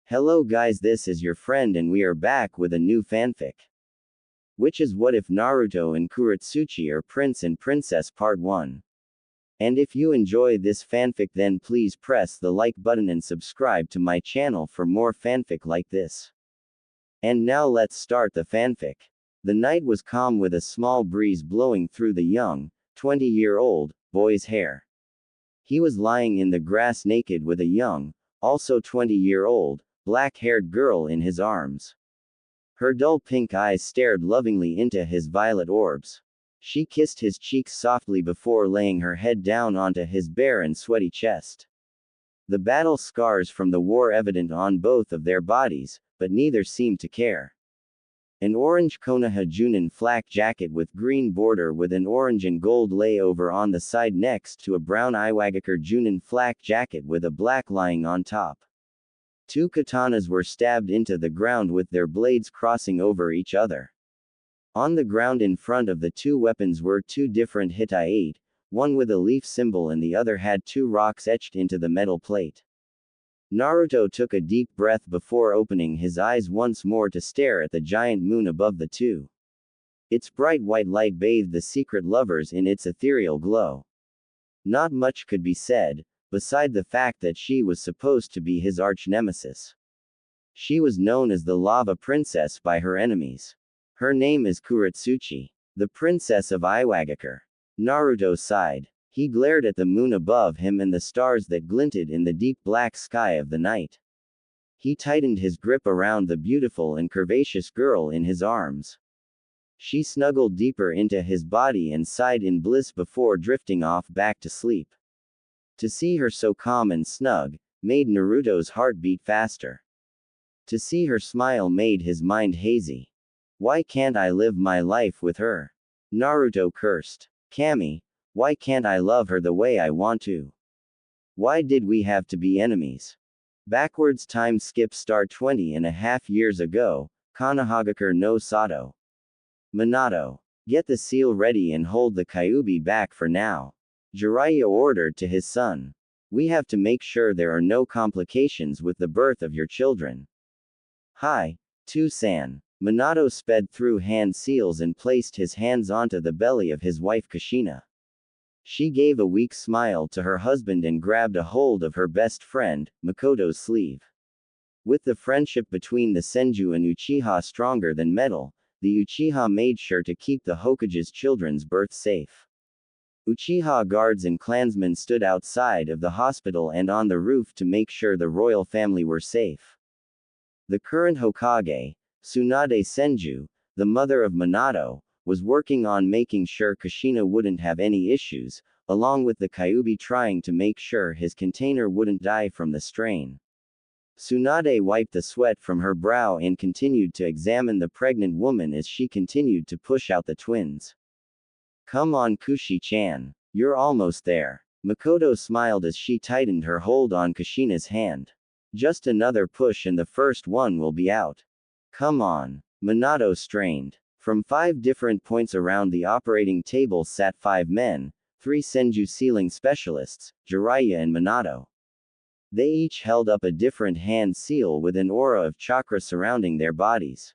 Hello guys, this is your friend and we are back with a new fanfic. Which is What If Naruto and Kurotsuchi are Prince and Princess Part 1. And if you enjoy this fanfic then please press the like button and subscribe to my channel for more fanfic like this. And now let's start the fanfic. The night was calm with a small breeze blowing through the young, 20-year-old boy's hair. He was lying in the grass naked with a young, also 20-year-old, black-haired girl in his arms. Her dull pink eyes stared lovingly into his violet orbs. She kissed his cheeks softly before laying her head down onto his bare and sweaty chest. The battle scars from the war evident on both of their bodies, but neither seemed to care. An orange Konoha Junin flak jacket with green border with an orange and gold layover on the side next to a brown Iwagakure Junin flak jacket with a black lying on top. Two katanas were stabbed into the ground with their blades crossing over each other. On the ground in front of the two weapons were two different hitai, one with a leaf symbol and the other had two rocks etched into the metal plate. Naruto took a deep breath before opening his eyes once more to stare at the giant moon above the two. Its bright white light bathed the secret lovers in its ethereal glow. Not much could be said, beside the fact that she was supposed to be his arch-nemesis. She was known as the Lava Princess by her enemies. Her name is Kurotsuchi, the princess of Iwagakure. Naruto sighed. He glared at the moon above him and the stars that glinted in the deep black sky of the night. He tightened his grip around the beautiful and curvaceous girl in his arms. She snuggled deeper into his body and sighed in bliss before drifting off back to sleep. To see her so calm and snug, made Naruto's heart beat faster. To see her smile made his mind hazy. Why can't I live my life with her? Naruto cursed. Kami, why can't I love her the way I want to? Why did we have to be enemies? Backwards time skip start 20.5 years ago, Konohagakure no Sato. Minato. Get the seal ready and hold the Kyuubi back for now. Jiraiya ordered to his son. We have to make sure there are no complications with the birth of your children. Hi, Tu-san. Minato sped through hand seals and placed his hands onto the belly of his wife Kushina. She gave a weak smile to her husband and grabbed a hold of her best friend, Makoto's sleeve. With the friendship between the Senju and Uchiha stronger than metal, the Uchiha made sure to keep the Hokage's children's birth safe. Uchiha guards and clansmen stood outside of the hospital and on the roof to make sure the royal family were safe. The current Hokage, Tsunade Senju, the mother of Minato, was working on making sure Kushina wouldn't have any issues, along with the Kyuubi trying to make sure his container wouldn't die from the strain. Tsunade wiped the sweat from her brow and continued to examine the pregnant woman as she continued to push out the twins. Come on Kushi-chan. You're almost there. Makoto smiled as she tightened her hold on Kushina's hand. Just another push and the first one will be out. Come on. Minato strained. From 5 different points around the operating table sat 5 men, 3 Senju sealing specialists, Jiraiya and Minato. They each held up a different hand seal with an aura of chakra surrounding their bodies.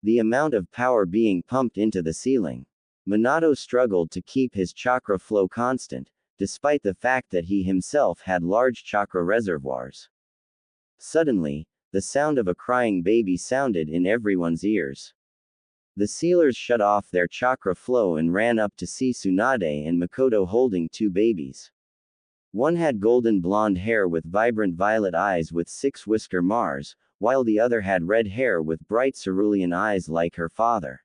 The amount of power being pumped into the ceiling. Minato struggled to keep his chakra flow constant, despite the fact that he himself had large chakra reservoirs. Suddenly, the sound of a crying baby sounded in everyone's ears. The sealers shut off their chakra flow and ran up to see Tsunade and Makoto holding 2 babies. One had golden blonde hair with vibrant violet eyes with 6 whisker mars, while the other had red hair with bright cerulean eyes like her father.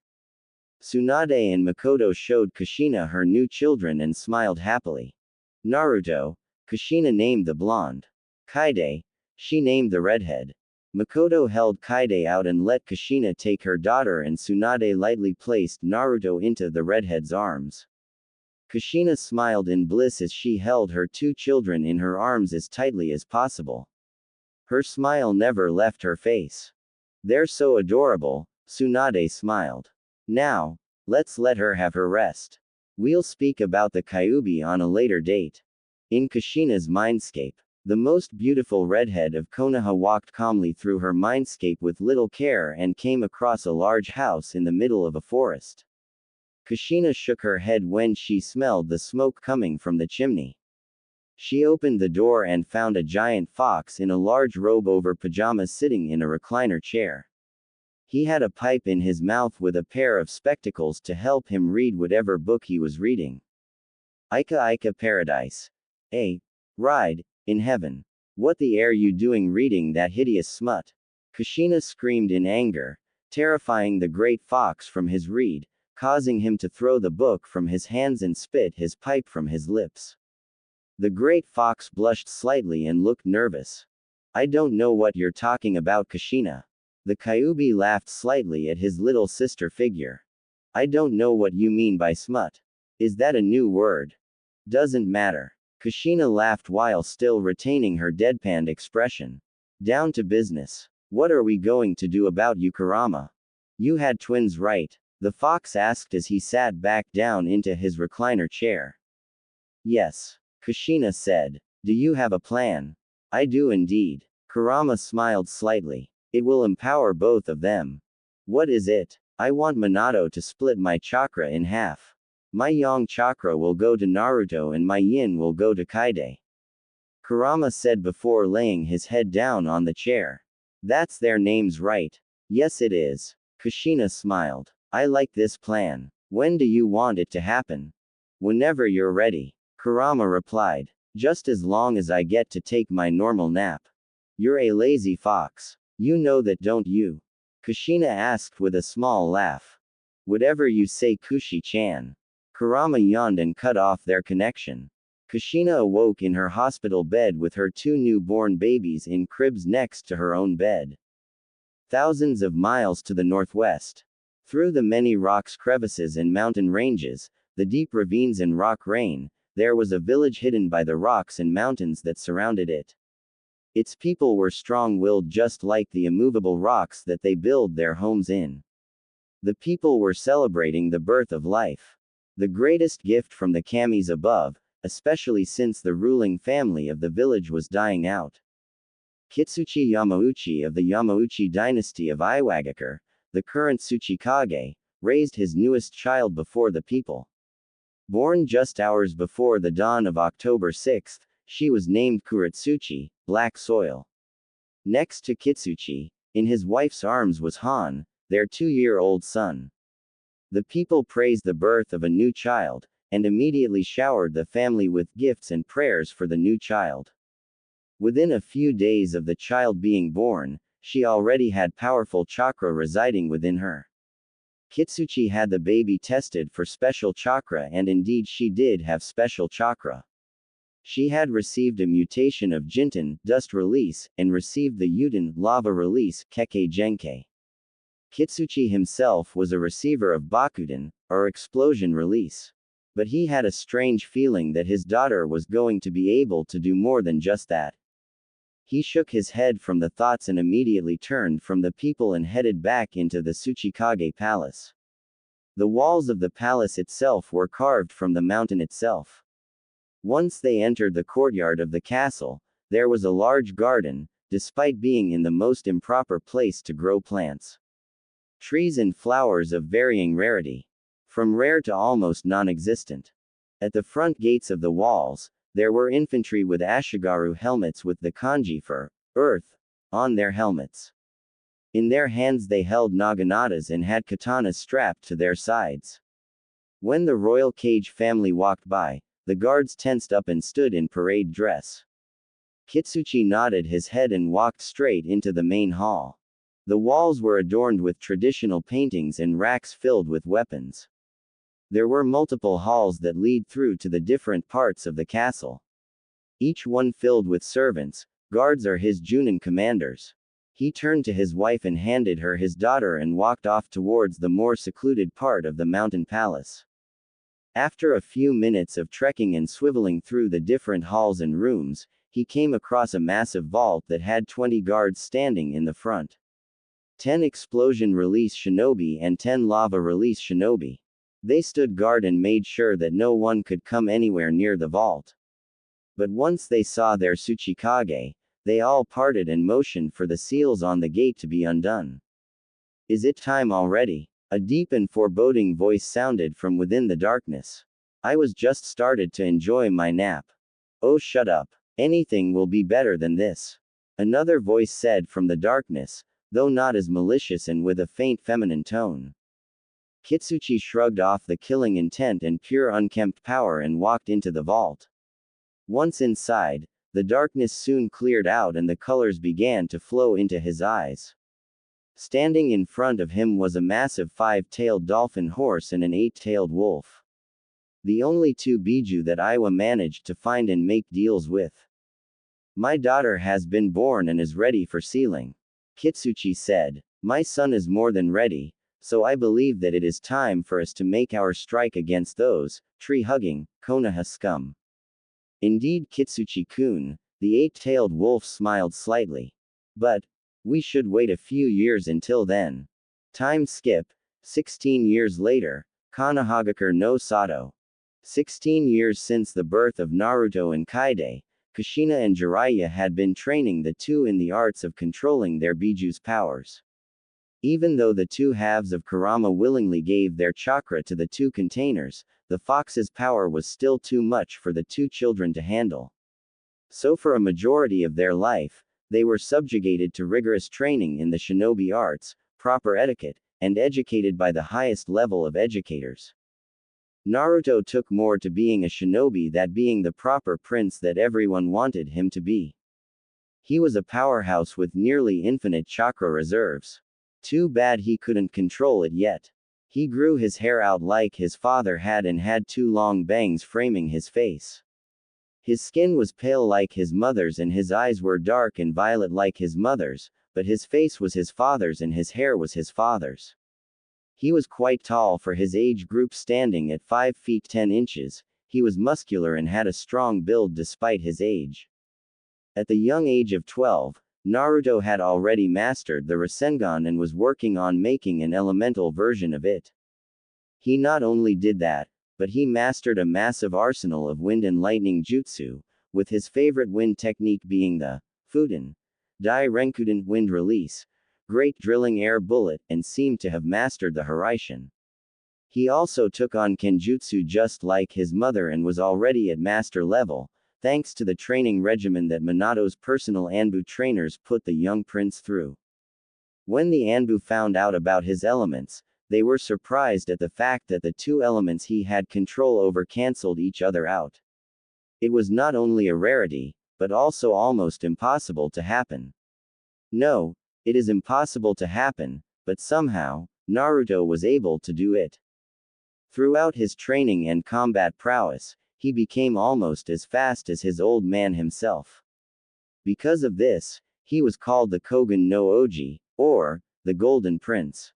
Tsunade and Makoto showed Kushina her new children and smiled happily. Naruto, Kushina named the blonde. Kaide, she named the redhead. Makoto held Kaide out and let Kushina take her daughter and Tsunade lightly placed Naruto into the redhead's arms. Kushina smiled in bliss as she held her 2 children in her arms as tightly as possible. Her smile never left her face. They're so adorable, Tsunade smiled. Now, let's let her have her rest. We'll speak about the Kyuubi on a later date. In Kushina's mindscape. The most beautiful redhead of Konoha walked calmly through her mindscape with little care and came across a large house in the middle of a forest. Kushina shook her head when she smelled the smoke coming from the chimney. She opened the door and found a giant fox in a large robe over pajamas sitting in a recliner chair. He had a pipe in his mouth with a pair of spectacles to help him read whatever book he was reading. Ika Ika Paradise. A ride in heaven. What the air you doing reading that hideous smut? Kushina screamed in anger, terrifying the great fox from his read, causing him to throw the book from his hands and spit his pipe from his lips. The great fox blushed slightly and looked nervous. I don't know what you're talking about, Kushina. The Kyuubi laughed slightly at his little sister figure. I don't know what you mean by smut. Is that a new word? Doesn't matter. Kushina laughed while still retaining her deadpanned expression. Down to business. What are we going to do about you, Kurama? You had twins, right? The fox asked as he sat back down into his recliner chair. Yes, Kushina said. Do you have a plan? I do indeed. Kurama smiled slightly. It will empower both of them. What is it? I want Minato to split my chakra in half. My yang chakra will go to Naruto and my yin will go to Kaide. Kurama said before laying his head down on the chair. That's their names, right? Yes, it is. Kushina smiled. I like this plan. When do you want it to happen? Whenever you're ready. Kurama replied. Just as long as I get to take my normal nap. You're a lazy fox. You know that, don't you? Kushina asked with a small laugh. Whatever you say, Kushi-chan. Kurama yawned and cut off their connection. Kushina awoke in her hospital bed with her two newborn babies in cribs next to her own bed. Thousands of miles to the northwest. Through the many rocks, crevices and mountain ranges, the deep ravines and rock rain, there was a village hidden by the rocks and mountains that surrounded it. Its people were strong-willed just like the immovable rocks that they build their homes in. The people were celebrating the birth of life. The greatest gift from the kamis above, especially since the ruling family of the village was dying out. Kitsuchi Yamauchi of the Yamauchi dynasty of Iwagakure, the current Tsuchikage, raised his newest child before the people. Born just hours before the dawn of October 6, she was named Kurotsuchi, black soil. Next to Kitsuchi, in his wife's arms was Han, their 2-year-old son. The people praised the birth of a new child, and immediately showered the family with gifts and prayers for the new child. Within a few days of the child being born, she already had powerful chakra residing within her. Kitsuchi had the baby tested for special chakra, and indeed she did have special chakra. She had received a mutation of Jinten, dust release, and received the Yuten, lava release, Kekkei Genkei. Kitsuchi himself was a receiver of Bakuden, or explosion release. But he had a strange feeling that his daughter was going to be able to do more than just that. He shook his head from the thoughts and immediately turned from the people and headed back into the Tsuchikage palace. The walls of the palace itself were carved from the mountain itself. Once they entered the courtyard of the castle, there was a large garden, despite being in the most improper place to grow plants. Trees and flowers of varying rarity. From rare to almost non-existent. At the front gates of the walls, there were infantry with Ashigaru helmets with the kanji for earth on their helmets. In their hands they held naganatas and had katanas strapped to their sides. When the royal Kage family walked by, the guards tensed up and stood in parade dress. Kitsuchi nodded his head and walked straight into the main hall. The walls were adorned with traditional paintings and racks filled with weapons. There were multiple halls that lead through to the different parts of the castle. Each one filled with servants, guards or his Junin commanders. He turned to his wife and handed her his daughter and walked off towards the more secluded part of the mountain palace. After a few minutes of trekking and swiveling through the different halls and rooms, he came across a massive vault that had 20 guards standing in the front. 10 explosion release shinobi and 10 lava release shinobi. They stood guard and made sure that no one could come anywhere near the vault. But once they saw their Tsuchikage, they all parted and motioned for the seals on the gate to be undone. Is it time already? A deep and foreboding voice sounded from within the darkness. I was just started to enjoy my nap. Oh, shut up. Anything will be better than this. Another voice said from the darkness, though not as malicious and with a faint feminine tone. Kitsuchi shrugged off the killing intent and pure unkempt power and walked into the vault. Once inside, the darkness soon cleared out and the colors began to flow into his eyes. Standing in front of him was a massive 5-tailed dolphin horse and an 8-tailed wolf. The only two biju that Iwa managed to find and make deals with. My daughter has been born and is ready for sealing. Kitsuchi said. My son is more than ready, so I believe that it is time for us to make our strike against those, tree-hugging, Konoha scum. Indeed, Kitsuchi-kun, the 8-tailed wolf smiled slightly. But we should wait a few years until then. Time skip, 16 years later, Konohagakure no Sato. 16 years since the birth of Naruto and Kaide, Kushina and Jiraiya had been training the two in the arts of controlling their biju's powers. Even though the two halves of Kurama willingly gave their chakra to the two containers, the fox's power was still too much for the two children to handle. So for a majority of their life, they were subjugated to rigorous training in the shinobi arts, proper etiquette, and educated by the highest level of educators. Naruto took more to being a shinobi than being the proper prince that everyone wanted him to be. He was a powerhouse with nearly infinite chakra reserves. Too bad he couldn't control it yet. He grew his hair out like his father had and had two long bangs framing his face. His skin was pale like his mother's and his eyes were dark and violet like his mother's, but his face was his father's and his hair was his father's. He was quite tall for his age group, standing at 5 feet 10 inches, he was muscular and had a strong build despite his age. At the young age of 12, Naruto had already mastered the Rasengan and was working on making an elemental version of it. He not only did that, but he mastered a massive arsenal of wind and lightning jutsu, with his favorite wind technique being the Fuden Dai Renkuden wind release, great drilling air bullet, and seemed to have mastered the Hiraishin. He also took on Kenjutsu just like his mother and was already at master level, thanks to the training regimen that Minato's personal Anbu trainers put the young prince through. When the Anbu found out about his elements, they were surprised at the fact that the two elements he had control over cancelled each other out. It was not only a rarity, but also almost impossible to happen. No, it is impossible to happen, but somehow, Naruto was able to do it. Throughout his training and combat prowess, he became almost as fast as his old man himself. Because of this, he was called the Kogen no Oji, or the Golden Prince.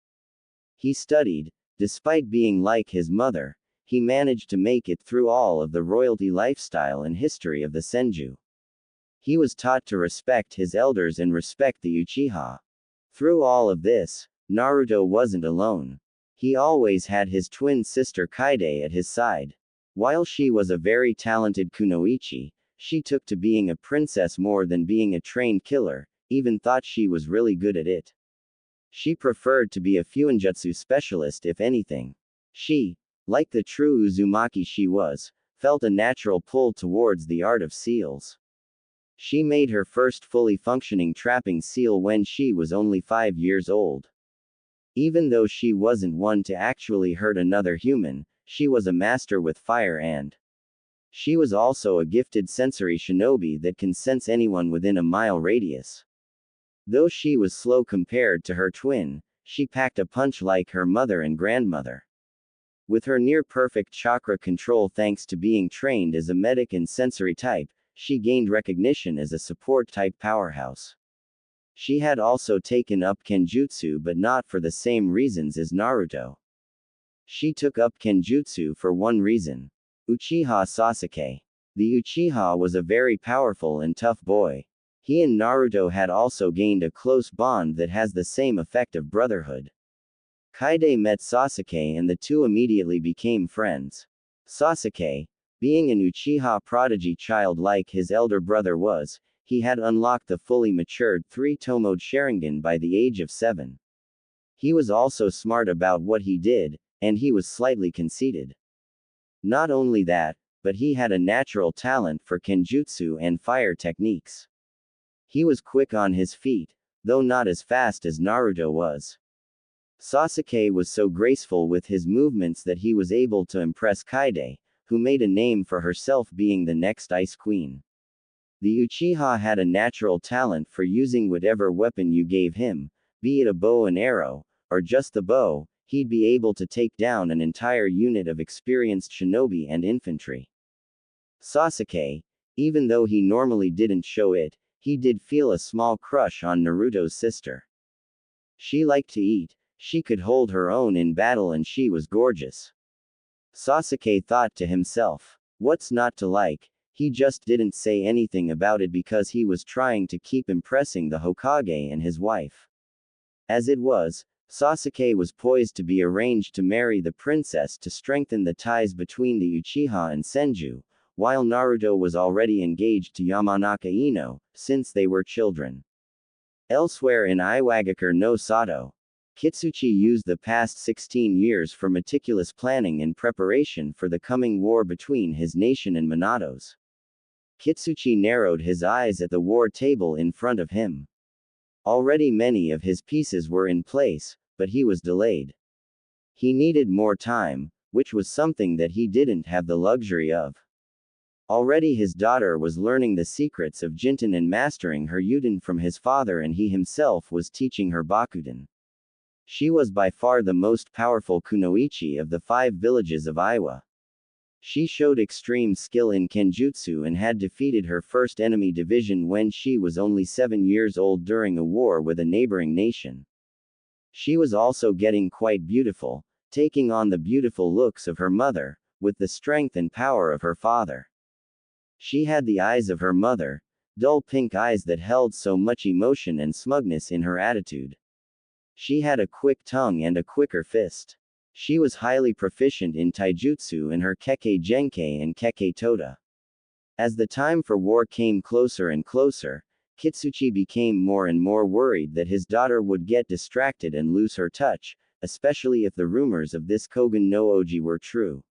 He studied, despite being like his mother, he managed to make it through all of the royalty lifestyle and history of the Senju. He was taught to respect his elders and respect the Uchiha. Through all of this, Naruto wasn't alone. He always had his twin sister Kaide at his side. While she was a very talented kunoichi, she took to being a princess more than being a trained killer, even thought she was really good at it. She preferred to be a fuinjutsu specialist if anything. She, like the true Uzumaki she was, felt a natural pull towards the art of seals. She made her first fully functioning trapping seal when she was only 5 years old. Even though she wasn't one to actually hurt another human, she was a master with fire and she was also a gifted sensory shinobi that can sense anyone within a mile radius. Though she was slow compared to her twin, she packed a punch like her mother and grandmother. With her near-perfect chakra control thanks to being trained as a medic and sensory type, she gained recognition as a support-type powerhouse. She had also taken up Kenjutsu but not for the same reasons as Naruto. She took up Kenjutsu for one reason. Uchiha Sasuke. The Uchiha was a very powerful and tough boy. He and Naruto had also gained a close bond that has the same effect of brotherhood. Kaide met Sasuke and the two immediately became friends. Sasuke, Being an Uchiha prodigy child like his elder brother was, he had unlocked the fully matured three-tomoed Sharingan by the age of 7. He was also smart about what he did, and he was slightly conceited. Not only that, but he had a natural talent for kenjutsu and fire techniques. He was quick on his feet, though not as fast as Naruto was. Sasuke was so graceful with his movements that he was able to impress Kaede, who made a name for herself being the next Ice Queen. The Uchiha had a natural talent for using whatever weapon you gave him, be it a bow and arrow, or just the bow, he'd be able to take down an entire unit of experienced shinobi and infantry. Sasuke, even though he normally didn't show it, he did feel a small crush on Naruto's sister. She liked to eat, she could hold her own in battle, and she was gorgeous. Sasuke thought to himself, what's not to like? He just didn't say anything about it because he was trying to keep impressing the Hokage and his wife. As it was, Sasuke was poised to be arranged to marry the princess to strengthen the ties between the Uchiha and Senju, while Naruto was already engaged to Yamanaka Ino, since they were children. Elsewhere in Iwagakure no Sato, Kurotsuchi used the past 16 years for meticulous planning and preparation for the coming war between his nation and Minato's. Kurotsuchi narrowed his eyes at the war table in front of him. Already many of his pieces were in place, but he was delayed. He needed more time, which was something that he didn't have the luxury of. Already his daughter was learning the secrets of Jinten and mastering her Uten from his father, and he himself was teaching her Bakuten. She was by far the most powerful kunoichi of the 5 villages of Iwa. She showed extreme skill in kenjutsu and had defeated her first enemy division when she was only 7 years old during a war with a neighboring nation. She was also getting quite beautiful, taking on the beautiful looks of her mother, with the strength and power of her father. She had the eyes of her mother, dull pink eyes that held so much emotion and smugness in her attitude. She had a quick tongue and a quicker fist. She was highly proficient in taijutsu and her Kekkei Genkai and Kekkei Tota. As the time for war came closer and closer, Kurotsuchi became more and more worried that his daughter would get distracted and lose her touch, especially if the rumors of this Kogen no Oji were true.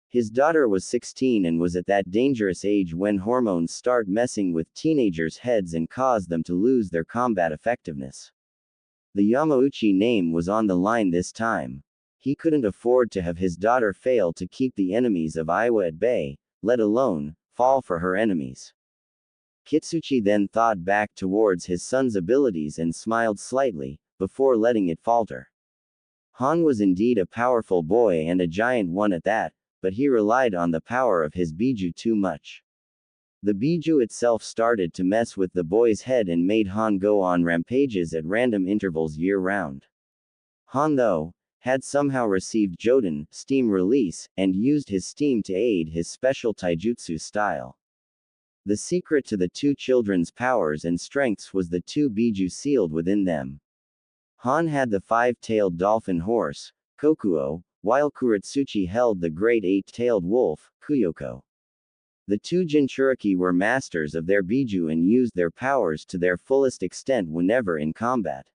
His daughter was 16 and was at that dangerous age when hormones start messing with teenagers' heads and cause them to lose their combat effectiveness. The Yamauchi name was on the line this time. He couldn't afford to have his daughter fail to keep the enemies of Iwa at bay, let alone fall for her enemies. Kurotsuchi then thought back towards his son's abilities and smiled slightly, before letting it falter. Han was indeed a powerful boy and a giant one at that, but he relied on the power of his Biju too much. The Biju itself started to mess with the boy's head and made Han go on rampages at random intervals year-round. Han, though, had somehow received Joden, steam release, and used his steam to aid his special taijutsu style. The secret to the two children's powers and strengths was the 2 Biju sealed within them. Han had the 5-tailed dolphin horse, Kokuo, while Kurotsuchi held the great 8-tailed wolf, Kuyoko. The 2 Jinchuriki were masters of their Biju and used their powers to their fullest extent whenever in combat.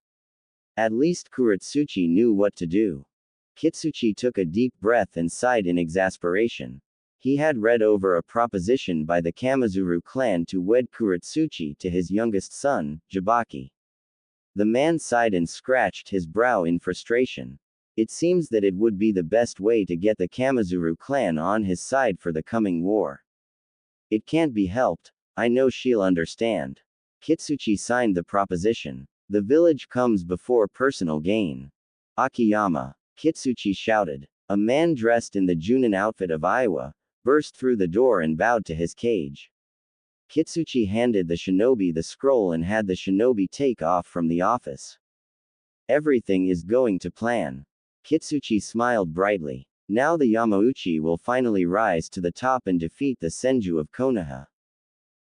At least Kurotsuchi knew what to do. Kurotsuchi took a deep breath and sighed in exasperation. He had read over a proposition by the Kamizuru clan to wed Kurotsuchi to his youngest son, Jibaki. The man sighed and scratched his brow in frustration. It seems that it would be the best way to get the Kamizuru clan on his side for the coming war. It can't be helped, I know she'll understand. Kurotsuchi signed the proposition. The village comes before personal gain. Akiyama, Kurotsuchi shouted. A man dressed in the Junin outfit of Iwa burst through the door and bowed to his cage. Kurotsuchi handed the shinobi the scroll and had the shinobi take off from the office. Everything is going to plan. Kurotsuchi smiled brightly. Now the Yamauchi will finally rise to the top and defeat the Senju of Konoha.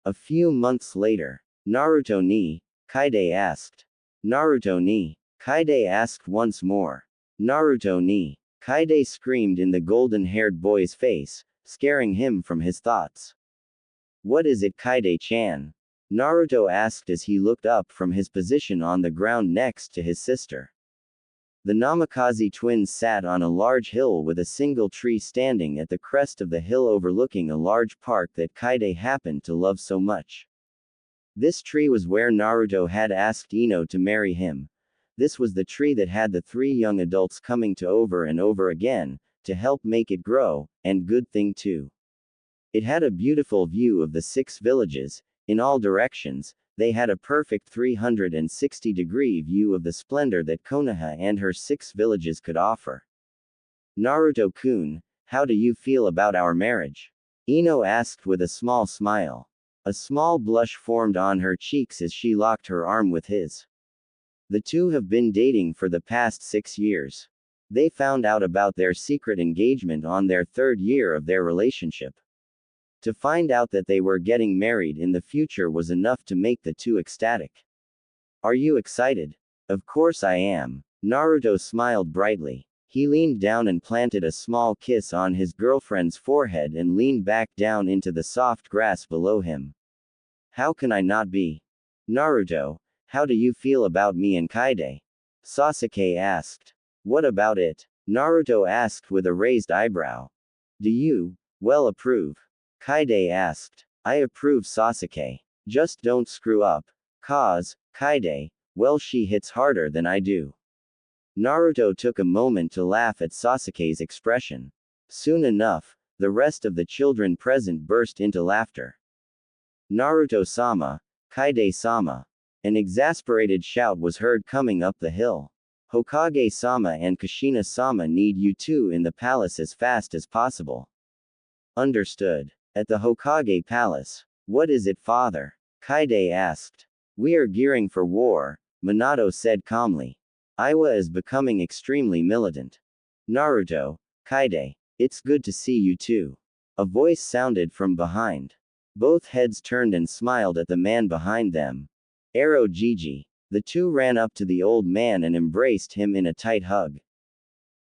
A few months later, Naruto ni? Kaede asked. Naruto ni? Kaede asked once more. Naruto ni? Kaede screamed in the golden-haired boy's face, scaring him from his thoughts. What is it, Kaide-chan? Naruto asked as he looked up from his position on the ground next to his sister. The Namikaze twins sat on a large hill with a single tree standing at the crest of the hill overlooking a large park that Kaide happened to love so much. This tree was where Naruto had asked Ino to marry him. This was the tree that had the three young adults coming to over and over again, to help make it grow, and good thing too. It had a beautiful view of the 6 villages, in all directions. They had a perfect 360-degree view of the splendor that Konoha and her 6 villages could offer. Naruto-kun, how do you feel about our marriage? Ino asked with a small smile. A small blush formed on her cheeks as she locked her arm with his. The two have been dating for the past 6 years. They found out about their secret engagement on their 3rd year of their relationship. To find out that they were getting married in the future was enough to make the two ecstatic. Are you excited? Of course I am. Naruto smiled brightly. He leaned down and planted a small kiss on his girlfriend's forehead and leaned back down into the soft grass below him. How can I not be? Naruto, how do you feel about me and Kaide? Sasuke asked. What about it? Naruto asked with a raised eyebrow. Do you, well, approve? Kaide asked. I approve, Sasuke. Just don't screw up. Cause, Kaide, well, she hits harder than I do. Naruto took a moment to laugh at Sasuke's expression. Soon enough, the rest of the children present burst into laughter. Naruto-sama, Kaide-sama. An exasperated shout was heard coming up the hill. Hokage-sama and Kushina-sama need you two in the palace as fast as possible. Understood. At the Hokage palace. What is it, father? Kaide asked. We are gearing for war, Minato said calmly. Iwa is becoming extremely militant. Naruto, Kaide, it's good to see you too. A voice sounded from behind. Both heads turned and smiled at the man behind them. Ero Gigi. The two ran up to the old man and embraced him in a tight hug.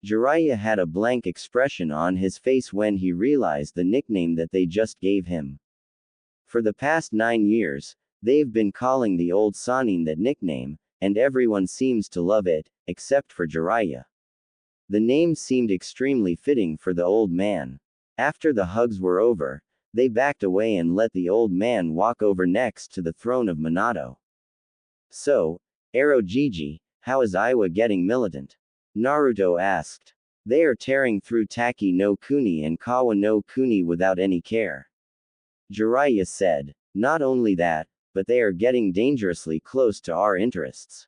Jiraiya had a blank expression on his face when he realized the nickname that they just gave him. For the past 9 years, they've been calling the old Sannin that nickname, and everyone seems to love it, except for Jiraiya. The name seemed extremely fitting for the old man. After the hugs were over, they backed away and let the old man walk over next to the throne of Minato. So, Ero Gigi, how is Iwa getting militant? Naruto asked. They are tearing through Taki no Kuni and Kawa no Kuni without any care. Jiraiya said. Not only that, but they are getting dangerously close to our interests.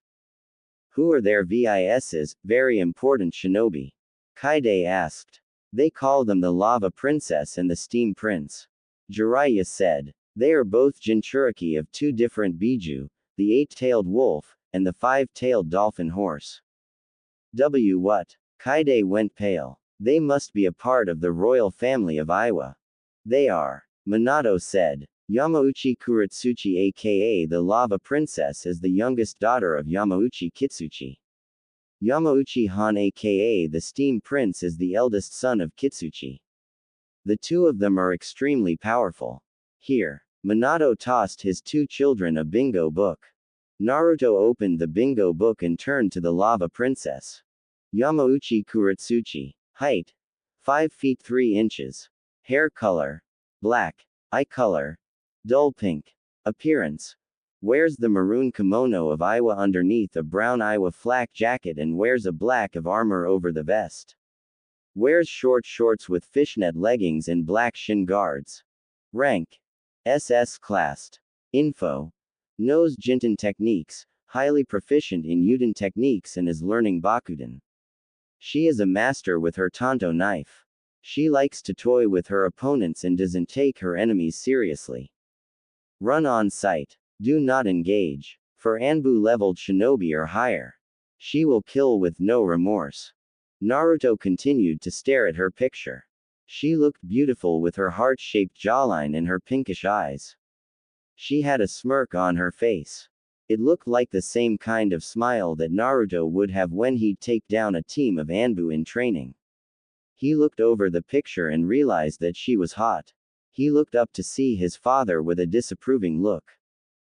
Who are their VISs, very important shinobi? Kaide asked. They call them the Lava Princess and the Steam Prince. Jiraiya said. They are both Jinchuriki of 2 different Biju, the 8-tailed wolf, and the 5-tailed dolphin horse. What? Kaide went pale. They must be a part of the royal family of Iwa. They are. Minato said. Yamauchi Kurotsuchi aka the Lava Princess is the youngest daughter of Yamauchi Kitsuchi. Yamauchi Han aka the Steam Prince is the eldest son of Kitsuchi. The two of them are extremely powerful. Here. Minato tossed his 2 children a bingo book. Naruto opened the bingo book and turned to the Lava Princess. Yamauchi Kurotsuchi. Height. 5 feet 3 inches. Hair color. Black. Eye color. Dull pink. Appearance. Wears the maroon kimono of Iwa underneath a brown Iwa flak jacket and wears a black of armor over the vest. Wears short shorts with fishnet leggings and black shin guards. Rank. SS classed. Info. Knows Jinten techniques, highly proficient in Yuden techniques and is learning Bakuden. She is a master with her Tanto knife. She likes to toy with her opponents and doesn't take her enemies seriously. Run on sight. Do not engage. For Anbu leveled shinobi or higher. She will kill with no remorse. Naruto continued to stare at her picture. She looked beautiful with her heart-shaped jawline and her pinkish eyes. She had a smirk on her face. It looked like the same kind of smile that Naruto would have when he'd take down a team of Anbu in training. He looked over the picture and realized that she was hot. He looked up to see his father with a disapproving look.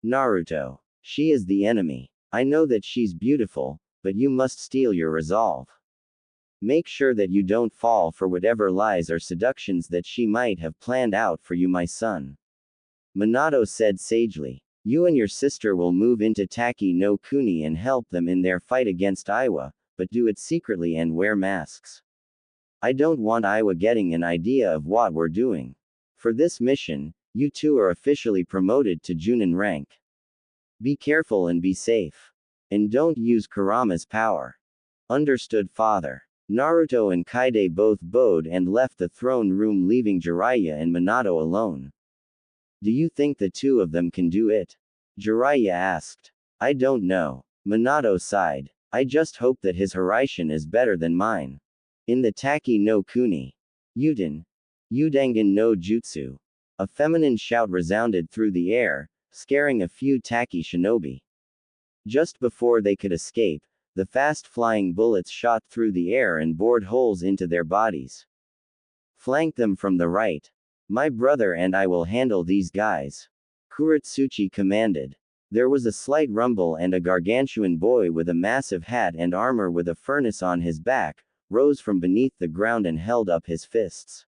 Naruto. She is the enemy. I know that she's beautiful, but you must steel your resolve. Make sure that you don't fall for whatever lies or seductions that she might have planned out for you, my son. Minato said sagely. You and your sister will move into Taki no Kuni and help them in their fight against Iwa, but do it secretly and wear masks. I don't want Iwa getting an idea of what we're doing. For this mission, you two are officially promoted to Junin rank. Be careful and be safe. And don't use Kurama's power. Understood, father. Naruto and Kaide both bowed and left the throne room, leaving Jiraiya and Minato alone. Do you think the two of them can do it? Jiraiya asked. I don't know. Minato sighed. I just hope that his Hiraishin is better than mine. In the Taki no Kuni. Udangan no Jutsu. A feminine shout resounded through the air, scaring a few Taki shinobi. Just before they could escape, the fast-flying bullets shot through the air and bored holes into their bodies. Flank them from the right. My brother and I will handle these guys. Kurotsuchi commanded. There was a slight rumble and a gargantuan boy with a massive hat and armor with a furnace on his back, rose from beneath the ground and held up his fists.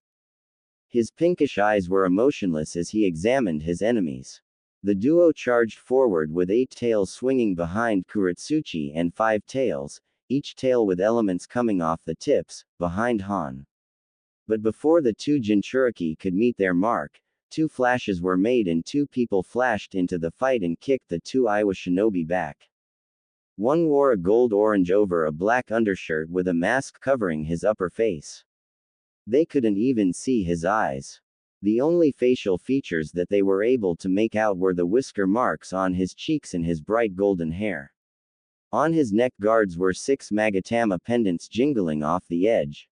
His pinkish eyes were emotionless as he examined his enemies. The duo charged forward with 8 tails swinging behind Kurotsuchi and 5 tails, each tail with elements coming off the tips, behind Han. But before the 2 Jinchuriki could meet their mark, 2 flashes were made and 2 people flashed into the fight and kicked the 2 Iwa shinobi back. One wore a gold orange over a black undershirt with a mask covering his upper face. They couldn't even see his eyes. The only facial features that they were able to make out were the whisker marks on his cheeks and his bright golden hair. On his neck guards were 6 Magatama pendants jingling off the edge.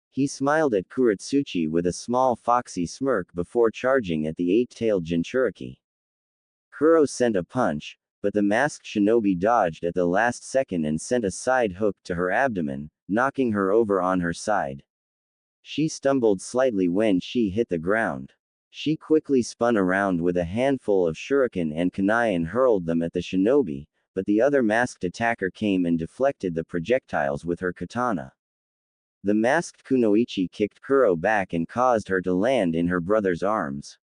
He smiled at Kurotsuchi with a small foxy smirk before charging at the 8-tailed Jinchuriki. Kuro sent a punch, but the masked shinobi dodged at the last second and sent a side hook to her abdomen, knocking her over on her side. She stumbled slightly when she hit the ground. She quickly spun around with a handful of shuriken and kunai and hurled them at the shinobi, but the other masked attacker came and deflected the projectiles with her katana. The masked kunoichi kicked Kuro back and caused her to land in her brother's arms.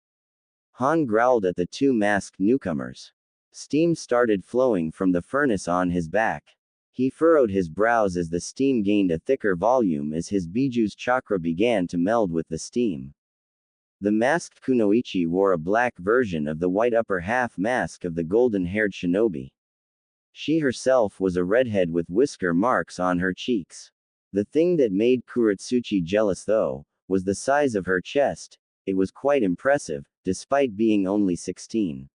Han growled at the 2 masked newcomers. Steam started flowing from the furnace on his back. He furrowed his brows as the steam gained a thicker volume as his Biju's chakra began to meld with the steam. The masked kunoichi wore a black version of the white upper half mask of the golden-haired shinobi. She herself was a redhead with whisker marks on her cheeks. The thing that made Kurotsuchi jealous, though, was the size of her chest. It was quite impressive, despite being only 16.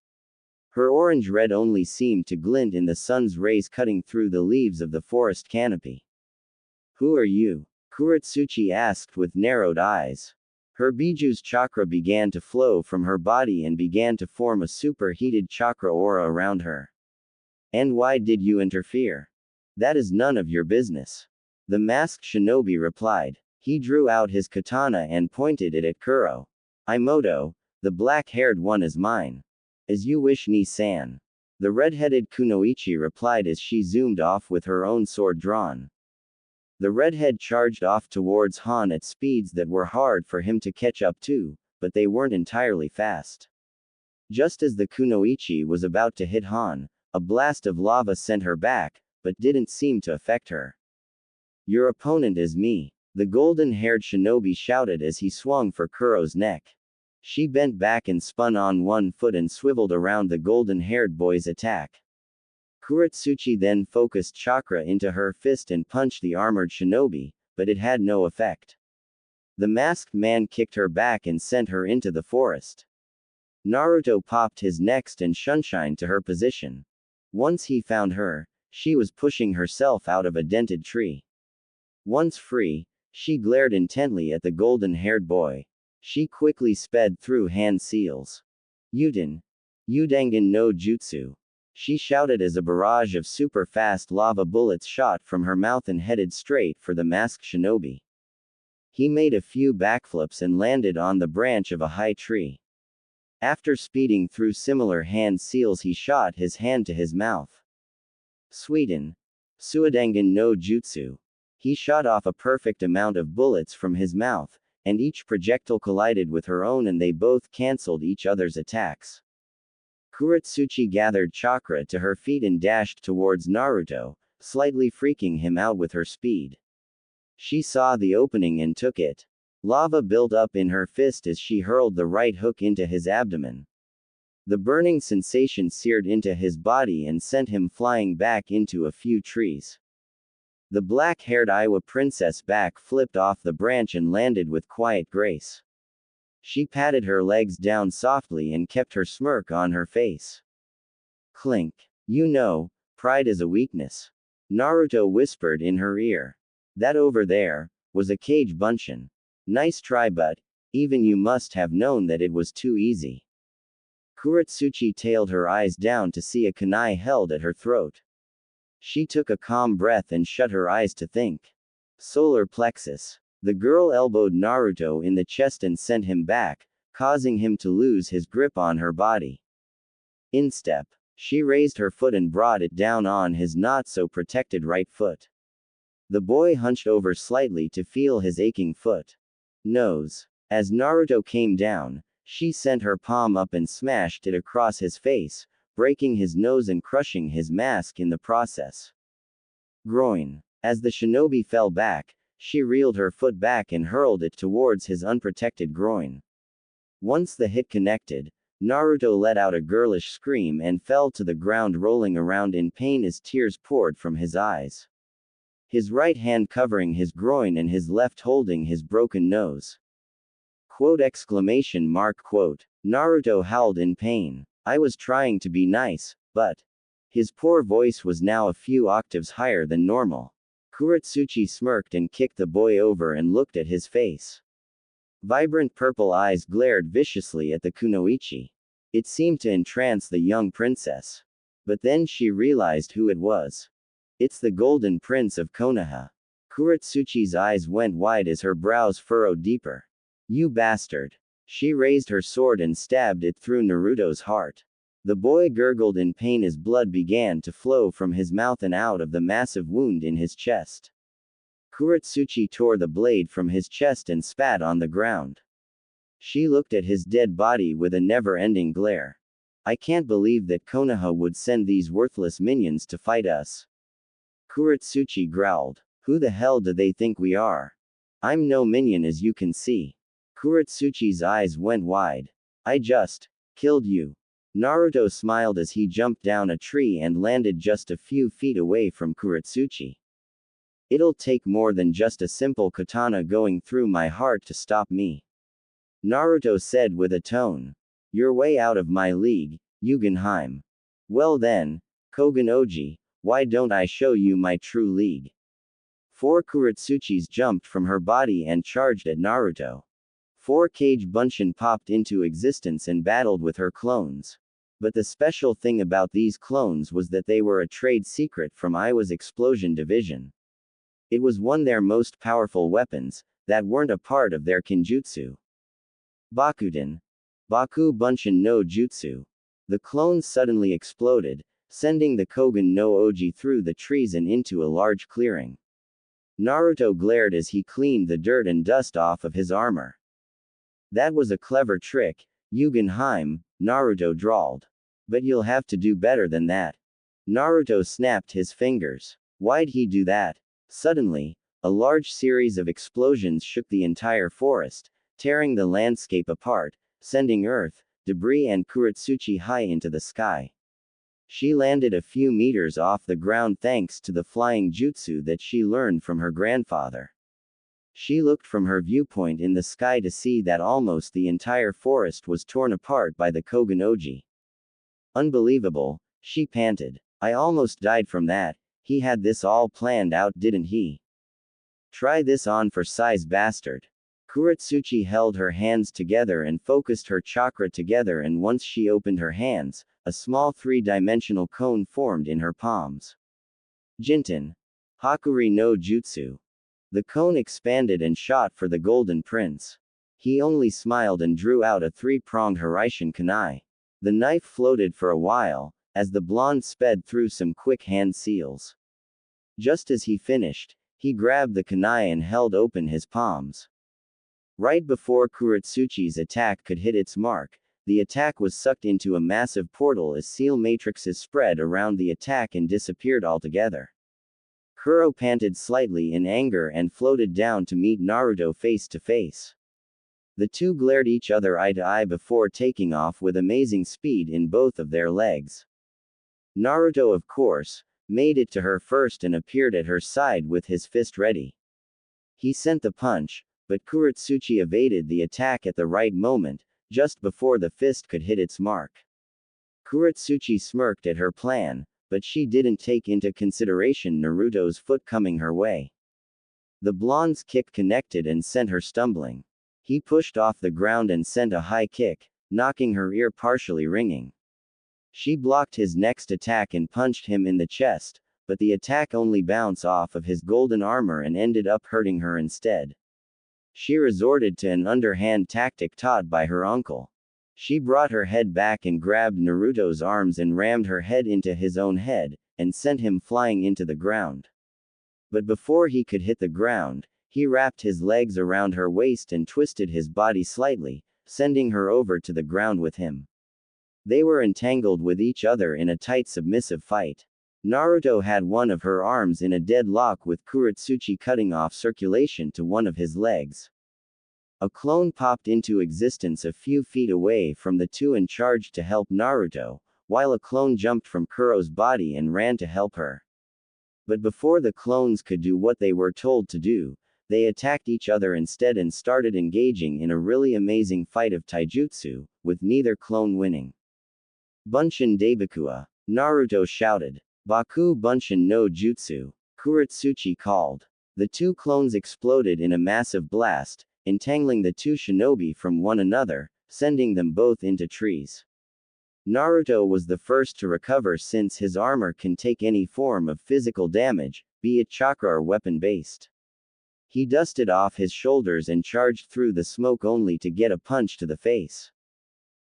Her orange-red only seemed to glint in the sun's rays cutting through the leaves of the forest canopy. Who are you? Kurotsuchi asked with narrowed eyes. Her Biju's chakra began to flow from her body and began to form a superheated chakra aura around her. And why did you interfere? That is none of your business. The masked shinobi replied. He drew out his katana and pointed it at Kuro. Imoto, the black-haired one is mine. As you wish, Ni-san. The red-headed kunoichi replied as she zoomed off with her own sword drawn. The redhead charged off towards Han at speeds that were hard for him to catch up to, but they weren't entirely fast. Just as the kunoichi was about to hit Han, a blast of lava sent her back, but didn't seem to affect her. Your opponent is me, the golden-haired shinobi shouted as he swung for Kuro's neck. She bent back and spun on one foot and swiveled around the golden-haired boy's attack. Kurotsuchi then focused chakra into her fist and punched the armored shinobi, but it had no effect. The masked man kicked her back and sent her into the forest. Naruto popped his next and shunshine to her position. Once he found her, she was pushing herself out of a dented tree. Once free, she glared intently at the golden-haired boy. She quickly sped through hand seals. Udangan no Jutsu. She shouted as a barrage of super-fast lava bullets shot from her mouth and headed straight for the masked shinobi. He made a few backflips and landed on the branch of a high tree. After speeding through similar hand seals, he shot his hand to his mouth. Sweden. Suidangan no Jutsu. He shot off a perfect amount of bullets from his mouth, and each projectile collided with her own and they both cancelled each other's attacks. Kurotsuchi gathered chakra to her feet and dashed towards Naruto, slightly freaking him out with her speed. She saw the opening and took it. Lava built up in her fist as she hurled the right hook into his abdomen. The burning sensation seared into his body and sent him flying back into a few trees. The black-haired Iowa princess back flipped off the branch and landed with quiet grace. She patted her legs down softly and kept her smirk on her face. Clink. You know, pride is a weakness. Naruto whispered in her ear. That over there was a cage bunshin. Nice try, but even you must have known that it was too easy. Kurotsuchi tailed her eyes down to see a kunai held at her throat. She took a calm breath and shut her eyes to think. Solar plexus. The girl elbowed Naruto in the chest and sent him back, causing him to lose his grip on her body. Instep. She raised her foot and brought it down on his not-so-protected right foot. The boy hunched over slightly to feel his aching foot. Nose. As Naruto came down, she sent her palm up and smashed it across his face, breaking his nose and crushing his mask in the process. Groin. As the shinobi fell back, she reeled her foot back and hurled it towards his unprotected groin. Once the hit connected, Naruto let out a girlish scream and fell to the ground, rolling around in pain as tears poured from his eyes. His right hand covering his groin and his left holding his broken nose. Quote exclamation mark quote. Naruto howled in pain. I was trying to be nice, but. His poor voice was now a few octaves higher than normal. Kurotsuchi smirked and kicked the boy over and looked at his face. Vibrant purple eyes glared viciously at the kunoichi. It seemed to entrance the young princess. But then she realized who it was. It's the Golden Prince of Konoha. Kurotsuchi's eyes went wide as her brows furrowed deeper. You bastard. She raised her sword and stabbed it through Naruto's heart. The boy gurgled in pain as blood began to flow from his mouth and out of the massive wound in his chest. Kurotsuchi tore the blade from his chest and spat on the ground. She looked at his dead body with a never-ending glare. I can't believe that Konoha would send these worthless minions to fight us. Kurotsuchi growled. Who the hell do they think we are? I'm no minion, as you can see. Kurotsuchi's eyes went wide. I just killed you. Naruto smiled as he jumped down a tree and landed just a few feet away from Kurotsuchi. It'll take more than just a simple katana going through my heart to stop me. Naruto said with a tone. You're way out of my league, Yugenheim. Well then, Kogen Oji, why don't I show you my true league? 4 Kurotsuchis jumped from her body and charged at Naruto. 4 Cage Bunshin popped into existence and battled with her clones. But the special thing about these clones was that they were a trade secret from Iwa's explosion division. It was one of their most powerful weapons, that weren't a part of their kinjutsu. Bakuten. Baku Bunshin no Jutsu. The clones suddenly exploded, sending the Kogen no Oji through the trees and into a large clearing. Naruto glared as he cleaned the dirt and dust off of his armor. That was a clever trick, Yugenheim, Naruto drawled. But you'll have to do better than that. Naruto snapped his fingers. Why'd he do that? Suddenly, a large series of explosions shook the entire forest, tearing the landscape apart, sending earth, debris and Kurotsuchi high into the sky. She landed a few meters off the ground thanks to the flying jutsu that she learned from her grandfather. She looked from her viewpoint in the sky to see that almost the entire forest was torn apart by the Kogen Oji. Unbelievable, she panted. I almost died from that. He had this all planned out, didn't he? Try this on for size, bastard. Kurotsuchi held her hands together and focused her chakra together, and once she opened her hands, a small 3-dimensional cone formed in her palms. Jinten. Hakuri no Jutsu. The cone expanded and shot for the Golden Prince. He only smiled and drew out a three-pronged Hiraishin kunai. The knife floated for a while, as the blonde sped through some quick hand seals. Just as he finished, he grabbed the kunai and held open his palms. Right before Kurotsuchi's attack could hit its mark, the attack was sucked into a massive portal as seal matrices spread around the attack and disappeared altogether. Kuro panted slightly in anger and floated down to meet Naruto face to face. The two glared each other eye to eye before taking off with amazing speed in both of their legs. Naruto, of course, made it to her first and appeared at her side with his fist ready. He sent the punch, but Kurotsuchi evaded the attack at the right moment, just before the fist could hit its mark. Kurotsuchi smirked at her plan, but she didn't take into consideration Naruto's foot coming her way. The blonde's kick connected and sent her stumbling. He pushed off the ground and sent a high kick, knocking her ear partially ringing. She blocked his next attack and punched him in the chest, but the attack only bounced off of his golden armor and ended up hurting her instead. She resorted to an underhand tactic taught by her uncle. She brought her head back and grabbed Naruto's arms and rammed her head into his own head, and sent him flying into the ground. But before he could hit the ground, he wrapped his legs around her waist and twisted his body slightly, sending her over to the ground with him. They were entangled with each other in a tight submissive fight. Naruto had one of her arms in a deadlock with Kurotsuchi cutting off circulation to one of his legs. A clone popped into existence a few feet away from the two and charged to help Naruto, while a clone jumped from Kuro's body and ran to help her. But before the clones could do what they were told to do, they attacked each other instead and started engaging in a really amazing fight of taijutsu, with neither clone winning. Bunshin Daibakua, Naruto shouted. Baku Bunshin no Jutsu, Kurotsuchi called. The two clones exploded in a massive blast, entangling the two shinobi from one another, sending them both into trees. Naruto was the first to recover since his armor can take any form of physical damage, be it chakra or weapon-based. He dusted off his shoulders and charged through the smoke only to get a punch to the face.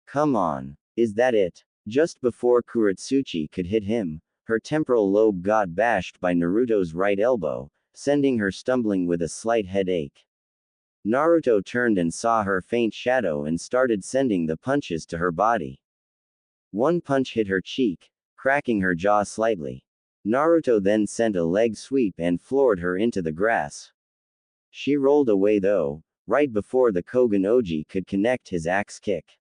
Come on. Is that it? Just before Kurotsuchi could hit him, her temporal lobe got bashed by Naruto's right elbow, sending her stumbling with a slight headache. Naruto turned and saw her faint shadow and started sending the punches to her body. One punch hit her cheek, cracking her jaw slightly. Naruto then sent a leg sweep and floored her into the grass. She rolled away though, right before the Kogen Oji could connect his axe kick.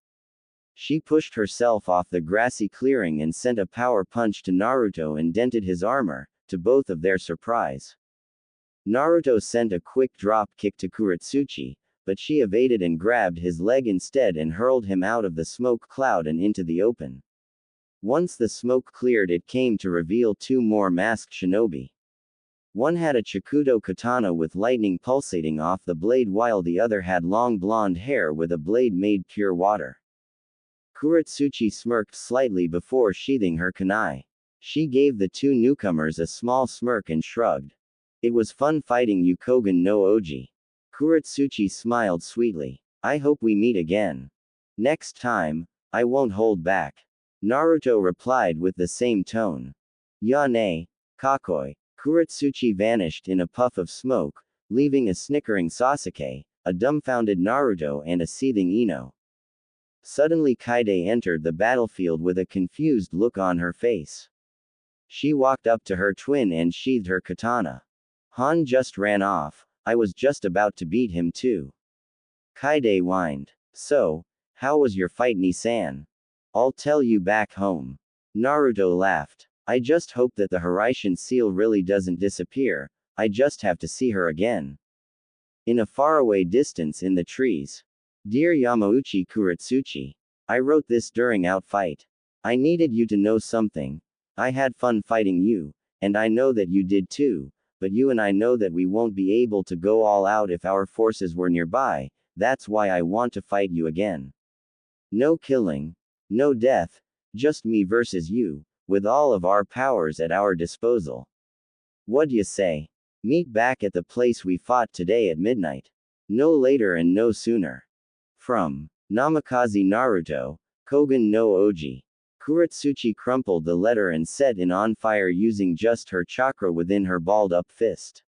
She pushed herself off the grassy clearing and sent a power punch to Naruto and dented his armor, to both of their surprise. Naruto sent a quick drop kick to Kurotsuchi, but she evaded and grabbed his leg instead and hurled him out of the smoke cloud and into the open. Once the smoke cleared, it came to reveal two more masked shinobi. One had a Chikuto katana with lightning pulsating off the blade while the other had long blonde hair with a blade made pure water. Kurotsuchi smirked slightly before sheathing her kunai. She gave the two newcomers a small smirk and shrugged. It was fun fighting you Kogen no Oji. Kurotsuchi smiled sweetly. I hope we meet again. Next time, I won't hold back. Naruto replied with the same tone. Ya ne, kakoi. Kurotsuchi vanished in a puff of smoke, leaving a snickering Sasuke, a dumbfounded Naruto and a seething Ino. Suddenly Kaide entered the battlefield with a confused look on her face. She walked up to her twin and sheathed her katana. Han just ran off, I was just about to beat him too. Kaide whined. So, how was your fight Ni-san? I'll tell you back home. Naruto laughed. I just hope that the Hiraishin seal really doesn't disappear, I just have to see her again. In a faraway distance in the trees. Dear Yamauchi Kurotsuchi. I wrote this during our fight. I needed you to know something. I had fun fighting you, and I know that you did too, but you and I know that we won't be able to go all out if our forces were nearby, that's why I want to fight you again. No killing. No death. Just me versus you, with all of our powers at our disposal. What'd you say? Meet back at the place we fought today at midnight. No later and no sooner. From Namikaze Naruto, Kogen no Oji. Kurotsuchi crumpled the letter and set it on fire using just her chakra within her balled-up fist.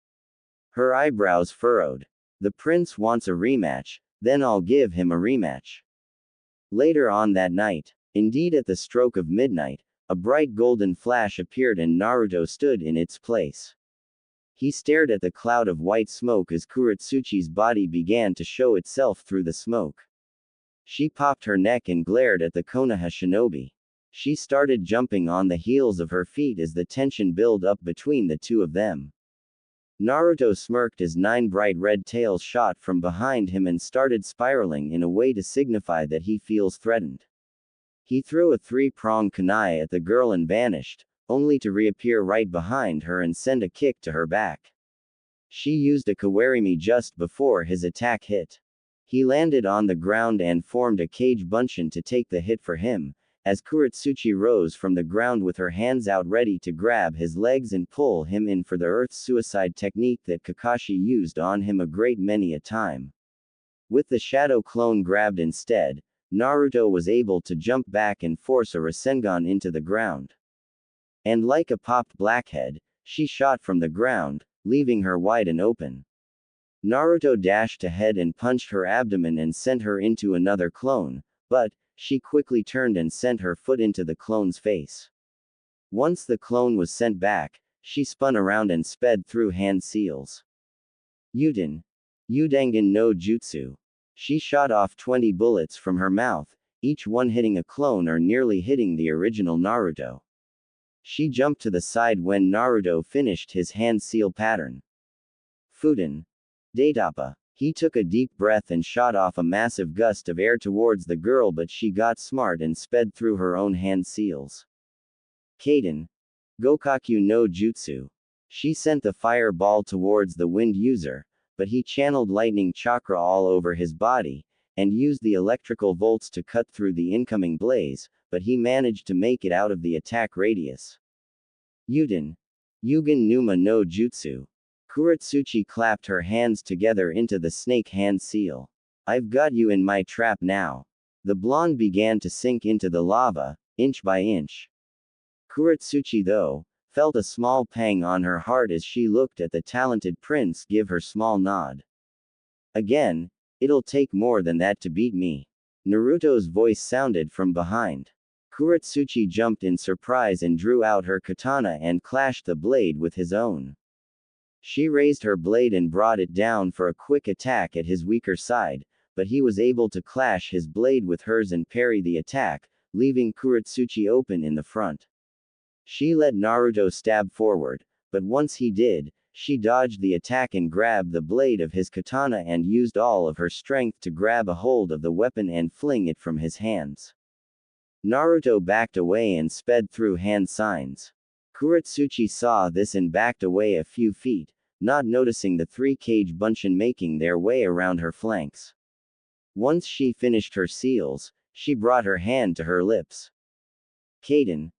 Her eyebrows furrowed. The prince wants a rematch, then I'll give him a rematch. Later on that night, indeed at the stroke of midnight, a bright golden flash appeared and Naruto stood in its place. He stared at the cloud of white smoke as Kurotsuchi's body began to show itself through the smoke. She popped her neck and glared at the Konoha shinobi. She started jumping on the heels of her feet as the tension built up between the two of them. Naruto smirked as 9 bright red tails shot from behind him and started spiraling in a way to signify that he feels threatened. He threw a 3-pronged kunai at the girl and vanished, only to reappear right behind her and send a kick to her back. She used a kawarimi just before his attack hit. He landed on the ground and formed a cage bunshin to take the hit for him, as Kurotsuchi rose from the ground with her hands out ready to grab his legs and pull him in for the earth suicide technique that Kakashi used on him a great many a time. With the shadow clone grabbed instead, Naruto was able to jump back and force a Rasengan into the ground. And like a popped blackhead, she shot from the ground, leaving her wide and open. Naruto dashed ahead and punched her abdomen and sent her into another clone, but she quickly turned and sent her foot into the clone's face. Once the clone was sent back, she spun around and sped through hand seals. Uden. Udangan no Jutsu. She shot off 20 bullets from her mouth, each one hitting a clone or nearly hitting the original Naruto. She jumped to the side when Naruto finished his hand seal pattern. Fuden. Daitapa. He took a deep breath and shot off a massive gust of air towards the girl, but she got smart and sped through her own hand seals. Kaden. Gokaku no Jutsu. She sent the fireball towards the wind user, but he channeled lightning chakra all over his body, and used the electrical volts to cut through the incoming blaze, but he managed to make it out of the attack radius. Uden. Yugen Numa no Jutsu. Kurotsuchi clapped her hands together into the snake hand seal. I've got you in my trap now. The blonde began to sink into the lava, inch by inch. Kurotsuchi, though, felt a small pang on her heart as she looked at the talented prince give her small nod. Again, it'll take more than that to beat me. Naruto's voice sounded from behind. Kurotsuchi jumped in surprise and drew out her katana and clashed the blade with his own. She raised her blade and brought it down for a quick attack at his weaker side, but he was able to clash his blade with hers and parry the attack, leaving Kurotsuchi open in the front. She let Naruto stab forward, but once he did, she dodged the attack and grabbed the blade of his katana and used all of her strength to grab a hold of the weapon and fling it from his hands. Naruto backed away and sped through hand signs. Kurotsuchi saw this and backed away a few feet, not noticing the 3 cage bunshin making their way around her flanks. Once she finished her seals, she brought her hand to her lips. Kaden.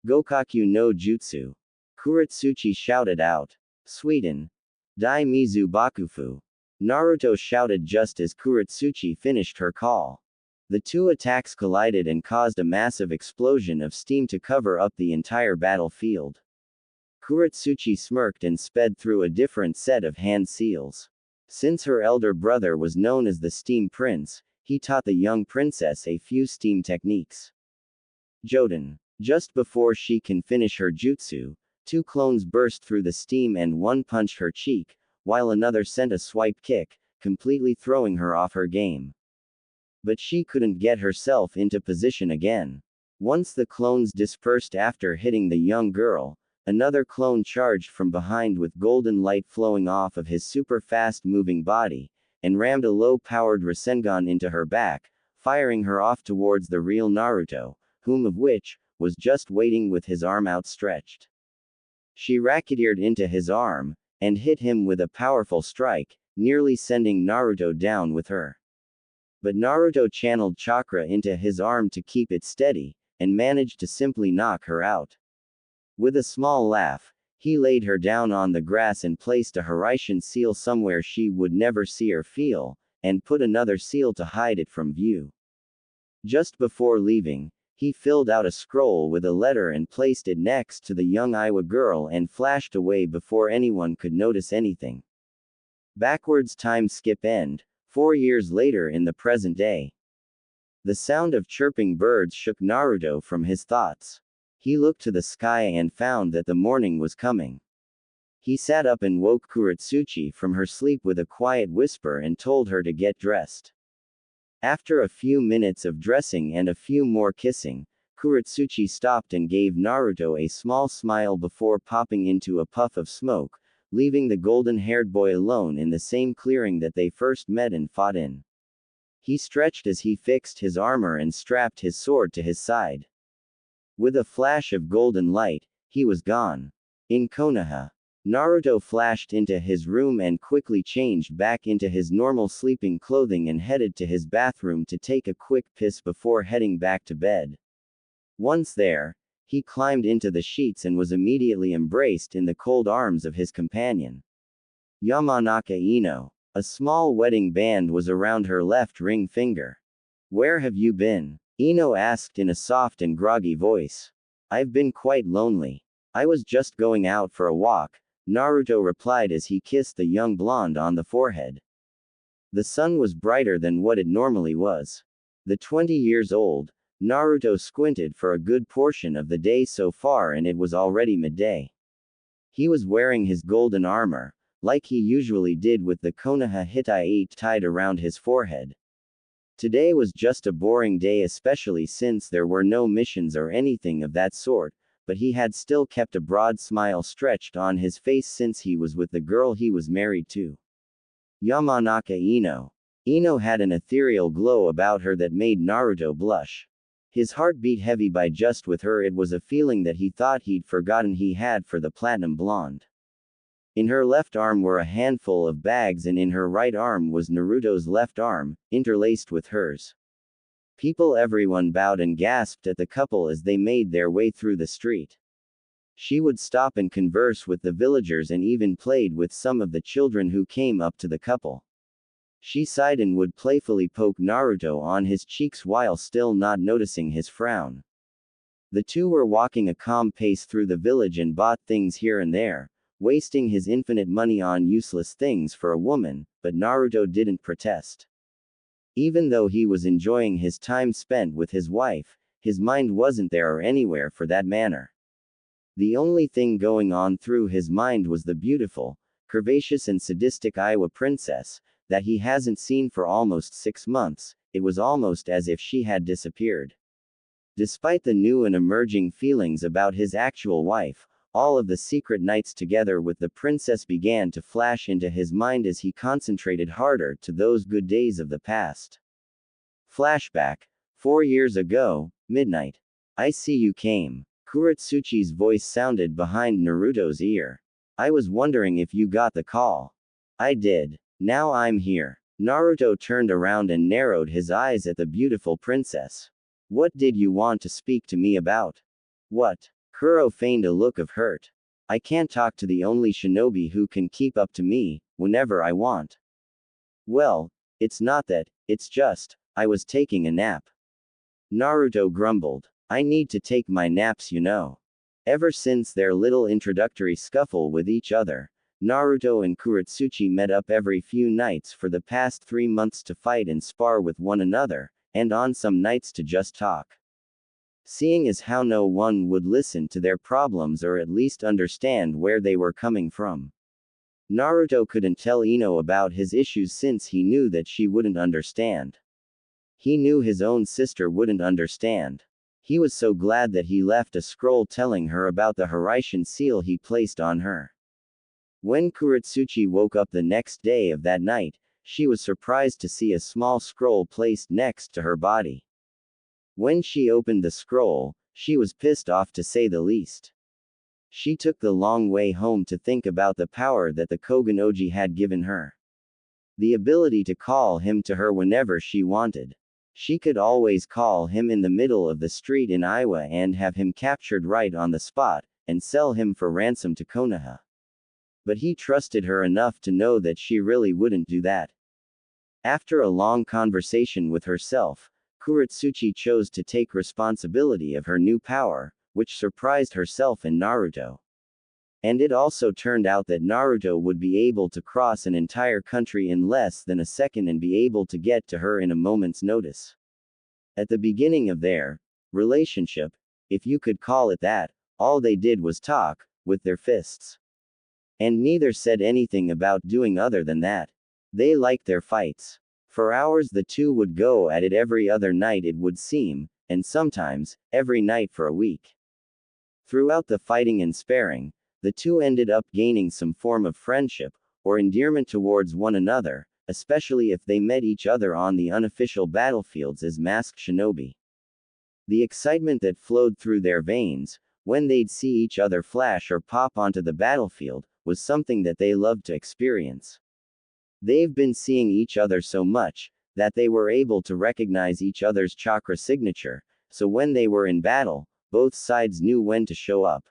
Gokaku no Jutsu. Kurotsuchi shouted out. Sweden. Dai Mizu Bakufu. Naruto shouted just as Kurotsuchi finished her call. The 2 attacks collided and caused a massive explosion of steam to cover up the entire battlefield. Kurotsuchi smirked and sped through a different set of hand seals. Since her elder brother was known as the Steam Prince, he taught the young princess a few steam techniques. Joden. Just before she can finish her jutsu, 2 clones burst through the steam and one punched her cheek, while another sent a swipe kick, completely throwing her off her game. But she couldn't get herself into position again. Once the clones dispersed after hitting the young girl, another clone charged from behind with golden light flowing off of his super fast moving body, and rammed a low-powered Rasengan into her back, firing her off towards the real Naruto, whom of which, was just waiting with his arm outstretched. She racketeered into his arm, and hit him with a powerful strike, nearly sending Naruto down with her. But Naruto channeled chakra into his arm to keep it steady, and managed to simply knock her out. With a small laugh, He laid her down on the grass and placed a Hiraishin seal somewhere she would never see or feel, and put another seal to hide it from view. Just before leaving, he filled out a scroll with a letter and placed it next to the young Iowa girl and flashed away before anyone could notice anything. Backwards time skip end, 4 years later in the present day. The sound of chirping birds shook Naruto from his thoughts. He looked to the sky and found that the morning was coming. He sat up and woke Kurotsuchi from her sleep with a quiet whisper and told her to get dressed. After a few minutes of dressing and a few more kissing, Kurotsuchi stopped and gave Naruto a small smile before popping into a puff of smoke, leaving the golden-haired boy alone in the same clearing that they first met and fought in. He stretched as he fixed his armor and strapped his sword to his side. With a flash of golden light, he was gone. In Konoha, Naruto flashed into his room and quickly changed back into his normal sleeping clothing and headed to his bathroom to take a quick piss before heading back to bed. Once there, he climbed into the sheets and was immediately embraced in the cold arms of his companion. Yamanaka Ino. A small wedding band was around her left ring finger. "Where have you been?" Ino asked in a soft and groggy voice. "I've been quite lonely. I was just going out for a walk," Naruto replied as he kissed the young blonde on the forehead. The sun was brighter than what it normally was. The 20 years old, Naruto squinted for a good portion of the day so far and it was already midday. He was wearing his golden armor, like he usually did with the Konoha Hitai tied around his forehead. Today was just a boring day, especially since there were no missions or anything of that sort, but he had still kept a broad smile stretched on his face since he was with the girl he was married to. Yamanaka Ino. Ino had an ethereal glow about her that made Naruto blush. His heart beat heavy by just with her. It was a feeling that he thought he'd forgotten he had for the platinum blonde. In her left arm were a handful of bags and in her right arm was Naruto's left arm, interlaced with hers. Everyone bowed and gasped at the couple as they made their way through the street. She would stop and converse with the villagers and even played with some of the children who came up to the couple. She sighed and would playfully poke Naruto on his cheeks while still not noticing his frown. The two were walking a calm pace through the village and bought things here and there, wasting his infinite money on useless things for a woman, but Naruto didn't protest. Even though he was enjoying his time spent with his wife, his mind wasn't there or anywhere for that matter. The only thing going on through his mind was the beautiful, curvaceous and sadistic Iowa princess, that he hasn't seen for almost 6 months. It was almost as if she had disappeared. Despite the new and emerging feelings about his actual wife, all of the secret nights together with the princess began to flash into his mind as he concentrated harder to those good days of the past. Flashback. 4 years ago, midnight. "I see you came." Kurotsuchi's voice sounded behind Naruto's ear. "I was wondering if you got the call." "I did. Now I'm here." Naruto turned around and narrowed his eyes at the beautiful princess. "What did you want to speak to me about?" "What?" Kuro feigned a look of hurt. "I can't talk to the only shinobi who can keep up to me, whenever I want." "Well, it's not that, it's just, I was taking a nap." Naruto grumbled. "I need to take my naps, you know." Ever since their little introductory scuffle with each other, Naruto and Kurotsuchi met up every few nights for the past 3 months to fight and spar with one another, and on some nights to just talk. Seeing as how no one would listen to their problems or at least understand where they were coming from. Naruto couldn't tell Ino about his issues since he knew that she wouldn't understand. He knew his own sister wouldn't understand. He was so glad that he left a scroll telling her about the Hiraishin seal he placed on her. When Kurotsuchi woke up the next day of that night, she was surprised to see a small scroll placed next to her body. When she opened the scroll, she was pissed off to say the least. She took the long way home to think about the power that the Kogen had given her. The ability to call him to her whenever she wanted. She could always call him in the middle of the street in Iowa and have him captured right on the spot, and sell him for ransom to Konoha. But he trusted her enough to know that she really wouldn't do that. After a long conversation with herself, Kurotsuchi chose to take responsibility of her new power, which surprised herself and Naruto. And it also turned out that Naruto would be able to cross an entire country in less than a second and be able to get to her in a moment's notice. At the beginning of their relationship, if you could call it that, all they did was talk, with their fists. And neither said anything about doing other than that. They liked their fights. For hours the two would go at it every other night it would seem, and sometimes, every night for a week. Throughout the fighting and sparring, the two ended up gaining some form of friendship, or endearment towards one another, especially if they met each other on the unofficial battlefields as masked shinobi. The excitement that flowed through their veins, when they'd see each other flash or pop onto the battlefield, was something that they loved to experience. They've been seeing each other so much, that they were able to recognize each other's chakra signature, so when they were in battle, both sides knew when to show up.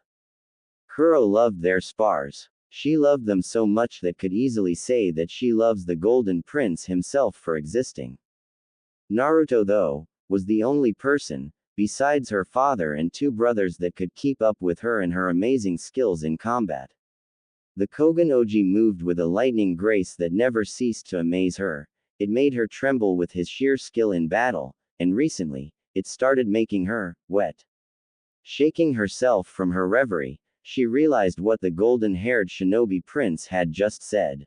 Kuro loved their spars. She loved them so much that could easily say that she loves the Golden Prince himself for existing. Naruto, though, was the only person, besides her father and two brothers, that could keep up with her and her amazing skills in combat. The Kogen Oji moved with a lightning grace that never ceased to amaze her. It made her tremble with his sheer skill in battle, and recently, it started making her wet. Shaking herself from her reverie, she realized what the golden-haired shinobi prince had just said.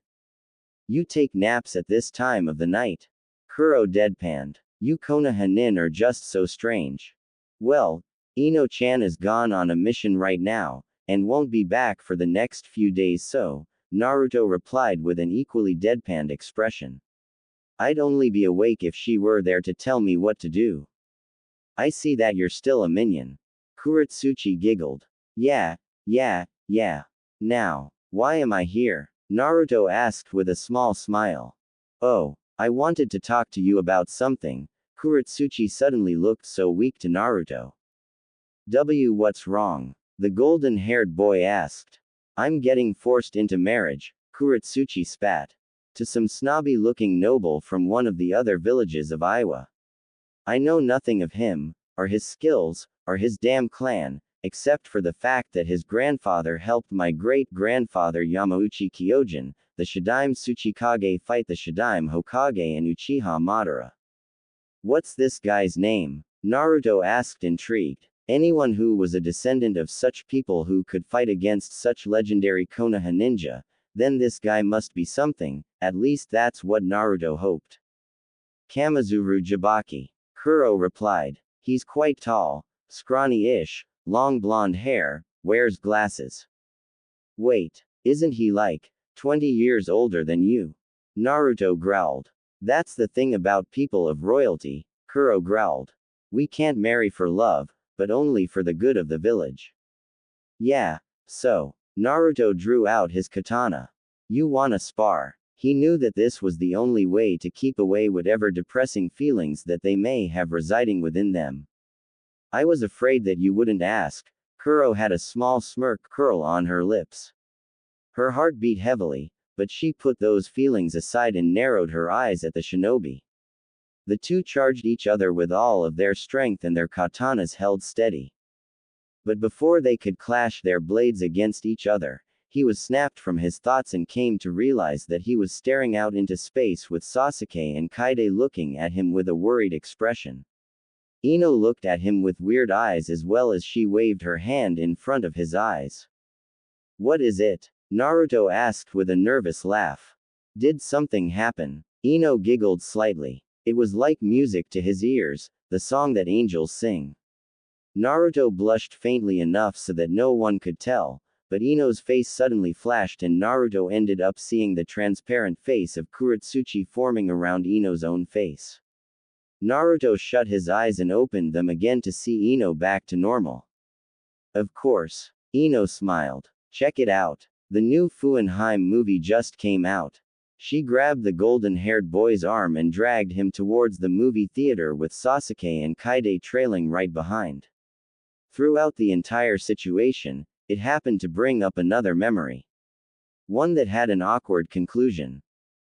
"You take naps at this time of the night?" Kuro deadpanned. "You Konoha nin are just so strange." "Well, Ino-chan is gone on a mission right now, and won't be back for the next few days, so," Naruto replied with an equally deadpanned expression. "I'd only be awake if she were there to tell me what to do." "I see that you're still a minion." Kurotsuchi giggled. Yeah. Now, why am I here?" Naruto asked with a small smile. "Oh, I wanted to talk to you about something." Kurotsuchi suddenly looked so weak to Naruto. What's wrong?" the golden-haired boy asked. "I'm getting forced into marriage," Kurotsuchi spat. "To some snobby-looking noble from one of the other villages of Iowa. I know nothing of him, or his skills, or his damn clan, except for the fact that his grandfather helped my great-grandfather Yamauchi Kyojin, the Shadaime Tsuchikage, fight the Shadaime Hokage and Uchiha Madara." "What's this guy's name?" Naruto asked, intrigued. Anyone who was a descendant of such people who could fight against such legendary Konoha ninja, then this guy must be something, at least that's what Naruto hoped. "Kamizuru Jibaki," Kuro replied. "He's quite tall, scrawny-ish, long blonde hair, wears glasses." "Wait, isn't he like 20 years older than you?" Naruto growled. "That's the thing about people of royalty," Kuro growled. "We can't marry for love, but only for the good of the village." "Yeah, so." Naruto drew out his katana. "You wanna spar?" He knew that this was the only way to keep away whatever depressing feelings that they may have residing within them. "I was afraid that you wouldn't ask." Kuro had a small smirk curl on her lips. Her heart beat heavily, but she put those feelings aside and narrowed her eyes at the shinobi. The two charged each other with all of their strength and their katanas held steady. But before they could clash their blades against each other, he was snapped from his thoughts and came to realize that he was staring out into space with Sasuke and Kaide looking at him with a worried expression. Ino looked at him with weird eyes as well as she waved her hand in front of his eyes. "What is it?" Naruto asked with a nervous laugh. "Did something happen?" Ino giggled slightly. It was like music to his ears, the song that angels sing. Naruto blushed faintly enough so that no one could tell, but Ino's face suddenly flashed and Naruto ended up seeing the transparent face of Kurotsuchi forming around Ino's own face. Naruto shut his eyes and opened them again to see Ino back to normal. "Of course." Ino smiled. "Check it out. The new Fuenheim movie just came out." She grabbed the golden-haired boy's arm and dragged him towards the movie theater with Sasuke and Kaide trailing right behind. Throughout the entire situation, it happened to bring up another memory. One that had an awkward conclusion.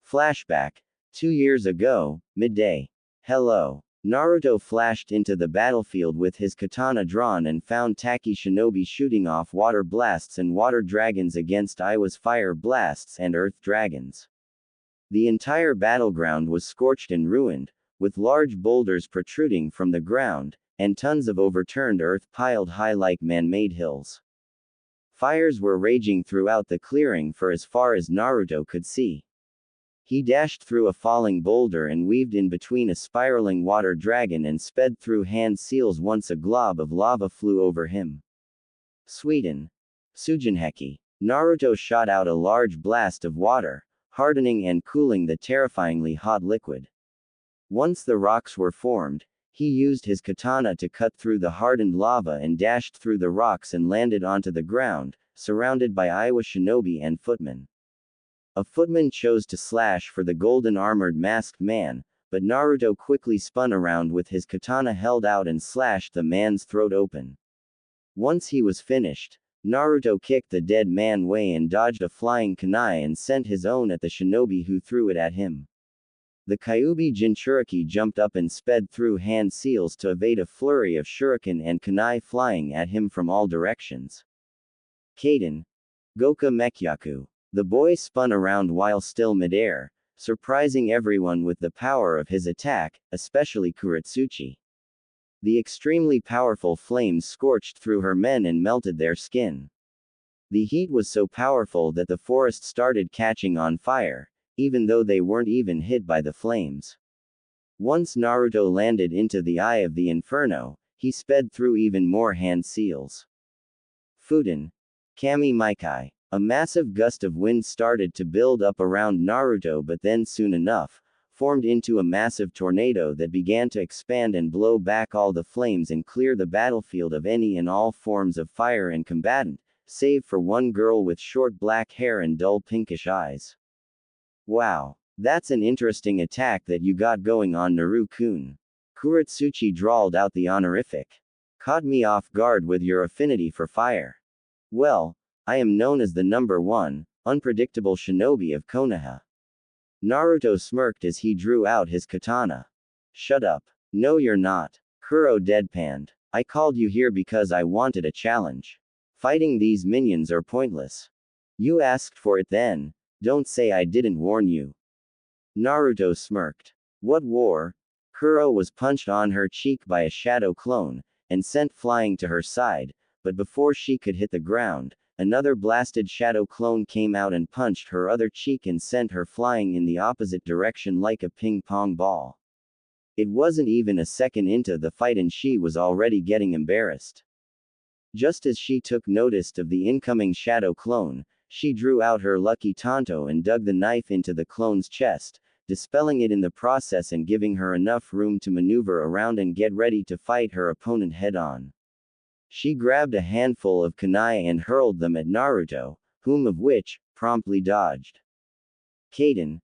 Flashback. 2 years ago, midday. Hello. Naruto flashed into the battlefield with his katana drawn and found Taki Shinobi shooting off water blasts and water dragons against Iwa's fire blasts and earth dragons. The entire battleground was scorched and ruined, with large boulders protruding from the ground, and tons of overturned earth piled high like man-made hills. Fires were raging throughout the clearing for as far as Naruto could see. He dashed through a falling boulder and weaved in between a spiraling water dragon and sped through hand seals once a glob of lava flew over him. Sweden. Sujinheki. Naruto shot out a large blast of water, hardening and cooling the terrifyingly hot liquid. Once the rocks were formed, he used his katana to cut through the hardened lava and dashed through the rocks and landed onto the ground, surrounded by Iwa shinobi and footmen. A footman chose to slash for the golden armored masked man, but Naruto quickly spun around with his katana held out and slashed the man's throat open. Once he was finished, Naruto kicked the dead man away and dodged a flying kunai and sent his own at the shinobi who threw it at him. The Kyuubi Jinchuriki jumped up and sped through hand seals to evade a flurry of shuriken and kunai flying at him from all directions. Kaden. Goka Mekyaku. The boy spun around while still midair, surprising everyone with the power of his attack, especially Kurotsuchi. The extremely powerful flames scorched through her men and melted their skin. The heat was so powerful that the forest started catching on fire, even though they weren't even hit by the flames. Once Naruto landed into the eye of the inferno, he sped through even more hand seals. Fuden. Kami Maikai. A massive gust of wind started to build up around Naruto but then soon enough, formed into a massive tornado that began to expand and blow back all the flames and clear the battlefield of any and all forms of fire and combatant, save for one girl with short black hair and dull pinkish eyes. Wow. That's an interesting attack that you got going on, Naru-kun. Kurotsuchi drawled out the honorific. Caught me off guard with your affinity for fire. Well, I am known as the #1, unpredictable shinobi of Konoha. Naruto smirked as he drew out his katana. Shut up. No you're not. Kuro deadpanned. I called you here because I wanted a challenge. Fighting these minions are pointless. You asked for it then. Don't say I didn't warn you. Naruto smirked. What war? Kuro was punched on her cheek by a shadow clone, and sent flying to her side, but before she could hit the ground, another blasted shadow clone came out and punched her other cheek and sent her flying in the opposite direction like a ping-pong ball. It wasn't even a second into the fight and she was already getting embarrassed. Just as she took notice of the incoming shadow clone, she drew out her lucky tanto and dug the knife into the clone's chest, dispelling it in the process and giving her enough room to maneuver around and get ready to fight her opponent head-on. She grabbed a handful of kunai and hurled them at Naruto, whom of which, promptly dodged. Kaden.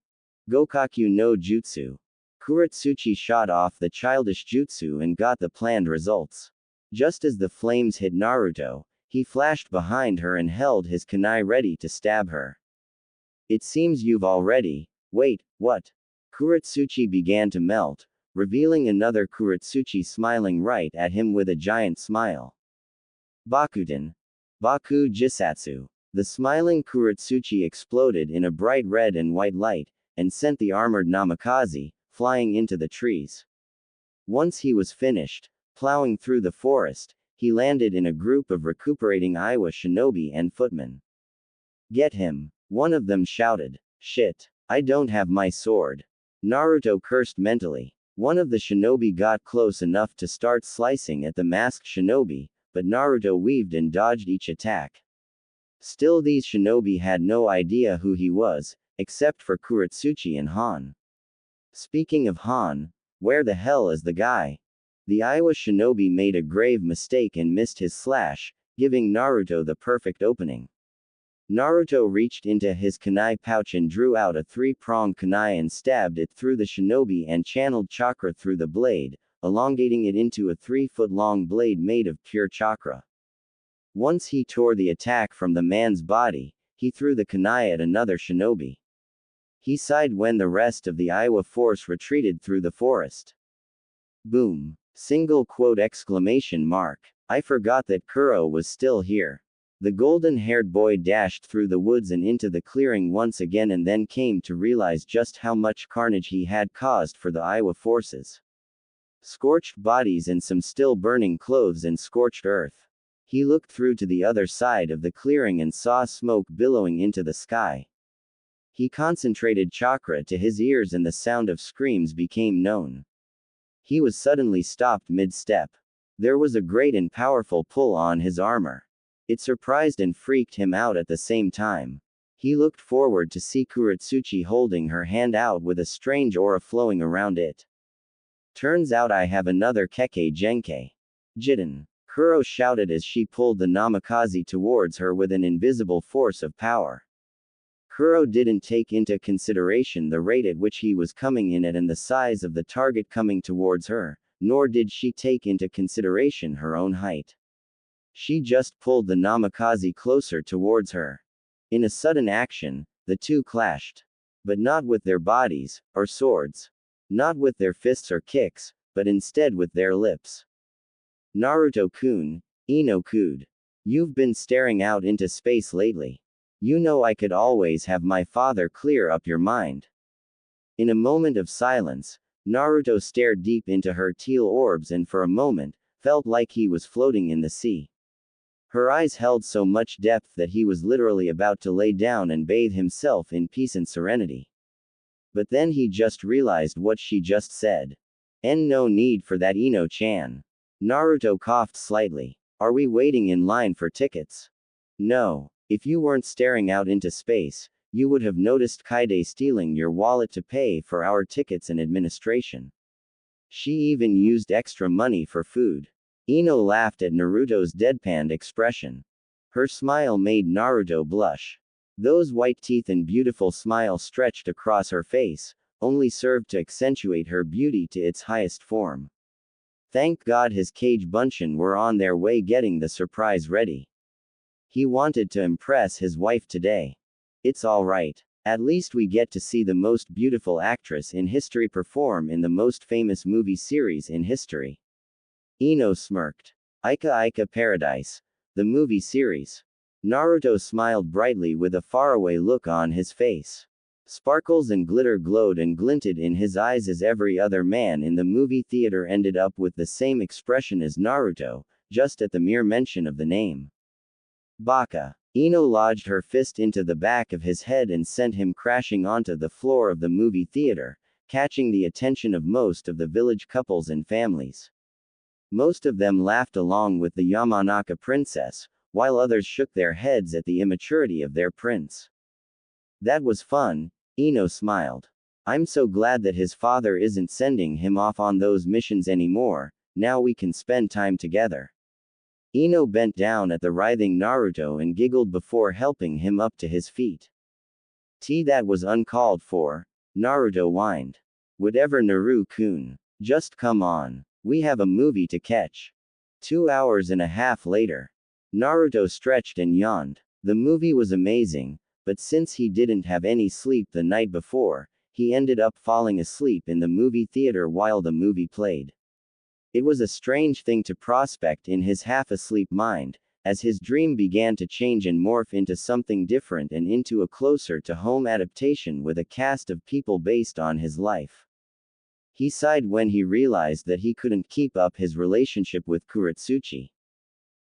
Gokaku no Jutsu. Kurotsuchi shot off the childish jutsu and got the planned results. Just as the flames hit Naruto, he flashed behind her and held his kunai ready to stab her. It seems you've already. Wait, what? Kurotsuchi began to melt, revealing another Kurotsuchi smiling right at him with a giant smile. Bakuten. Baku Jisatsu. The smiling Kurotsuchi exploded in a bright red and white light, and sent the armored Namikaze flying into the trees. Once he was finished, plowing through the forest, he landed in a group of recuperating Iwa shinobi and footmen. Get him, one of them shouted. Shit, I don't have my sword. Naruto cursed mentally. One of the shinobi got close enough to start slicing at the masked shinobi, but Naruto weaved and dodged each attack. Still these shinobi had no idea who he was, except for Kurotsuchi and Han. Speaking of Han, where the hell is the guy? The Iwa shinobi made a grave mistake and missed his slash, giving Naruto the perfect opening. Naruto reached into his kunai pouch and drew out a three-pronged kunai and stabbed it through the shinobi and channeled chakra through the blade, elongating it into a 3-foot-long blade made of pure chakra. Once he tore the attack from the man's body, he threw the kunai at another shinobi. He sighed when the rest of the Iowa force retreated through the forest. Boom! Single quote exclamation mark. I forgot that Kuro was still here. The golden-haired boy dashed through the woods and into the clearing once again and then came to realize just how much carnage he had caused for the Iowa forces. Scorched bodies and some still burning clothes and scorched earth. He looked through to the other side of the clearing and saw smoke billowing into the sky. He concentrated chakra to his ears and the sound of screams became known. He was suddenly stopped mid-step. There was a great and powerful pull on his armor. It surprised and freaked him out at the same time. He looked forward to see Kurotsuchi holding her hand out with a strange aura flowing around it. Turns out I have another Kekkei Genkai. Jitten. Kuro shouted as she pulled the namikaze towards her with an invisible force of power. Kuro didn't take into consideration the rate at which he was coming in at and the size of the target coming towards her, nor did she take into consideration her own height. She just pulled the namikaze closer towards her. In a sudden action, the two clashed. But not with their bodies, or swords. Not with their fists or kicks, but instead with their lips. Naruto-kun, Ino-kun. You've been staring out into space lately. You know I could always have my father clear up your mind. In a moment of silence, Naruto stared deep into her teal orbs and for a moment, felt like he was floating in the sea. Her eyes held so much depth that he was literally about to lay down and bathe himself in peace and serenity. But then he just realized what she just said. No need for that, Ino-chan. Naruto coughed slightly. Are we waiting in line for tickets? No. If you weren't staring out into space, you would have noticed Kaide stealing your wallet to pay for our tickets and administration. She even used extra money for food. Ino laughed at Naruto's deadpanned expression. Her smile made Naruto blush. Those white teeth and beautiful smile stretched across her face, only served to accentuate her beauty to its highest form. Thank God his Kage Bunshin were on their way getting the surprise ready. He wanted to impress his wife today. It's alright. At least we get to see the most beautiful actress in history perform in the most famous movie series in history. Ino smirked. Ika Ika Paradise. The movie series. Naruto smiled brightly with a faraway look on his face. Sparkles and glitter glowed and glinted in his eyes as every other man in the movie theater ended up with the same expression as Naruto, just at the mere mention of the name. Baka. Ino lodged her fist into the back of his head and sent him crashing onto the floor of the movie theater, catching the attention of most of the village couples and families. Most of them laughed along with the Yamanaka princess, while others shook their heads at the immaturity of their prince. That was fun, Ino smiled. I'm so glad that his father isn't sending him off on those missions anymore, now we can spend time together. Ino bent down at the writhing Naruto and giggled before helping him up to his feet. That was uncalled for, Naruto whined. Whatever, Naru-kun. Just come on. We have a movie to catch. 2 hours and a half later. Naruto stretched and yawned. The movie was amazing, but since he didn't have any sleep the night before, he ended up falling asleep in the movie theater while the movie played. It was a strange thing to prospect in his half-asleep mind, as his dream began to change and morph into something different and into a closer-to-home adaptation with a cast of people based on his life. He sighed when he realized that he couldn't keep up his relationship with Kurotsuchi.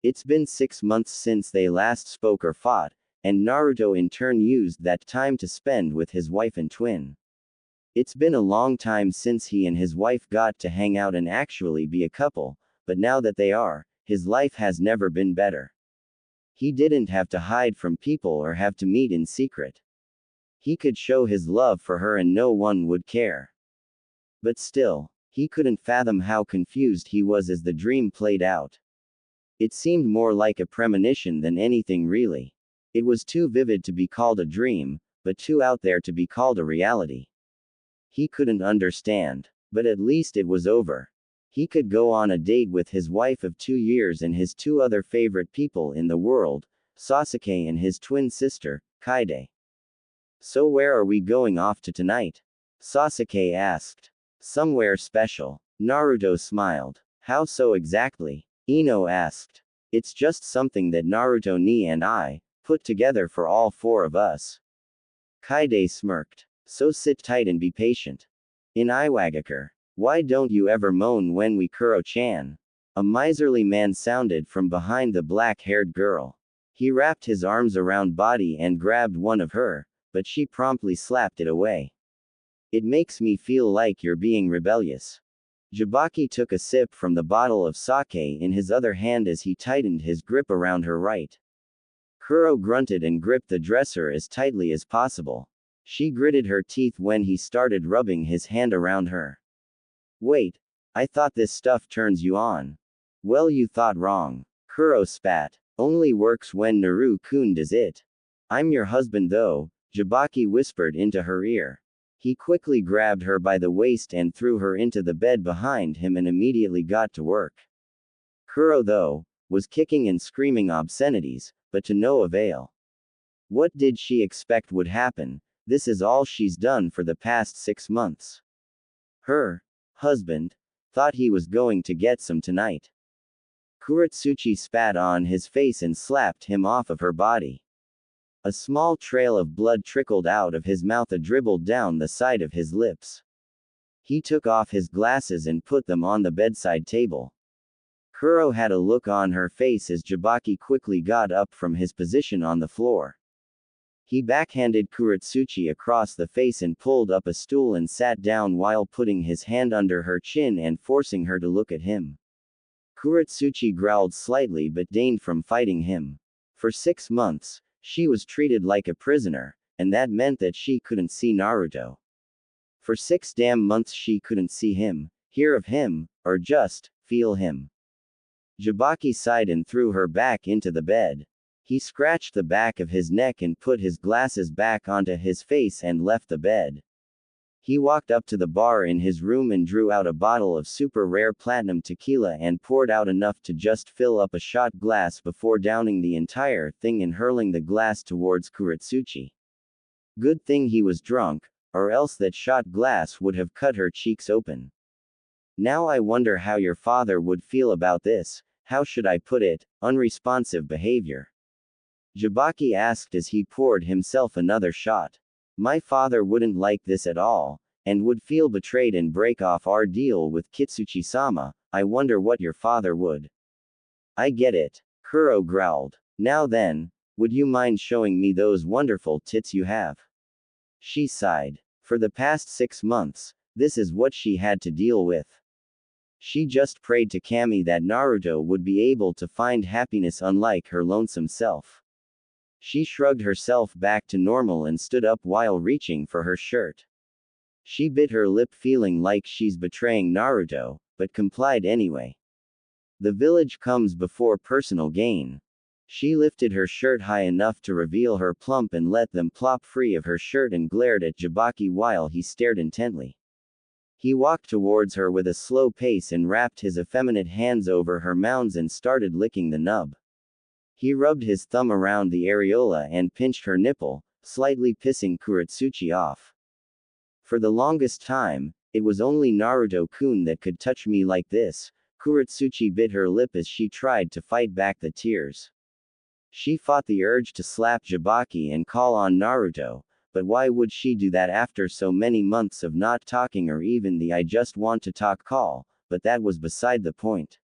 It's been 6 months since they last spoke or fought, and Naruto in turn used that time to spend with his wife and twin. It's been a long time since he and his wife got to hang out and actually be a couple, but now that they are, his life has never been better. He didn't have to hide from people or have to meet in secret. He could show his love for her and no one would care. But still, he couldn't fathom how confused he was as the dream played out. It seemed more like a premonition than anything really. It was too vivid to be called a dream, but too out there to be called a reality. He couldn't understand. But at least it was over. He could go on a date with his wife of 2 years and his two other favorite people in the world, Sasuke and his twin sister, Kaede. So where are we going off to tonight? Sasuke asked. Somewhere special. Naruto smiled. How so exactly? Ino asked. It's just something that Naruto ni and I put together for all four of us. Kaede smirked. So sit tight and be patient. In Iwagakure. Why don't you ever moan when we Kuro-chan? A miserly man sounded from behind the black-haired girl. He wrapped his arms around Body and grabbed one of her, but she promptly slapped it away. It makes me feel like you're being rebellious. Jabaki took a sip from the bottle of sake in his other hand as he tightened his grip around her right. Kuro grunted and gripped the dresser as tightly as possible. She gritted her teeth when he started rubbing his hand around her. Wait, I thought this stuff turns you on. Well, you thought wrong. Kuro spat. Only works when Naru-kun does it. I'm your husband though, Jabaki whispered into her ear. He quickly grabbed her by the waist and threw her into the bed behind him and immediately got to work. Kuro, though, was kicking and screaming obscenities, but to no avail. What did she expect would happen? This is all she's done for the past 6 months. Her husband thought he was going to get some tonight. Kurotsuchi spat on his face and slapped him off of her body. A small trail of blood trickled out of his mouth and dribbled down the side of his lips. He took off his glasses and put them on the bedside table. Kuro had a look on her face as Jabaki quickly got up from his position on the floor. He backhanded Kurotsuchi across the face and pulled up a stool and sat down while putting his hand under her chin and forcing her to look at him. Kurotsuchi growled slightly but deigned from fighting him. For 6 months, she was treated like a prisoner, and that meant that she couldn't see Naruto. For 6 damn months she couldn't see him, hear of him, or just feel him. Jabaki sighed and threw her back into the bed. He scratched the back of his neck and put his glasses back onto his face and left the bed. He walked up to the bar in his room and drew out a bottle of super rare platinum tequila and poured out enough to just fill up a shot glass before downing the entire thing and hurling the glass towards Kurotsuchi. Good thing he was drunk, or else that shot glass would have cut her cheeks open. Now I wonder how your father would feel about this, how should I put it, unresponsive behavior. Jabaki asked as he poured himself another shot. My father wouldn't like this at all, and would feel betrayed and break off our deal with Kitsuchi-sama. I wonder what your father would. I get it. Kuro growled. Now then, would you mind showing me those wonderful tits you have? She sighed. For the past 6 months, this is what she had to deal with. She just prayed to Kami that Naruto would be able to find happiness unlike her lonesome self. She shrugged herself back to normal and stood up while reaching for her shirt. She bit her lip feeling like she's betraying Naruto, but complied anyway. The village comes before personal gain. She lifted her shirt high enough to reveal her plump and let them plop free of her shirt and glared at Jabaki while he stared intently. He walked towards her with a slow pace and wrapped his effeminate hands over her mounds and started licking the nub. He rubbed his thumb around the areola and pinched her nipple, slightly pissing Kurotsuchi off. For the longest time, it was only Naruto-kun that could touch me like this. Kurotsuchi bit her lip as she tried to fight back the tears. She fought the urge to slap Jabaki and call on Naruto, but why would she do that after so many months of not talking or even the I just want to talk call, but that was beside the point.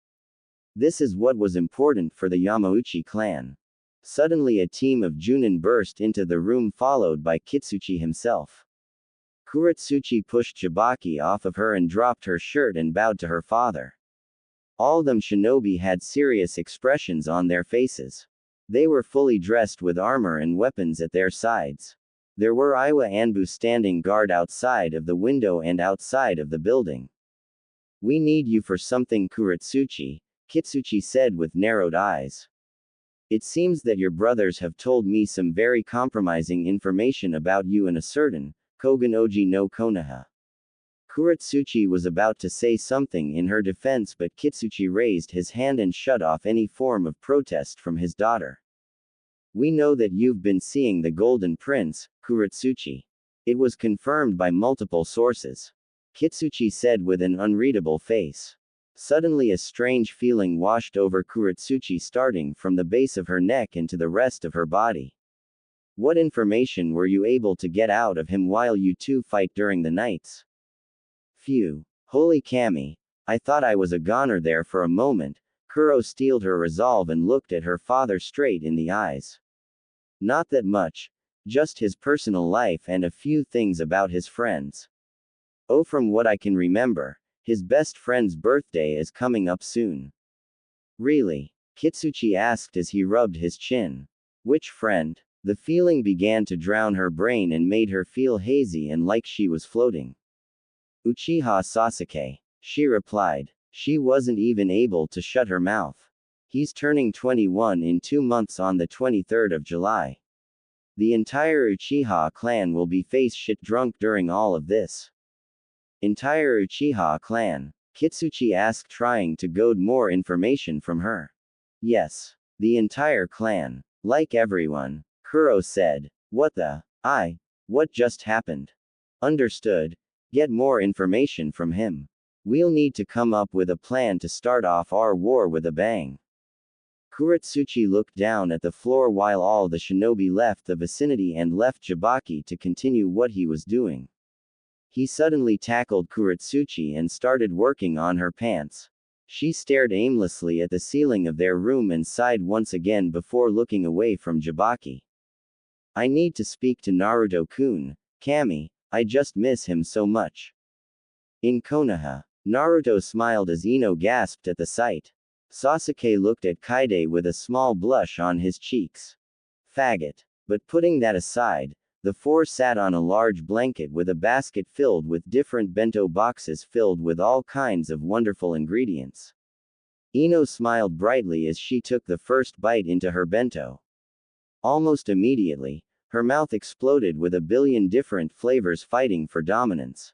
This is what was important for the Yamauchi clan. Suddenly a team of Junin burst into the room followed by Kitsuchi himself. Kurotsuchi pushed Jabaki off of her and dropped her shirt and bowed to her father. All them shinobi had serious expressions on their faces. They were fully dressed with armor and weapons at their sides. There were Iwa Anbu standing guard outside of the window and outside of the building. We need you for something, Kurotsuchi, Kitsuchi said with narrowed eyes. It seems that your brothers have told me some very compromising information about you and a certain Kogen Oji no Konoha. Kurotsuchi was about to say something in her defense, but Kitsuchi raised his hand and shut off any form of protest from his daughter. We know that you've been seeing the Golden Prince, Kurotsuchi. It was confirmed by multiple sources. Kitsuchi said with an unreadable face. Suddenly a strange feeling washed over Kurotsuchi, starting from the base of her neck into the rest of her body. What information were you able to get out of him while you two fight during the nights? Phew. Holy Kami. I thought I was a goner there for a moment. Kuro steeled her resolve and looked at her father straight in the eyes. Not that much. Just his personal life and a few things about his friends. Oh, from what I can remember, his best friend's birthday is coming up soon. Really? Kitsuchi asked as he rubbed his chin. Which friend? The feeling began to drown her brain and made her feel hazy and like she was floating. Uchiha Sasuke. She replied. She wasn't even able to shut her mouth. He's turning 21 in 2 months on the 23rd of July. The entire Uchiha clan will be face shit drunk during all of this. Entire Uchiha clan? Kitsuchi asked, trying to goad more information from her. Yes. The entire clan. Like everyone. Kuro said. What just happened? Understood. Get more information from him. We'll need to come up with a plan to start off our war with a bang. Kurotsuchi looked down at the floor while all the shinobi left the vicinity and left Jibaki to continue what he was doing. He suddenly tackled Kurotsuchi and started working on her pants. She stared aimlessly at the ceiling of their room and sighed once again before looking away from Jibaki. I need to speak to Naruto-kun, Kami, I just miss him so much. In Konoha, Naruto smiled as Ino gasped at the sight. Sasuke looked at Kaide with a small blush on his cheeks. Faggot. But putting that aside, the four sat on a large blanket with a basket filled with different bento boxes filled with all kinds of wonderful ingredients. Ino smiled brightly as she took the first bite into her bento. Almost immediately, her mouth exploded with a billion different flavors fighting for dominance.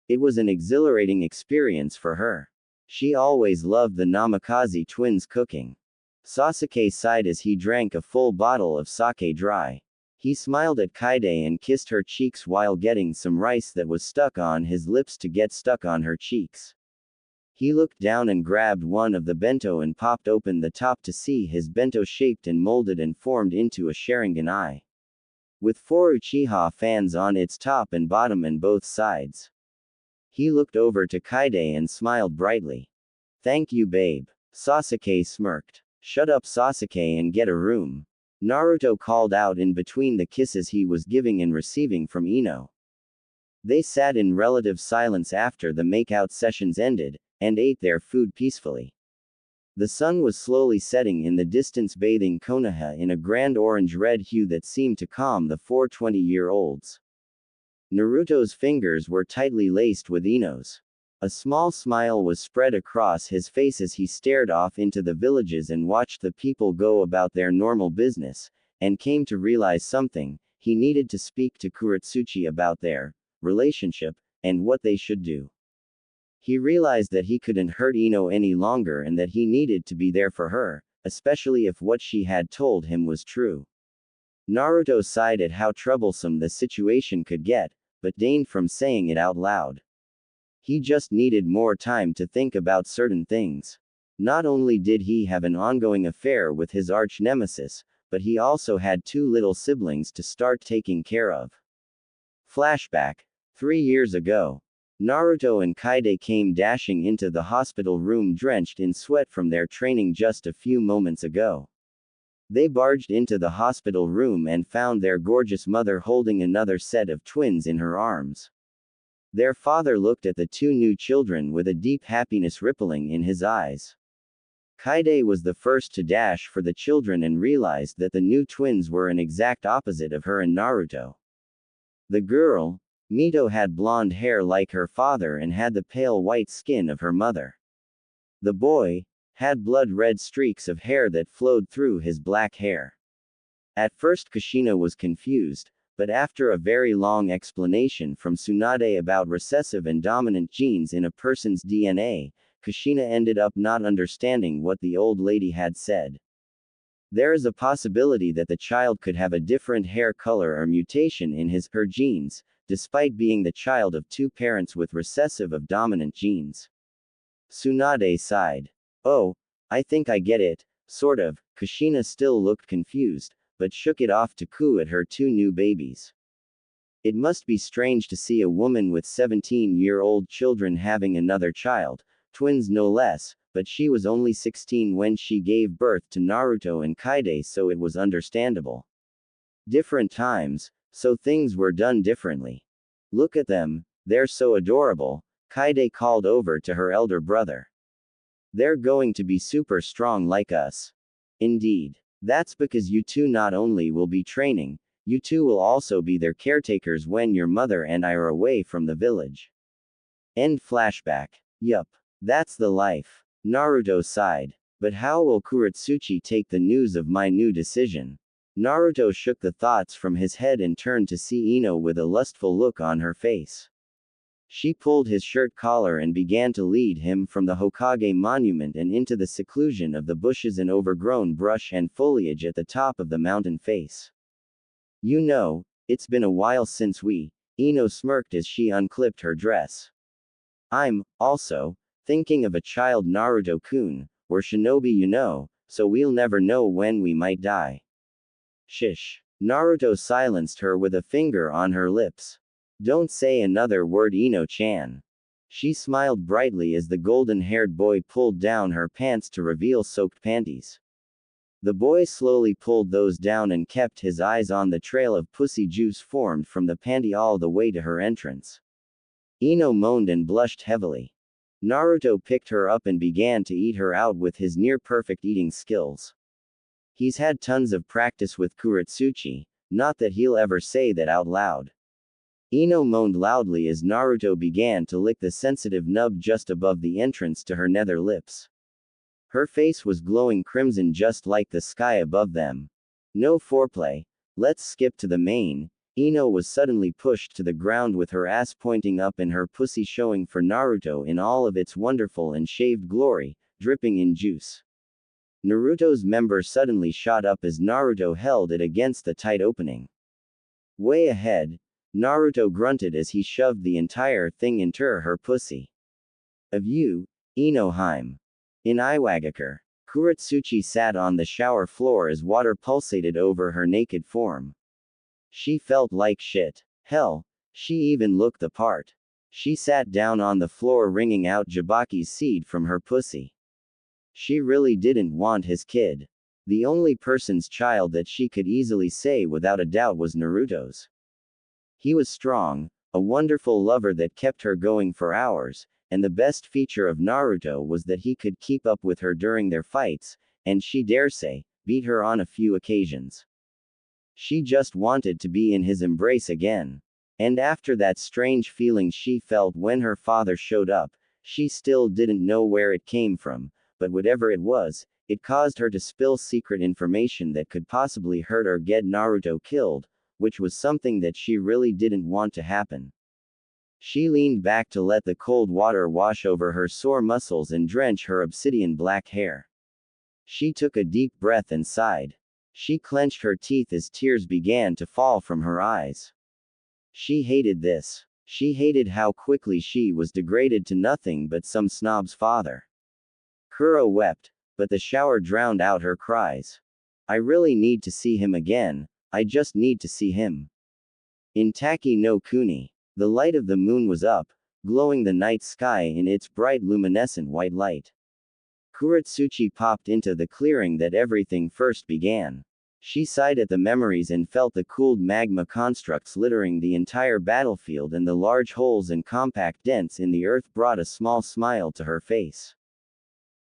It was an exhilarating experience for her. She always loved the Namikaze twins' cooking. Sasuke sighed as he drank a full bottle of sake dry. He smiled at Kaide and kissed her cheeks while getting some rice that was stuck on his lips to get stuck on her cheeks. He looked down and grabbed one of the bento and popped open the top to see his bento shaped and molded and formed into a Sharingan eye. With 4 Uchiha fans on its top and bottom and both sides. He looked over to Kaide and smiled brightly. Thank you, babe. Sasuke smirked. Shut up, Sasuke, and get a room. Naruto called out in between the kisses he was giving and receiving from Ino. They sat in relative silence after the makeout sessions ended, and ate their food peacefully. The sun was slowly setting in the distance, bathing Konoha in a grand orange-red hue that seemed to calm the 420-year-olds. Naruto's fingers were tightly laced with Ino's. A small smile was spread across his face as he stared off into the villages and watched the people go about their normal business, and came to realize something. He needed to speak to Kurotsuchi about their relationship, and what they should do. He realized that he couldn't hurt Ino any longer and that he needed to be there for her, especially if what she had told him was true. Naruto sighed at how troublesome the situation could get, but deigned from saying it out loud. He just needed more time to think about certain things. Not only did he have an ongoing affair with his arch-nemesis, but he also had 2 little siblings to start taking care of. Flashback. 3 years ago. Naruto and Kaide came dashing into the hospital room drenched in sweat from their training just a few moments ago. They barged into the hospital room and found their gorgeous mother holding another set of twins in her arms. Their father looked at the 2 new children with a deep happiness rippling in his eyes. Kaide was the first to dash for the children and realized that the new twins were an exact opposite of her and Naruto. The girl, Mito, had blonde hair like her father and had the pale white skin of her mother. The boy had blood-red streaks of hair that flowed through his black hair. At first Kushina was confused, but after a very long explanation from Tsunade about recessive and dominant genes in a person's DNA, Kushina ended up not understanding what the old lady had said. There is a possibility that the child could have a different hair color or mutation in her genes, despite being the child of two parents with recessive of dominant genes. Tsunade sighed. Oh, I think I get it, sort of. Kushina still looked confused, but shook it off to coo at her two new babies. It must be strange to see a woman with 17-year-old children having another child, twins no less, but she was only 16 when she gave birth to Naruto and Kaide, so it was understandable. Different times, so things were done differently. Look at them, they're so adorable, Kaide called over to her elder brother. They're going to be super strong like us. Indeed. That's because you two not only will be training, you two will also be their caretakers when your mother and I are away from the village. End flashback. Yup. That's the life. Naruto sighed. But how will Kurotsuchi take the news of my new decision? Naruto shook the thoughts from his head and turned to see Ino with a lustful look on her face. She pulled his shirt collar and began to lead him from the Hokage monument and into the seclusion of the bushes and overgrown brush and foliage at the top of the mountain face. You know, it's been a while since Ino smirked as she unclipped her dress. I'm, also, thinking of a child Naruto-kun, we're shinobi you know, so we'll never know when we might die. Shish. Naruto silenced her with a finger on her lips. Don't say another word, Ino-chan. She smiled brightly as the golden-haired boy pulled down her pants to reveal soaked panties. The boy slowly pulled those down and kept his eyes on the trail of pussy juice formed from the panty all the way to her entrance. Ino moaned and blushed heavily. Naruto picked her up and began to eat her out with his near-perfect eating skills. He's had tons of practice with Kurotsuchi, not that he'll ever say that out loud. Ino moaned loudly as Naruto began to lick the sensitive nub just above the entrance to her nether lips. Her face was glowing crimson just like the sky above them. No foreplay. Let's skip to the main. Ino was suddenly pushed to the ground with her ass pointing up and her pussy showing for Naruto in all of its wonderful and shaved glory, dripping in juice. Naruto's member suddenly shot up as Naruto held it against the tight opening. Way ahead, Naruto grunted as he shoved the entire thing into her pussy. Of you, Inoheim. In Iwagakure, Kurotsuchi sat on the shower floor as water pulsated over her naked form. She felt like shit. Hell, she even looked the part. She sat down on the floor wringing out Jibaki's seed from her pussy. She really didn't want his kid. The only person's child that she could easily say without a doubt was Naruto's. He was strong, a wonderful lover that kept her going for hours, and the best feature of Naruto was that he could keep up with her during their fights, and she dare say, beat her on a few occasions. She just wanted to be in his embrace again. And after that strange feeling she felt when her father showed up, she still didn't know where it came from, but whatever it was, it caused her to spill secret information that could possibly hurt or get Naruto killed, which was something that she really didn't want to happen. She leaned back to let the cold water wash over her sore muscles and drench her obsidian black hair. She took a deep breath and sighed. She clenched her teeth as tears began to fall from her eyes. She hated this. She hated how quickly she was degraded to nothing but some snob's father. Kuro wept, but the shower drowned out her cries. I really need to see him again, I just need to see him. In Taki no Kuni, the light of the moon was up, glowing the night sky in its bright luminescent white light. Kurotsuchi popped into the clearing that everything first began. She sighed at the memories and felt the cooled magma constructs littering the entire battlefield, and the large holes and compact dents in the earth brought a small smile to her face.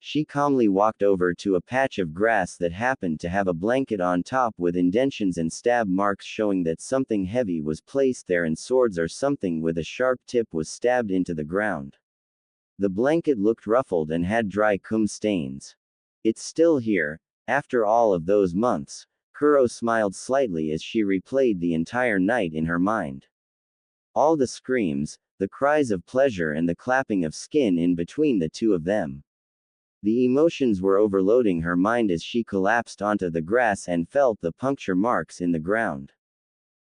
She calmly walked over to a patch of grass that happened to have a blanket on top with indentions and stab marks showing that something heavy was placed there and swords or something with a sharp tip was stabbed into the ground. The blanket looked ruffled and had dry cum stains. It's still here, after all of those months. Kuro smiled slightly as she replayed the entire night in her mind. All the screams, the cries of pleasure and the clapping of skin in between the two of them. The emotions were overloading her mind as she collapsed onto the grass and felt the puncture marks in the ground.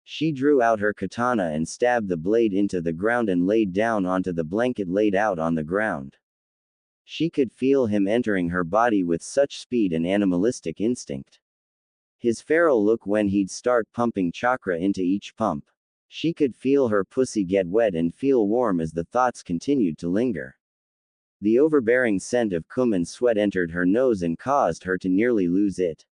She drew out her katana and stabbed the blade into the ground and laid down onto the blanket laid out on the ground. She could feel him entering her body with such speed and animalistic instinct. His feral look when he'd start pumping chakra into each pump. She could feel her pussy get wet and feel warm as the thoughts continued to linger. The overbearing scent of cum and sweat entered her nose and caused her to nearly lose it.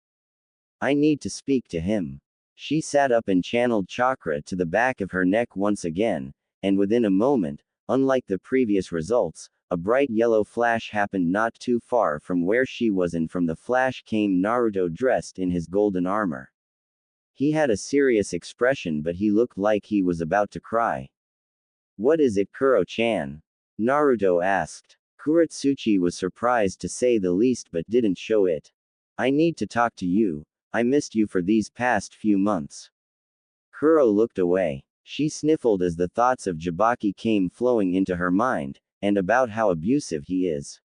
I need to speak to him. She sat up and channeled chakra to the back of her neck once again, and within a moment, unlike the previous results, a bright yellow flash happened not too far from where she was, and from the flash came Naruto dressed in his golden armor. He had a serious expression, but he looked like he was about to cry. What is it, Kuro-chan? Naruto asked. Kurotsuchi was surprised to say the least but didn't show it. I need to talk to you. I missed you for these past few months. Kuro looked away. She sniffled as the thoughts of Jabaki came flowing into her mind, and about how abusive he is.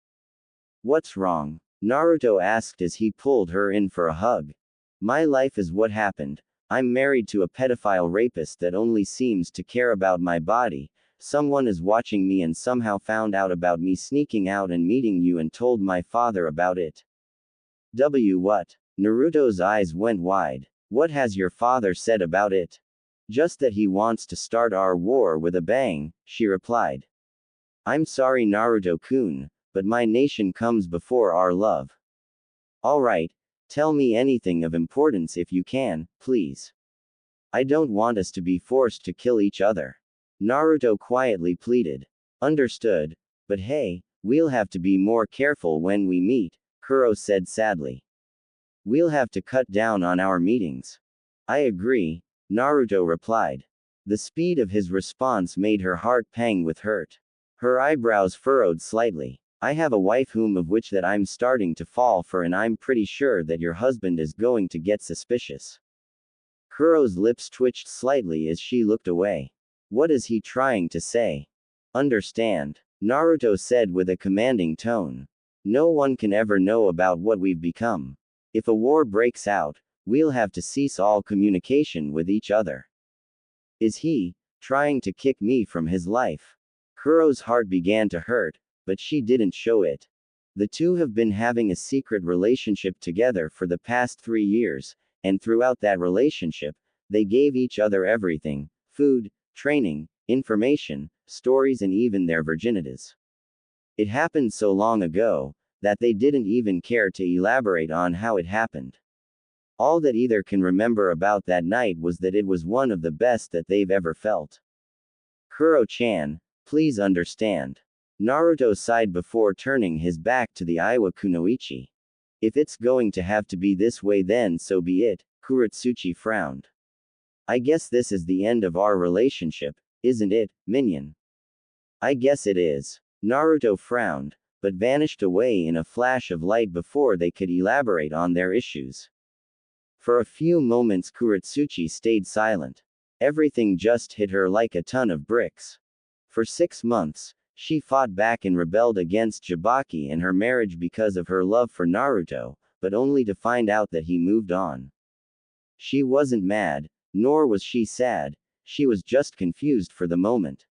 What's wrong? Naruto asked as he pulled her in for a hug. My life is what happened. I'm married to a pedophile rapist that only seems to care about my body. Someone is watching me and somehow found out about me sneaking out and meeting you and told my father about it. What? Naruto's eyes went wide. What has your father said about it? Just that he wants to start our war with a bang, she replied. I'm sorry, Naruto-kun, but my nation comes before our love. Alright, tell me anything of importance if you can, please. I don't want us to be forced to kill each other. Naruto quietly pleaded. Understood, but hey, we'll have to be more careful when we meet, Kuro said sadly. We'll have to cut down on our meetings. I agree, Naruto replied. The speed of his response made her heart pang with hurt. Her eyebrows furrowed slightly. I have a wife whom of which that I'm starting to fall for, and I'm pretty sure that your husband is going to get suspicious. Kuro's lips twitched slightly as she looked away. What is he trying to say? Understand, Naruto said with a commanding tone. No one can ever know about what we've become. If a war breaks out, we'll have to cease all communication with each other. Is he trying to kick me from his life? Kuro's heart began to hurt, but she didn't show it. The two have been having a secret relationship together for the past 3 years, and throughout that relationship, they gave each other everything: food, training, information, stories, and even their virginities. It happened so long ago that they didn't even care to elaborate on how it happened. All that either can remember about that night was that it was one of the best that they've ever felt. Kuro-chan, please understand. Naruto sighed before turning his back to the Iwa Kunoichi. If it's going to have to be this way, then so be it, Kurotsuchi frowned. I guess this is the end of our relationship, isn't it, minion? I guess it is. Naruto frowned, but vanished away in a flash of light before they could elaborate on their issues. For a few moments Kurotsuchi stayed silent. Everything just hit her like a ton of bricks. For 6 months, she fought back and rebelled against Jabaki and her marriage because of her love for Naruto, but only to find out that he moved on. She wasn't mad, nor was she sad, she was just confused for the moment.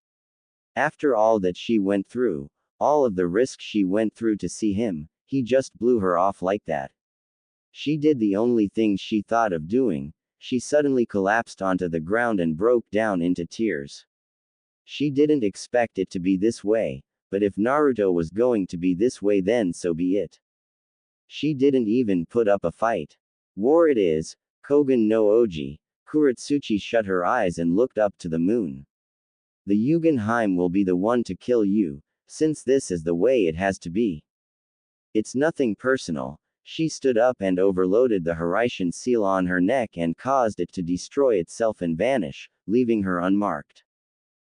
After all that she went through, all of the risk she went through to see him, he just blew her off like that. She did the only thing she thought of doing. She suddenly collapsed onto the ground and broke down into tears. She didn't expect it to be this way, but if Naruto was going to be this way, then so be it. She didn't even put up a fight. War it is, Kogen no Oji. Kurotsuchi shut her eyes and looked up to the moon. The Yugenheim will be the one to kill you, since this is the way it has to be. It's nothing personal. She stood up and overloaded the Hiraishin seal on her neck and caused it to destroy itself and vanish, leaving her unmarked.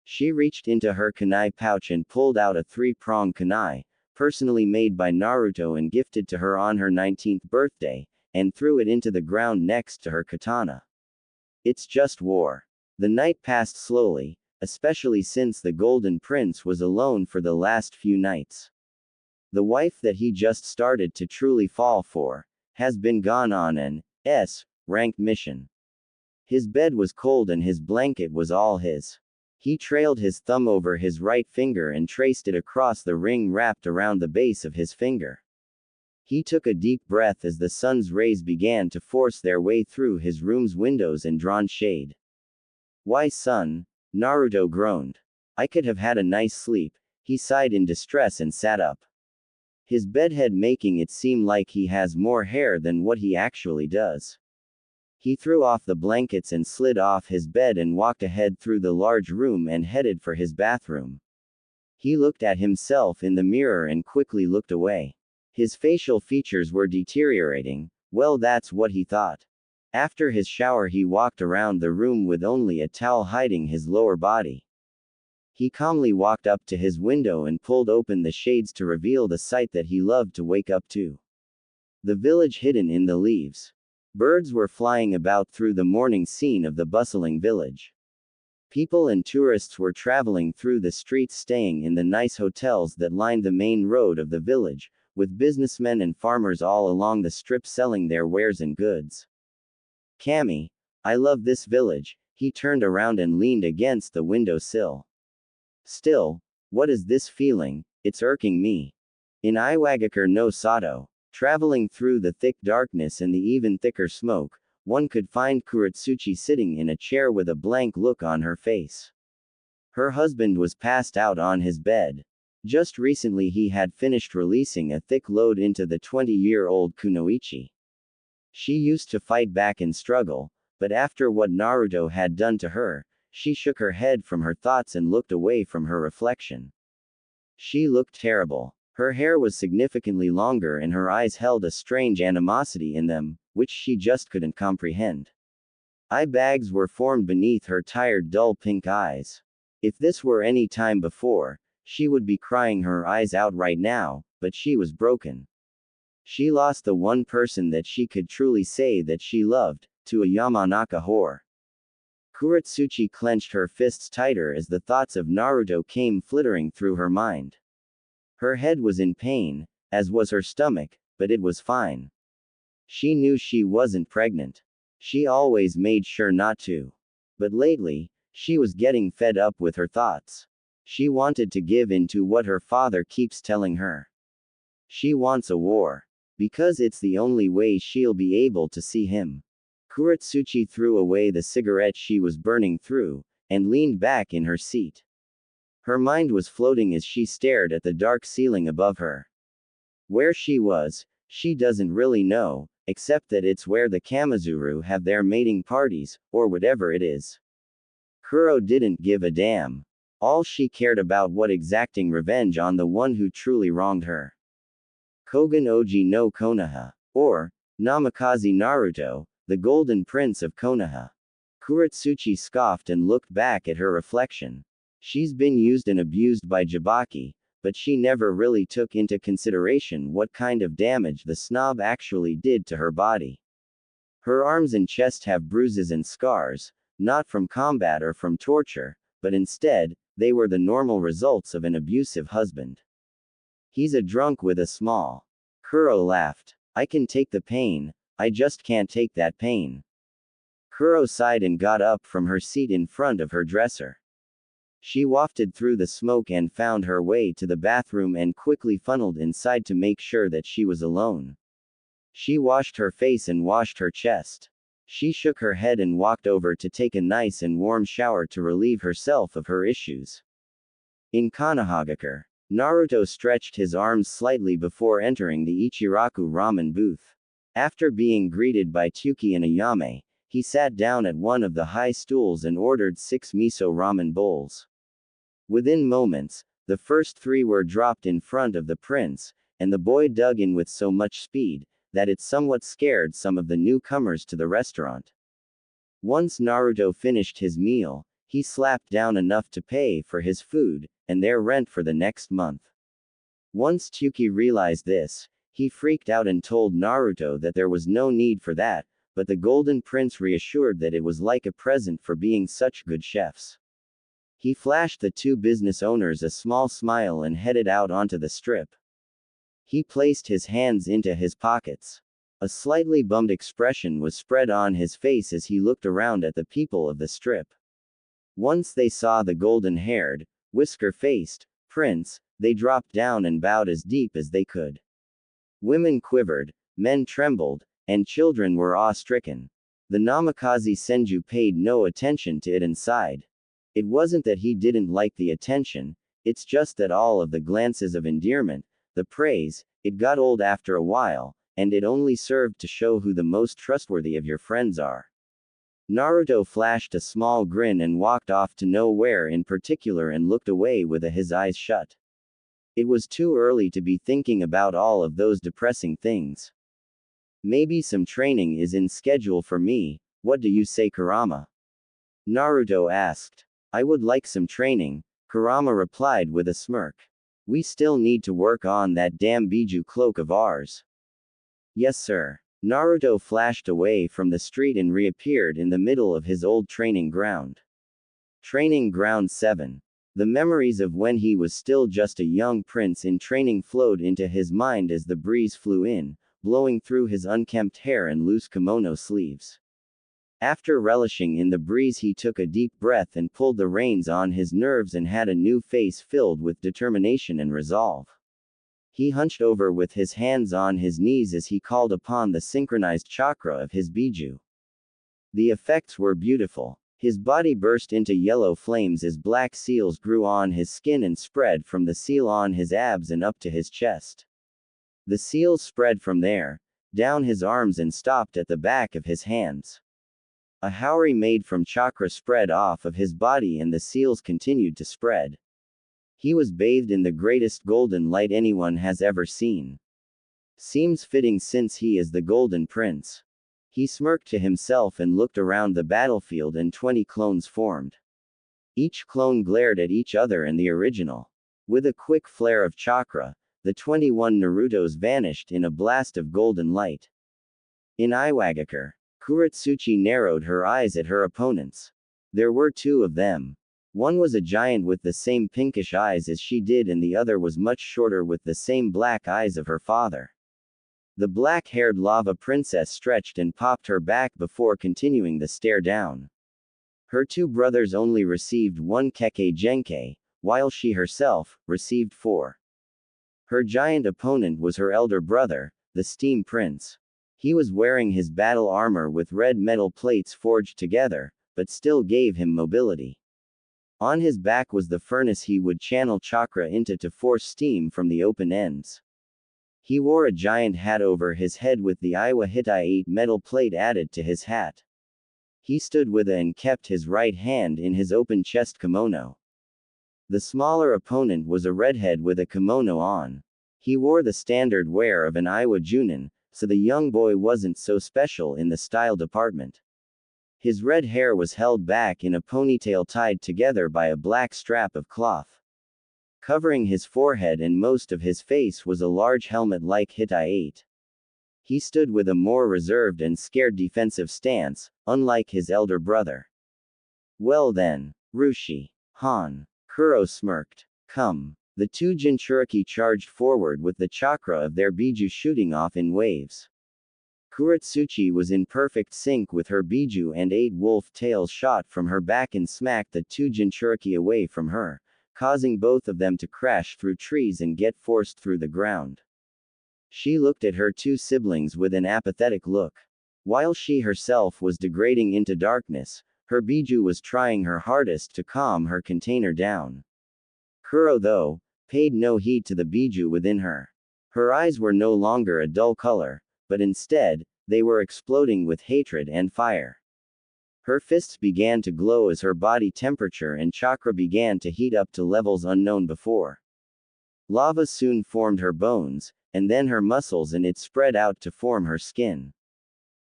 She reached into her kunai pouch and pulled out a 3-pronged kunai, personally made by Naruto and gifted to her on her 19th birthday. and threw it into the ground next to her katana. It's just war. The night passed slowly, especially since the Golden Prince was alone for the last few nights. The wife that he just started to truly fall for has been gone on an S-ranked mission. His bed was cold and his blanket was all his. He trailed his thumb over his right finger and traced it across the ring wrapped around the base of his finger. He took a deep breath as the sun's rays began to force their way through his room's windows and drawn shade. Why, son? Naruto groaned. I could have had a nice sleep. He sighed in distress and sat up. His bedhead making it seem like he has more hair than what he actually does. He threw off the blankets and slid off his bed and walked ahead through the large room and headed for his bathroom. He looked at himself in the mirror and quickly looked away. His facial features were deteriorating. Well, that's what he thought. After his shower, he walked around the room with only a towel hiding his lower body. He calmly walked up to his window and pulled open the shades to reveal the sight that he loved to wake up to. The village hidden in the leaves. Birds were flying about through the morning scene of the bustling village. People and tourists were traveling through the streets, staying in the nice hotels that lined the main road of the village, with businessmen and farmers all along the strip selling their wares and goods. Kami, I love this village. He turned around and leaned against the window sill. Still, what is this feeling? It's irking me. In Iwagakure no Sato, traveling through the thick darkness and the even thicker smoke, one could find Kurotsuchi sitting in a chair with a blank look on her face. Her husband was passed out on his bed. Just recently he had finished releasing a thick load into the 20-year-old Kunoichi. She used to fight back and struggle, but after what Naruto had done to her, she shook her head from her thoughts and looked away from her reflection. She looked terrible. Her hair was significantly longer and her eyes held a strange animosity in them, which she just couldn't comprehend. Eye bags were formed beneath her tired, dull pink eyes. If this were any time before, she would be crying her eyes out right now, but she was broken. She lost the one person that she could truly say that she loved, to a Yamanaka whore. Kurotsuchi clenched her fists tighter as the thoughts of Naruto came flittering through her mind. Her head was in pain, as was her stomach, but it was fine. She knew she wasn't pregnant. She always made sure not to. But lately, she was getting fed up with her thoughts. She wanted to give in to what her father keeps telling her. She wants a war. Because it's the only way she'll be able to see him. Kurotsuchi threw away the cigarette she was burning through, and leaned back in her seat. Her mind was floating as she stared at the dark ceiling above her. Where she was, she doesn't really know, except that it's where the Kamizuru have their mating parties, or whatever it is. Kuro didn't give a damn. All she cared about was exacting revenge on the one who truly wronged her. Kogen Oji no Konoha, or Namikaze Naruto, the Golden Prince of Konoha. Kurotsuchi scoffed and looked back at her reflection. She's been used and abused by Jabaki, but she never really took into consideration what kind of damage the snob actually did to her body. Her arms and chest have bruises and scars, not from combat or from torture, but instead, they were the normal results of an abusive husband. He's a drunk with a small. Kuro laughed. I can take the pain, I just can't take that pain. Kuro sighed and got up from her seat in front of her dresser. She wafted through the smoke and found her way to the bathroom and quickly funneled inside to make sure that she was alone. She washed her face and washed her chest. She shook her head and walked over to take a nice and warm shower to relieve herself of her issues. In Konohagakure, Naruto stretched his arms slightly before entering the Ichiraku ramen booth. After being greeted by Tyuki and Ayame, he sat down at one of the high stools and ordered 6 miso ramen bowls. Within moments, the first 3 were dropped in front of the prince, and the boy dug in with so much speed that it somewhat scared some of the newcomers to the restaurant. Once Naruto finished his meal, he slapped down enough to pay for his food and their rent for the next month. Once Tyuki realized this, He freaked out and told Naruto that there was no need for that, but the Golden Prince reassured that it was like a present for being such good chefs. He flashed the two business owners a small smile and headed out onto the strip. He placed his hands into his pockets. A slightly bummed expression was spread on his face as he looked around at the people of the strip. Once they saw the golden-haired, whisker-faced prince, they dropped down and bowed as deep as they could. Women quivered, men trembled, and children were awe-stricken. The Namikaze Senju paid no attention to it and sighed. It wasn't that he didn't like the attention, it's just that all of the glances of endearment, the praise, it got old after a while, and it only served to show who the most trustworthy of your friends are. Naruto flashed a small grin and walked off to nowhere in particular and looked away with his eyes shut. It was too early to be thinking about all of those depressing things. Maybe some training is in schedule for me, what do you say, Kurama? Naruto asked. I would like some training, Kurama replied with a smirk. We still need to work on that damn Biju cloak of ours. Yes, sir. Naruto flashed away from the street and reappeared in the middle of his old training ground. Training Ground 7. The memories of when he was still just a young prince in training flowed into his mind as the breeze flew in, blowing through his unkempt hair and loose kimono sleeves. After relishing in the breeze, he took a deep breath and pulled the reins on his nerves and had a new face filled with determination and resolve. He hunched over with his hands on his knees as he called upon the synchronized chakra of his Biju. The effects were beautiful. His body burst into yellow flames as black seals grew on his skin and spread from the seal on his abs and up to his chest. The seals spread from there, down his arms and stopped at the back of his hands. A haori made from chakra spread off of his body and the seals continued to spread. He was bathed in the greatest golden light anyone has ever seen. Seems fitting since he is the Golden Prince. He smirked to himself and looked around the battlefield and 20 clones formed. Each clone glared at each other and the original. With a quick flare of chakra, the 21 Narutos vanished in a blast of golden light. In Iwagakure, Kurotsuchi narrowed her eyes at her opponents. There were two of them. One was a giant with the same pinkish eyes as she did and the other was much shorter with the same black eyes of her father. The black-haired lava princess stretched and popped her back before continuing the stare down. Her two brothers only received 1 Kekkei Genkei, while she herself received 4. Her giant opponent was her elder brother, the Steam Prince. He was wearing his battle armor with red metal plates forged together, but still gave him mobility. On his back was the furnace he would channel chakra into to force steam from the open ends. He wore a giant hat over his head with the Iwa Hittite metal plate added to his hat. He stood with it and kept his right hand in his open chest kimono. The smaller opponent was a redhead with a kimono on. He wore the standard wear of an Iwa Junin, so the young boy wasn't so special in the style department. His red hair was held back in a ponytail tied together by a black strap of cloth. Covering his forehead and most of his face was a large helmet like Hittite. He stood with a more reserved and scared defensive stance, unlike his elder brother. Well then, Rushi. Han. Kuro smirked. Come. The two Jinchuriki charged forward with the chakra of their Biju shooting off in waves. Kurotsuchi was in perfect sync with her Biju and 8 wolf tails shot from her back and smacked the two Jinchuriki away from her, causing both of them to crash through trees and get forced through the ground. She looked at her two siblings with an apathetic look. While she herself was degrading into darkness, her Biju was trying her hardest to calm her container down. Kuro, though, paid no heed to the Biju within her. Her eyes were no longer a dull color, but instead, they were exploding with hatred and fire. Her fists began to glow as her body temperature and chakra began to heat up to levels unknown before. Lava soon formed her bones, and then her muscles, and it spread out to form her skin.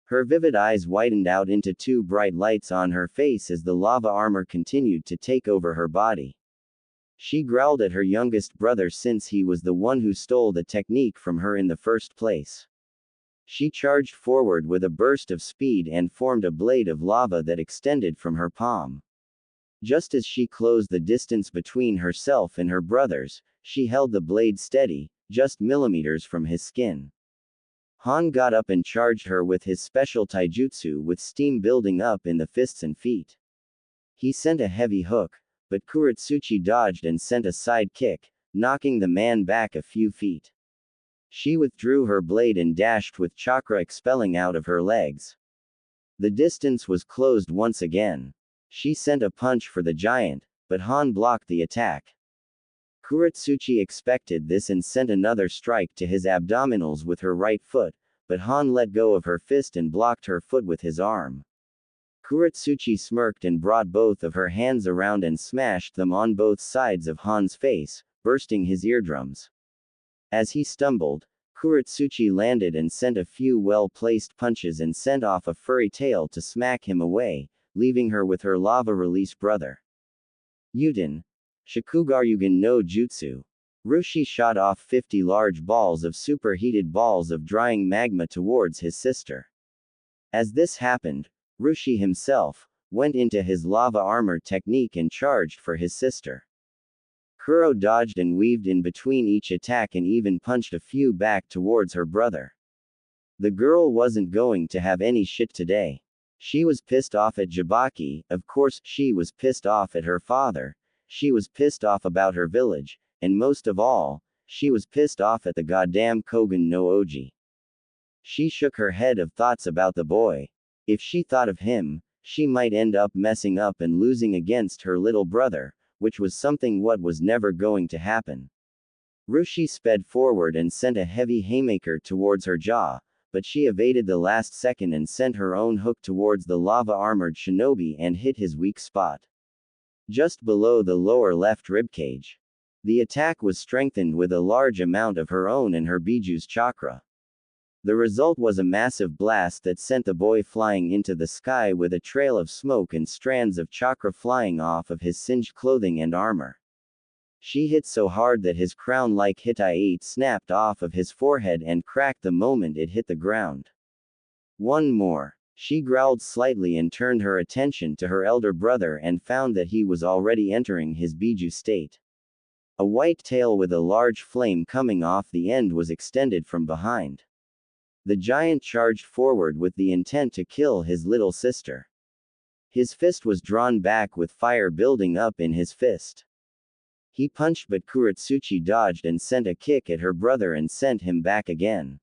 Her vivid eyes widened out into 2 bright lights on her face as the lava armor continued to take over her body. She growled at her youngest brother since he was the one who stole the technique from her in the first place. She charged forward with a burst of speed and formed a blade of lava that extended from her palm. Just as she closed the distance between herself and her brothers, she held the blade steady, just millimeters from his skin. Han got up and charged her with his special taijutsu with steam building up in the fists and feet. He sent a heavy hook, but Kurotsuchi dodged and sent a side kick, knocking the man back a few feet. She withdrew her blade and dashed with chakra expelling out of her legs. The distance was closed once again. She sent a punch for the giant, but Han blocked the attack. Kurotsuchi expected this and sent another strike to his abdominals with her right foot, but Han let go of her fist and blocked her foot with his arm. Kurotsuchi smirked and brought both of her hands around and smashed them on both sides of Han's face, bursting his eardrums. As he stumbled, Kurotsuchi landed and sent a few well-placed punches and sent off a furry tail to smack him away, leaving her with her lava-release brother. Yuten. Shikugaryugen no Jutsu. Rushi shot off 50 large balls of superheated balls of drying magma towards his sister. As this happened, Rushi himself went into his lava armor technique and charged for his sister. Kuro dodged and weaved in between each attack and even punched a few back towards her brother. The girl wasn't going to have any shit today. She was pissed off at Jabaki, of course, she was pissed off at her father, she was pissed off about her village, and most of all, she was pissed off at the goddamn Kogen no Oji. She shook her head of thoughts about the boy. If she thought of him, she might end up messing up and losing against her little brother, which was something what was never going to happen. Rushi sped forward and sent a heavy haymaker towards her jaw, but she evaded the last second and sent her own hook towards the lava-armored shinobi and hit his weak spot. Just below the lower left ribcage. The attack was strengthened with a large amount of her own and her Biju's chakra. The result was a massive blast that sent the boy flying into the sky with a trail of smoke and strands of chakra flying off of his singed clothing and armor. She hit so hard that his crown-like Hittite snapped off of his forehead and cracked the moment it hit the ground. One more. She growled slightly and turned her attention to her elder brother and found that he was already entering his Biju state. A white tail with a large flame coming off the end was extended from behind. The giant charged forward with the intent to kill his little sister. His fist was drawn back with fire building up in his fist. He punched but Kurotsuchi dodged and sent a kick at her brother and sent him back again.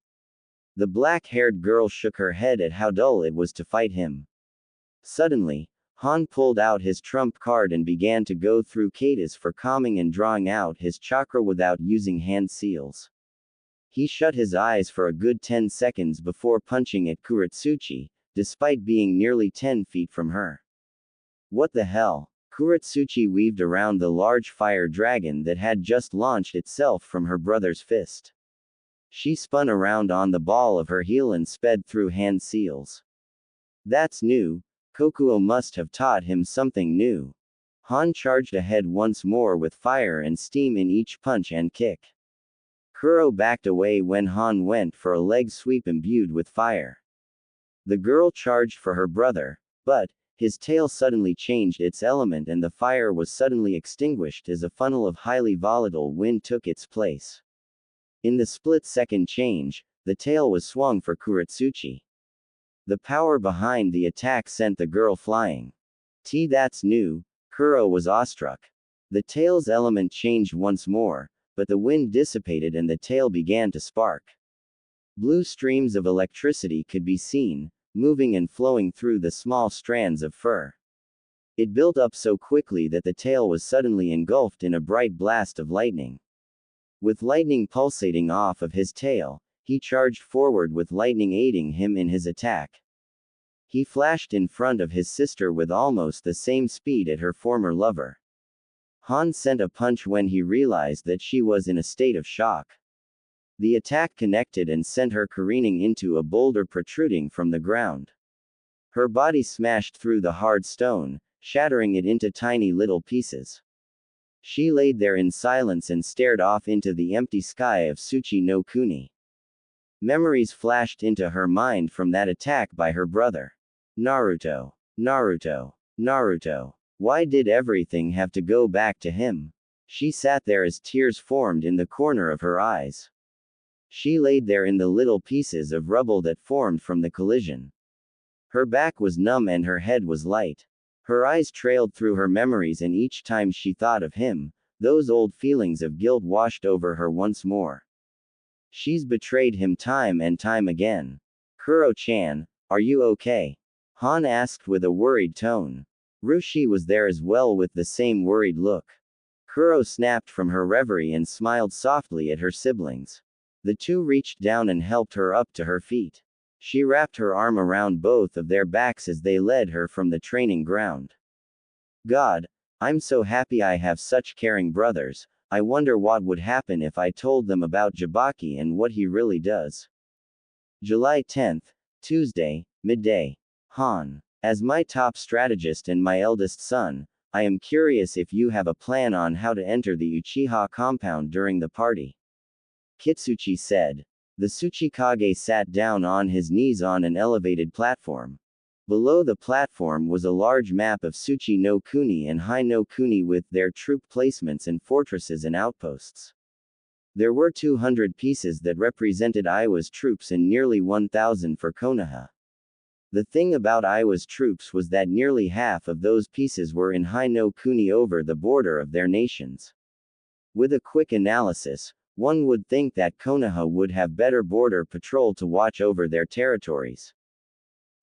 The black-haired girl shook her head at how dull it was to fight him. Suddenly, Han pulled out his trump card and began to go through katas for calming and drawing out his chakra without using hand seals. He shut his eyes for a good 10 seconds before punching at Kurotsuchi, despite being nearly 10 feet from her. What the hell? Kurotsuchi weaved around the large fire dragon that had just launched itself from her brother's fist. She spun around on the ball of her heel and sped through hand seals. That's new. Kokuo must have taught him something new. Han charged ahead once more with fire and steam in each punch and kick. Kuro backed away when Han went for a leg sweep imbued with fire. The girl charged for her brother, but his tail suddenly changed its element and the fire was suddenly extinguished as a funnel of highly volatile wind took its place. In the split-second change, the tail was swung for Kurotsuchi. The power behind the attack sent the girl flying. That's new. Kuro was awestruck. The tail's element changed once more, but the wind dissipated and the tail began to spark. Blue streams of electricity could be seen, moving and flowing through the small strands of fur. It built up so quickly that the tail was suddenly engulfed in a bright blast of lightning. With lightning pulsating off of his tail, he charged forward with lightning aiding him in his attack. He flashed in front of his sister with almost the same speed at her former lover. Han sent a punch when he realized that she was in a state of shock. The attack connected and sent her careening into a boulder protruding from the ground. Her body smashed through the hard stone, shattering it into tiny little pieces. She laid there in silence and stared off into the empty sky of Tsuchi no Kuni. Memories flashed into her mind from that attack by her brother. Naruto. Naruto. Naruto. Why did everything have to go back to him? She sat there as tears formed in the corner of her eyes. She laid there in the little pieces of rubble that formed from the collision. Her back was numb and her head was light. Her eyes trailed through her memories, and each time she thought of him, those old feelings of guilt washed over her once more. She's betrayed him time and time again. Kuro-chan, are you okay? Han asked with a worried tone. Rushi was there as well with the same worried look. Kuro snapped from her reverie and smiled softly at her siblings. The two reached down and helped her up to her feet. She wrapped her arm around both of their backs as they led her from the training ground. God, I'm so happy I have such caring brothers. I wonder what would happen if I told them about Jabaki and what he really does. July 10th, Tuesday, midday. Han. As my top strategist and my eldest son, I am curious if you have a plan on how to enter the Uchiha compound during the party. Kitsuchi said. The Tsuchikage sat down on his knees on an elevated platform. Below the platform was a large map of Tsuchi no Kuni and Hai no Kuni with their troop placements and fortresses and outposts. There were 200 pieces that represented Iwa's troops and nearly 1,000 for Konoha. The thing about Iwa's troops was that nearly half of those pieces were in Hai no Kuni over the border of their nations. With a quick analysis, one would think that Konoha would have better border patrol to watch over their territories.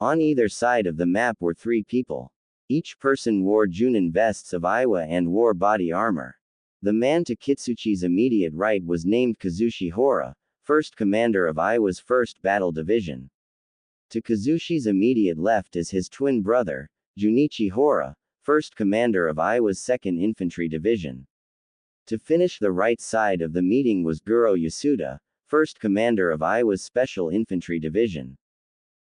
On either side of the map were 3 people. Each person wore Junin vests of Iwa and wore body armor. The man to Kitsuchi's immediate right was named Kazushi Hora, first commander of Iwa's 1st Battle Division. To Kazushi's immediate left is his twin brother, Junichi Hora, 1st commander of Iwa's 2nd Infantry Division. To finish the right side of the meeting was Guro Yasuda, 1st commander of Iwa's Special Infantry Division.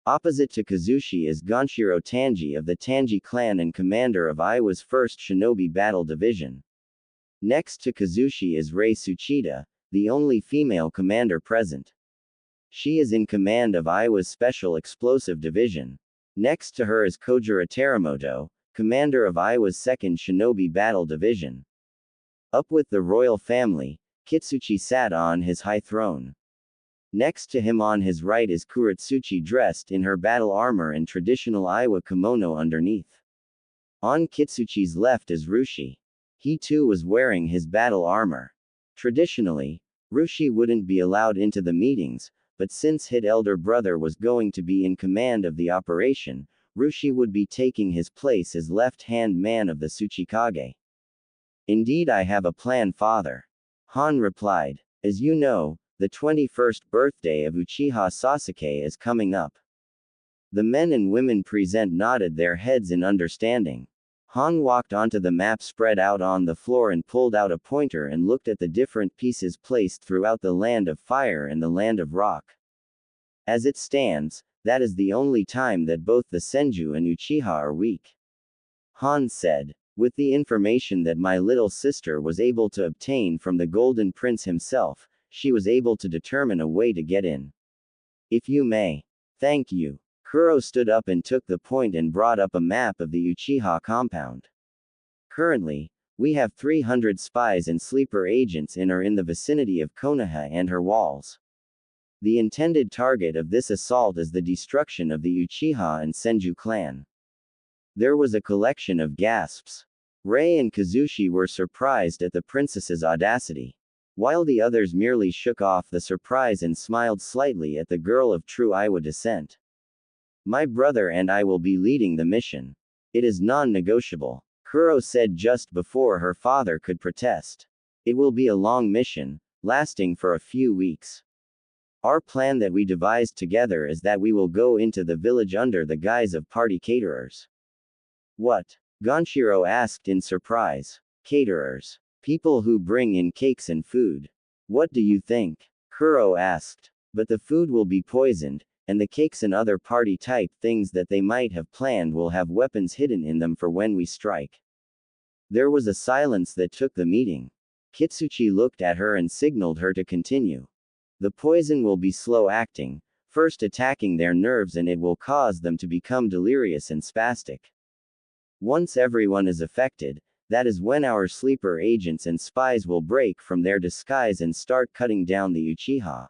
Opposite to Kazushi is Ganshiro Tanji of the Tanji clan and commander of Iwa's 1st Shinobi Battle Division. Next to Kazushi is Rei Tsuchida, the only female commander present. She is in command of Iwa's Special Explosive Division. Next to her is Kojiro Teramoto, commander of Iwa's 2nd Shinobi Battle Division. Up with the royal family, Kitsuchi sat on his high throne. Next to him on his right is Kurotsuchi dressed in her battle armor and traditional Iwa kimono underneath. On Kitsuchi's left is Rushi. He too was wearing his battle armor. Traditionally, Rushi wouldn't be allowed into the meetings, but since his elder brother was going to be in command of the operation, Rushi would be taking his place as left-hand man of the Tsuchikage. Indeed, I have a plan, father. Han replied. As you know, the 21st birthday of Uchiha Sasuke is coming up. The men and women present nodded their heads in understanding. Han walked onto the map spread out on the floor and pulled out a pointer and looked at the different pieces placed throughout the land of fire and the land of rock. As it stands, that is the only time that both the Senju and Uchiha are weak. Han said. With the information that my little sister was able to obtain from the Golden Prince himself, she was able to determine a way to get in. If you may. Thank you. Kuro stood up and took the point and brought up a map of the Uchiha compound. Currently, we have 300 spies and sleeper agents in or in the vicinity of Konoha and her walls. The intended target of this assault is the destruction of the Uchiha and Senju clan. There was a collection of gasps. Rei and Kazushi were surprised at the princess's audacity, while the others merely shook off the surprise and smiled slightly at the girl of true Iwa descent. My brother and I will be leading the mission. It is non-negotiable, Kuro said just before her father could protest. It will be a long mission, lasting for a few weeks. Our plan that we devised together is that we will go into the village under the guise of party caterers. What? Ganshiro asked in surprise. Caterers. People who bring in cakes and food. What do you think? Kuro asked. But the food will be poisoned, and the cakes and other party-type things that they might have planned will have weapons hidden in them for when we strike. There was a silence that took the meeting. Kitsuchi looked at her and signaled her to continue. The poison will be slow acting, first attacking their nerves, and it will cause them to become delirious and spastic. Once everyone is affected, that is when our sleeper agents and spies will break from their disguise and start cutting down the Uchiha.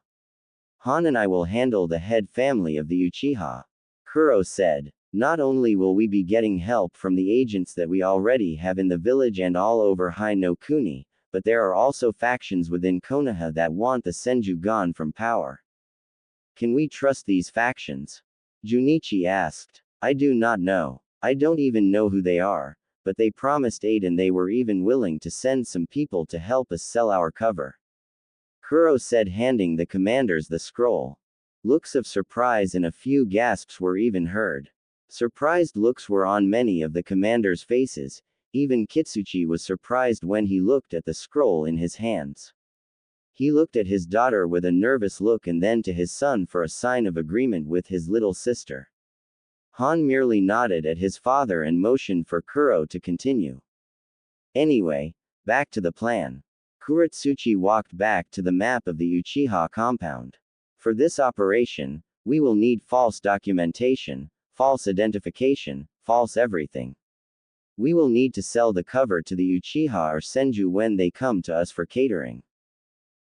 Han and I will handle the head family of the Uchiha. Kuro said. Not only will we be getting help from the agents that we already have in the village and all over Hai no Kuni, but there are also factions within Konoha that want the Senju gone from power. Can we trust these factions? Junichi asked. I do not know. I don't even know who they are, but they promised aid and they were even willing to send some people to help us sell our cover. Kuro said, handing the commanders the scroll. Looks of surprise and a few gasps were even heard. Surprised looks were on many of the commanders' faces. Even Kitsuchi was surprised when he looked at the scroll in his hands. He looked at his daughter with a nervous look and then to his son for a sign of agreement with his little sister. Han merely nodded at his father and motioned for Kuro to continue. Anyway, back to the plan. Kurotsuchi walked back to the map of the Uchiha compound. For this operation, we will need false documentation, false identification, false everything. We will need to sell the cover to the Uchiha or Senju when they come to us for catering.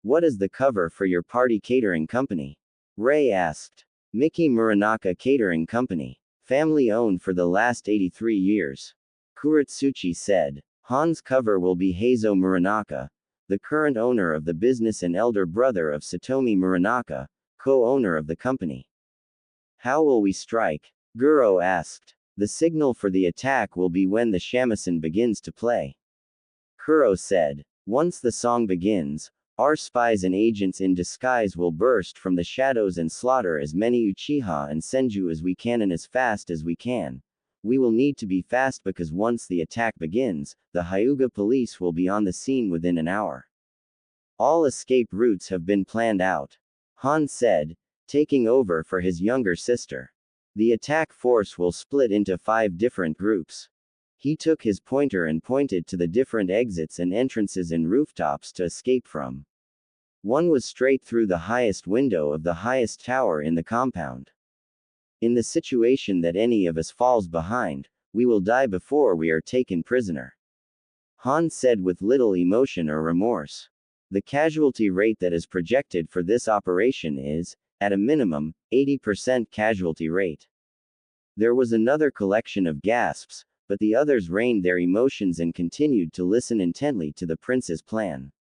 What is the cover for your party catering company? Ray asked. Miki Muranaka Catering Company. Family owned for the last 83 years. Kurotsuchi said. Han's cover will be Heizo Muranaka, the current owner of the business and elder brother of Satomi Muranaka, co-owner of the company. How will we strike? Guro asked. The signal for the attack will be when the shamisen begins to play. Kuro said. Once the song begins, our spies and agents in disguise will burst from the shadows and slaughter as many Uchiha and Senju as we can and as fast as we can. We will need to be fast because once the attack begins, the Hyuga police will be on the scene within an hour. All escape routes have been planned out. Han said, taking over for his younger sister. The attack force will split into 5 different groups. He took his pointer and pointed to the different exits and entrances and rooftops to escape from. One was straight through the highest window of the highest tower in the compound. In the situation that any of us falls behind, we will die before we are taken prisoner. Han said with little emotion or remorse. The casualty rate that is projected for this operation is, at a minimum, 80% casualty rate. There was another collection of gasps, but the others reined their emotions and continued to listen intently to the prince's plan.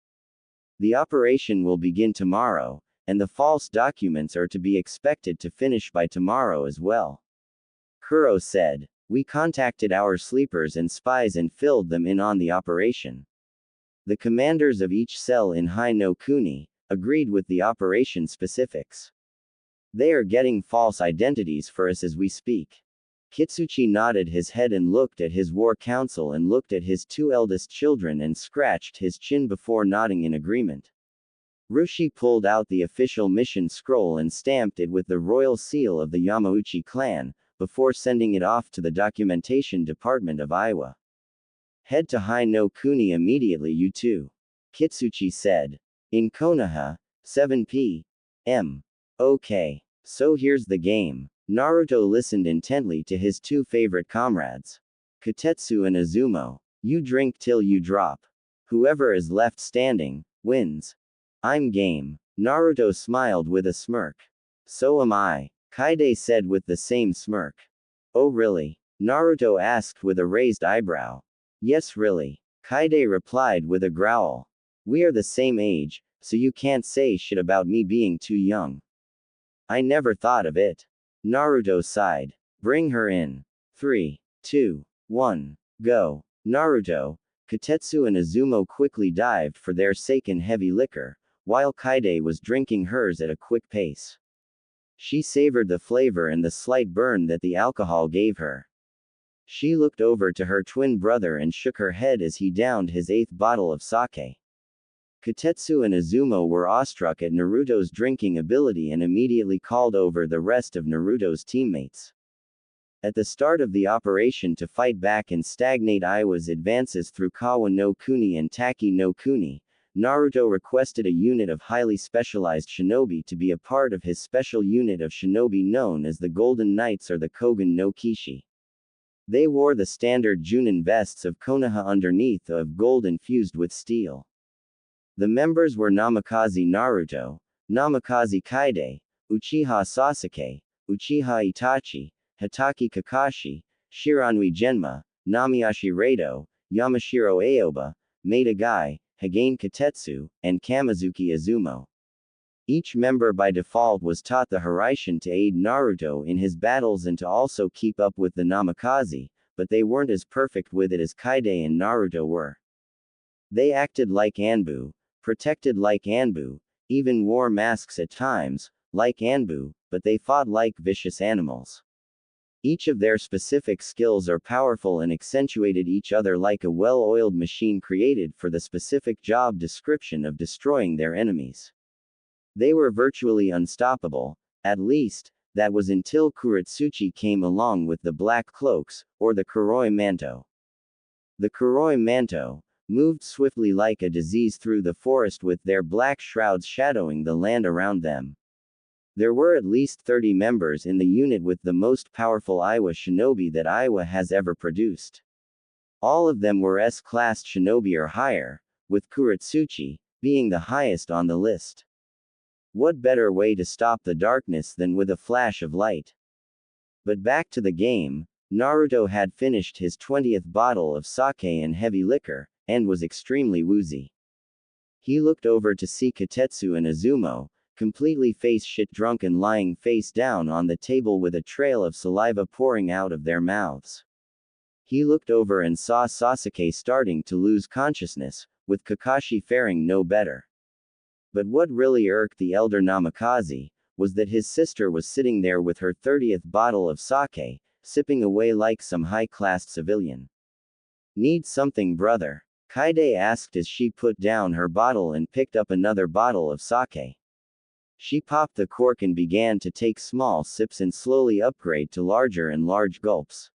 The operation will begin tomorrow, and the false documents are to be expected to finish by tomorrow as well. Kuro said. We contacted our sleepers and spies and filled them in on the operation. The commanders of each cell in Hai no Kuni agreed with the operation specifics. They are getting false identities for us as we speak. Kitsuchi nodded his head and looked at his war council and looked at his 2 eldest children and scratched his chin before nodding in agreement. Rushi pulled out the official mission scroll and stamped it with the royal seal of the Yamauchi clan, before sending it off to the documentation department of Aiwa. Head to Hai no Kuni immediately, you two. Kitsuchi said. In Konoha, 7 p.m. Okay. So here's the game. Naruto listened intently to his 2 favorite comrades. Kotetsu and Izumo. You drink till you drop. Whoever is left standing, wins. I'm game. Naruto smiled with a smirk. So am I. Kaide said with the same smirk. Oh really? Naruto asked with a raised eyebrow. Yes really. Kaide replied with a growl. We are the same age, so you can't say shit about me being too young. I never thought of it. Naruto sighed. Bring her in. 3, 2, 1, go. Naruto, Kotetsu and Izumo quickly dived for their sake heavy liquor, while Kaide was drinking hers at a quick pace. She savored the flavor and the slight burn that the alcohol gave her. She looked over to her twin brother and shook her head as he downed his 8th bottle of sake. Kotetsu and Izumo were awestruck at Naruto's drinking ability and immediately called over the rest of Naruto's teammates. At the start of the operation to fight back and stagnate Aiwa's advances through Kawa no Kuni and Taki no Kuni, Naruto requested a unit of highly specialized shinobi to be a part of his special unit of shinobi known as the Golden Knights or the Kogen no Kishi. They wore the standard Junin vests of Konoha underneath of gold infused with steel. The members were Namikaze Naruto, Namikaze Kaide, Uchiha Sasuke, Uchiha Itachi, Hitaki Kakashi, Shiranui Genma, Namiyashi Rado, Yamashiro Aoba, Maida Gai, Hagane Katetsu, and Kamizuki Izumo. Each member by default was taught the Hiraishin to aid Naruto in his battles and to also keep up with the Namikaze, but they weren't as perfect with it as Kaide and Naruto were. They acted like Anbu, protected like Anbu, even wore masks at times, like Anbu, but they fought like vicious animals. Each of their specific skills are powerful and accentuated each other like a well-oiled machine created for the specific job description of destroying their enemies. They were virtually unstoppable, at least, that was until Kurotsuchi came along with the Black Cloaks, or the Kuroi Manto. The Kuroi Manto moved swiftly like a disease through the forest with their black shrouds shadowing the land around them. There were at least 30 members in the unit with the most powerful Aiwa shinobi that Aiwa has ever produced. All of them were S-class shinobi or higher, with Kurotsuchi being the highest on the list. What better way to stop the darkness than with a flash of light? But back to the game, Naruto had finished his 20th bottle of sake and heavy liquor, and was extremely woozy. He looked over to see Katetsu and Izumo, completely face-shit drunk and lying face down on the table with a trail of saliva pouring out of their mouths. He looked over and saw Sasuke starting to lose consciousness, with Kakashi faring no better. But what really irked the elder Namikaze was that his sister was sitting there with her 30th bottle of sake, sipping away like some high-class civilian. Need something, brother? Kaide asked as she put down her bottle and picked up another bottle of sake. She popped the cork and began to take small sips and slowly upgrade to larger and large gulps.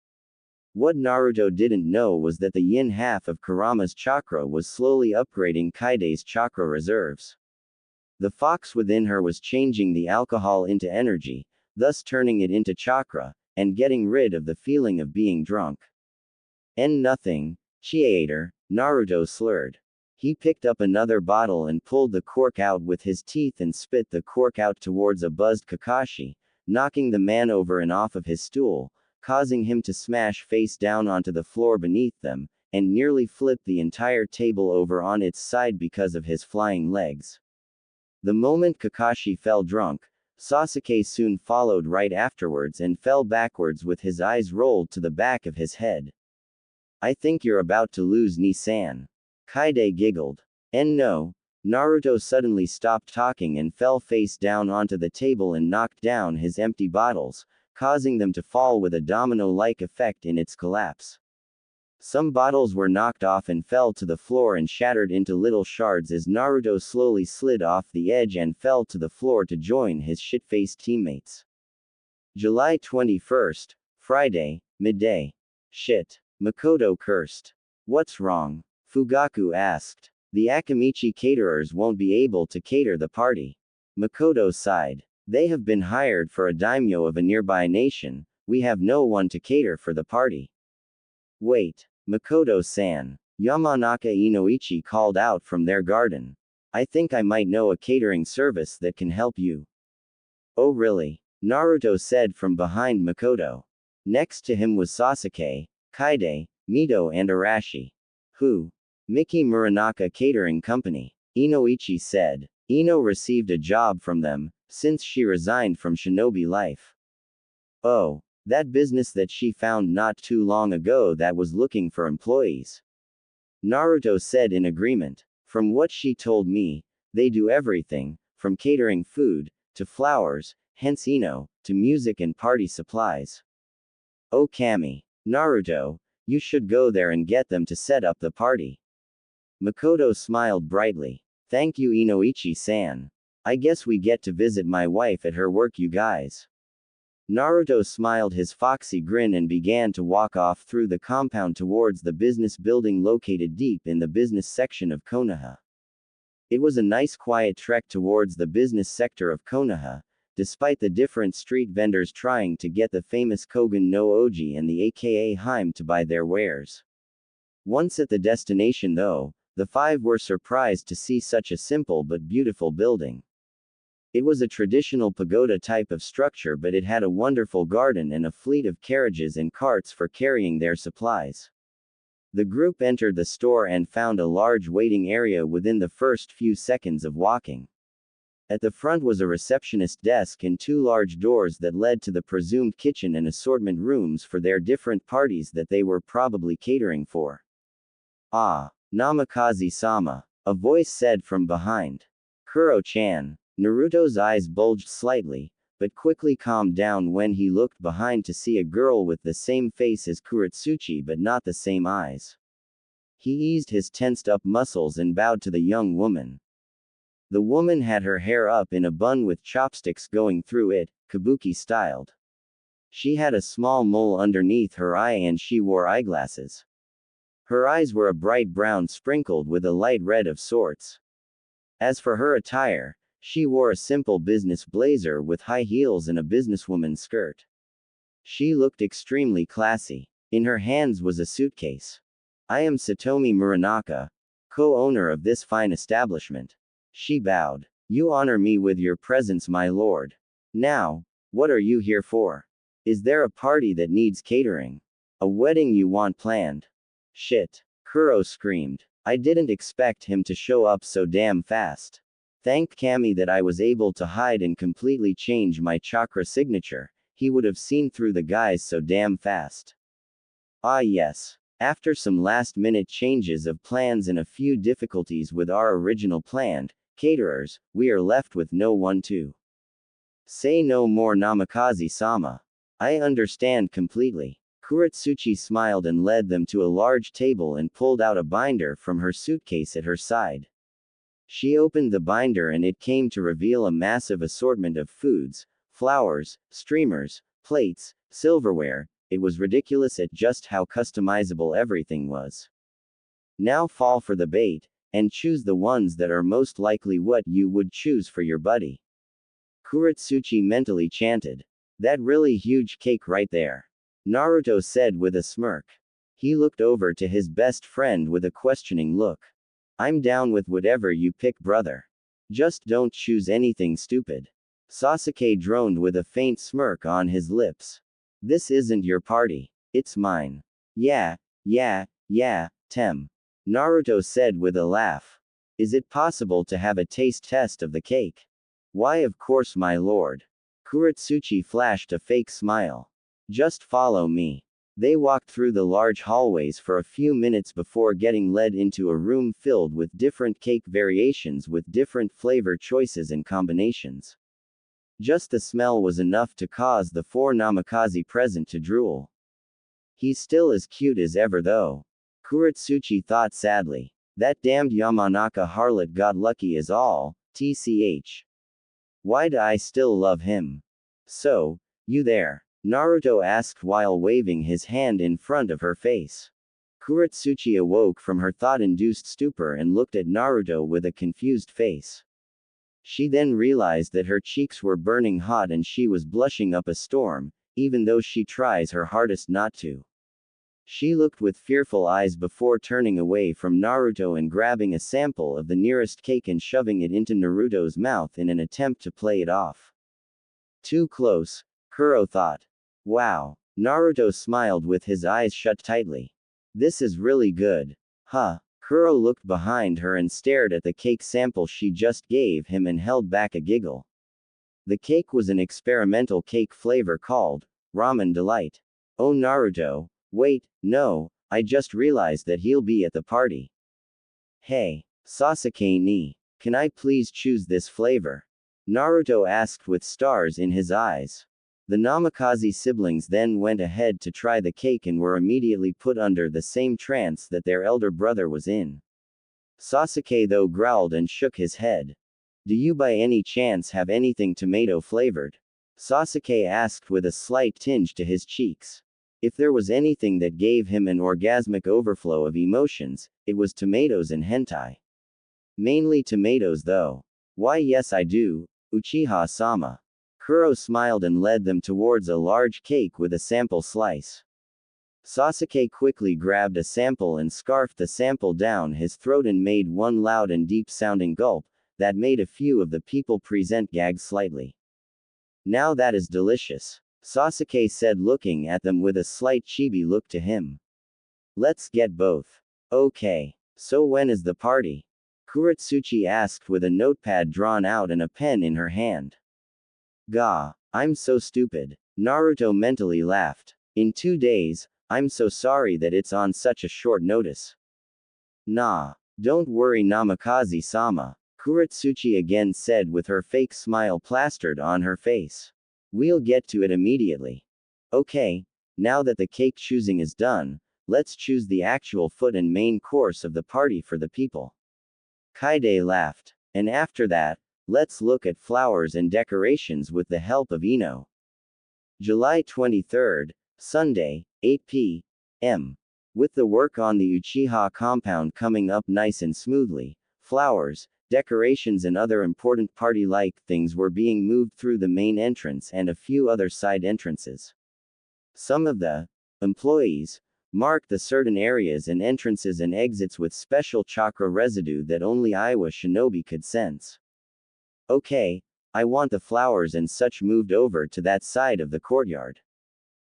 What Naruto didn't know was that the yin half of Kurama's chakra was slowly upgrading Kaide's chakra reserves. The fox within her was changing the alcohol into energy, thus turning it into chakra, and getting rid of the feeling of being drunk. Nothing, Chieater, Naruto slurred. He picked up another bottle and pulled the cork out with his teeth and spit the cork out towards a buzzed Kakashi, knocking the man over and off of his stool, causing him to smash face down onto the floor beneath them, and nearly flip the entire table over on its side because of his flying legs. The moment Kakashi fell drunk, Sasuke soon followed right afterwards and fell backwards with his eyes rolled to the back of his head. I think you're about to lose Nisan. Kaide giggled. And no, Naruto suddenly stopped talking and fell face down onto the table and knocked down his empty bottles, causing them to fall with a domino-like effect in its collapse. Some bottles were knocked off and fell to the floor and shattered into little shards as Naruto slowly slid off the edge and fell to the floor to join his shit-faced teammates. July 21st, Friday, midday. Shit. Makoto cursed. What's wrong? Fugaku asked. The Akamichi caterers won't be able to cater the party. Makoto sighed. They have been hired for a daimyo of a nearby nation, we have no one to cater for the party. Wait. Makoto-san. Yamanaka Inoichi called out from their garden. I think I might know a catering service that can help you. Oh really? Naruto said from behind Makoto. Next to him was Sasuke, Kaide, Mito and Arashi. Who? Miki Muranaka Catering Company. Inoichi said. Ino received a job from them, since she resigned from shinobi life. Oh. That business that she found not too long ago that was looking for employees. Naruto said in agreement. From what she told me, they do everything, from catering food, to flowers, hence Ino, to music and party supplies. Oh Kami. Naruto, you should go there and get them to set up the party. Makoto smiled brightly. Thank you Inoichi-san. I guess we get to visit my wife at her work you guys. Naruto smiled his foxy grin and began to walk off through the compound towards the business building located deep in the business section of Konoha. It was a nice quiet trek towards the business sector of Konoha, despite the different street vendors trying to get the famous Kogen no Oji and the aka Haim to buy their wares. Once at the destination though, the five were surprised to see such a simple but beautiful building. It was a traditional pagoda type of structure, but it had a wonderful garden and a fleet of carriages and carts for carrying their supplies. The group entered the store and found a large waiting area within the first few seconds of walking. At the front was a receptionist desk and two large doors that led to the presumed kitchen and assortment rooms for their different parties that they were probably catering for. Ah, Namikaze-sama, a voice said from behind. Kuro-chan. Naruto's eyes bulged slightly, but quickly calmed down when he looked behind to see a girl with the same face as Kurotsuchi but not the same eyes. He eased his tensed-up muscles and bowed to the young woman. The woman had her hair up in a bun with chopsticks going through it, kabuki-styled. She had a small mole underneath her eye and she wore eyeglasses. Her eyes were a bright brown sprinkled with a light red of sorts. As for her attire, she wore a simple business blazer with high heels and a businesswoman's skirt. She looked extremely classy. In her hands was a suitcase. I am Satomi Muranaka, co-owner of this fine establishment. She bowed. You honor me with your presence, my lord. Now, what are you here for? Is there a party that needs catering? A wedding you want planned? Shit. Kuro screamed. I didn't expect him to show up so damn fast. Thank Kami that I was able to hide and completely change my chakra signature. He would have seen through the guys so damn fast. Ah yes. After some last-minute changes of plans and a few difficulties with our original planned caterers, we are left with no one to say no more. Namikaze-sama. I understand completely. Kurotsuchi smiled and led them to a large table and pulled out a binder from her suitcase at her side. She opened the binder and it came to reveal a massive assortment of foods, flowers, streamers, plates, silverware. It was ridiculous at just how customizable everything was. Now fall for the bait, and choose the ones that are most likely what you would choose for your buddy. Kurotsuchi mentally chanted. That really huge cake right there. Naruto said with a smirk. He looked over to his best friend with a questioning look. I'm down with whatever you pick, brother. Just don't choose anything stupid. Sasuke droned with a faint smirk on his lips. This isn't your party. It's mine. Yeah, Tem. Naruto said with a laugh. Is it possible to have a taste test of the cake? Why, of course, my lord. Kurotsuchi flashed a fake smile. Just follow me. They walked through the large hallways for a few minutes before getting led into a room filled with different cake variations with different flavor choices and combinations. Just the smell was enough to cause the four Namikaze present to drool. He's still as cute as ever though. Kurotsuchi thought sadly. That damned Yamanaka harlot got lucky is all, tch. Why do I still love him? So, you there? Naruto asked while waving his hand in front of her face. Kurotsuchi awoke from her thought-induced stupor and looked at Naruto with a confused face. She then realized that her cheeks were burning hot and she was blushing up a storm, even though she tries her hardest not to. She looked with fearful eyes before turning away from Naruto and grabbing a sample of the nearest cake and shoving it into Naruto's mouth in an attempt to play it off. Too close, Kuro thought. Wow. Naruto smiled with his eyes shut tightly. This is really good. Huh. Kuro looked behind her and stared at the cake sample she just gave him and held back a giggle. The cake was an experimental cake flavor called Ramen Delight. Oh Naruto, wait, no, I just realized that he'll be at the party. Hey, Sasuke-ni, can I please choose this flavor? Naruto asked with stars in his eyes. The Namikaze siblings then went ahead to try the cake and were immediately put under the same trance that their elder brother was in. Sasuke though growled and shook his head. Do you by any chance have anything tomato flavored? Sasuke asked with a slight tinge to his cheeks. If there was anything that gave him an orgasmic overflow of emotions, it was tomatoes and hentai. Mainly tomatoes though. Why yes I do, Uchiha-sama. Kuro smiled and led them towards a large cake with a sample slice. Sasuke quickly grabbed a sample and scarfed the sample down his throat and made one loud and deep-sounding gulp, that made a few of the people present gag slightly. Now that is delicious, Sasuke said looking at them with a slight chibi look to him. Let's get both. Okay. So when is the party? Kurotsuchi asked with a notepad drawn out and a pen in her hand. Gah, I'm so stupid. Naruto mentally laughed. In 2 days, I'm so sorry that it's on such a short notice. Nah. Don't worry Namikaze-sama. Kurotsuchi again said with her fake smile plastered on her face. We'll get to it immediately. Okay, now that the cake choosing is done, let's choose the actual foot and main course of the party for the people. Kaide laughed. And after that, let's look at flowers and decorations with the help of Ino. July 23rd, Sunday, 8 p.m. With the work on the Uchiha compound coming up nice and smoothly, flowers, decorations and other important party-like things were being moved through the main entrance and a few other side entrances. Some of the employees marked the certain areas and entrances and exits with special chakra residue that only Iwa Shinobi could sense. Okay, I want the flowers and such moved over to that side of the courtyard.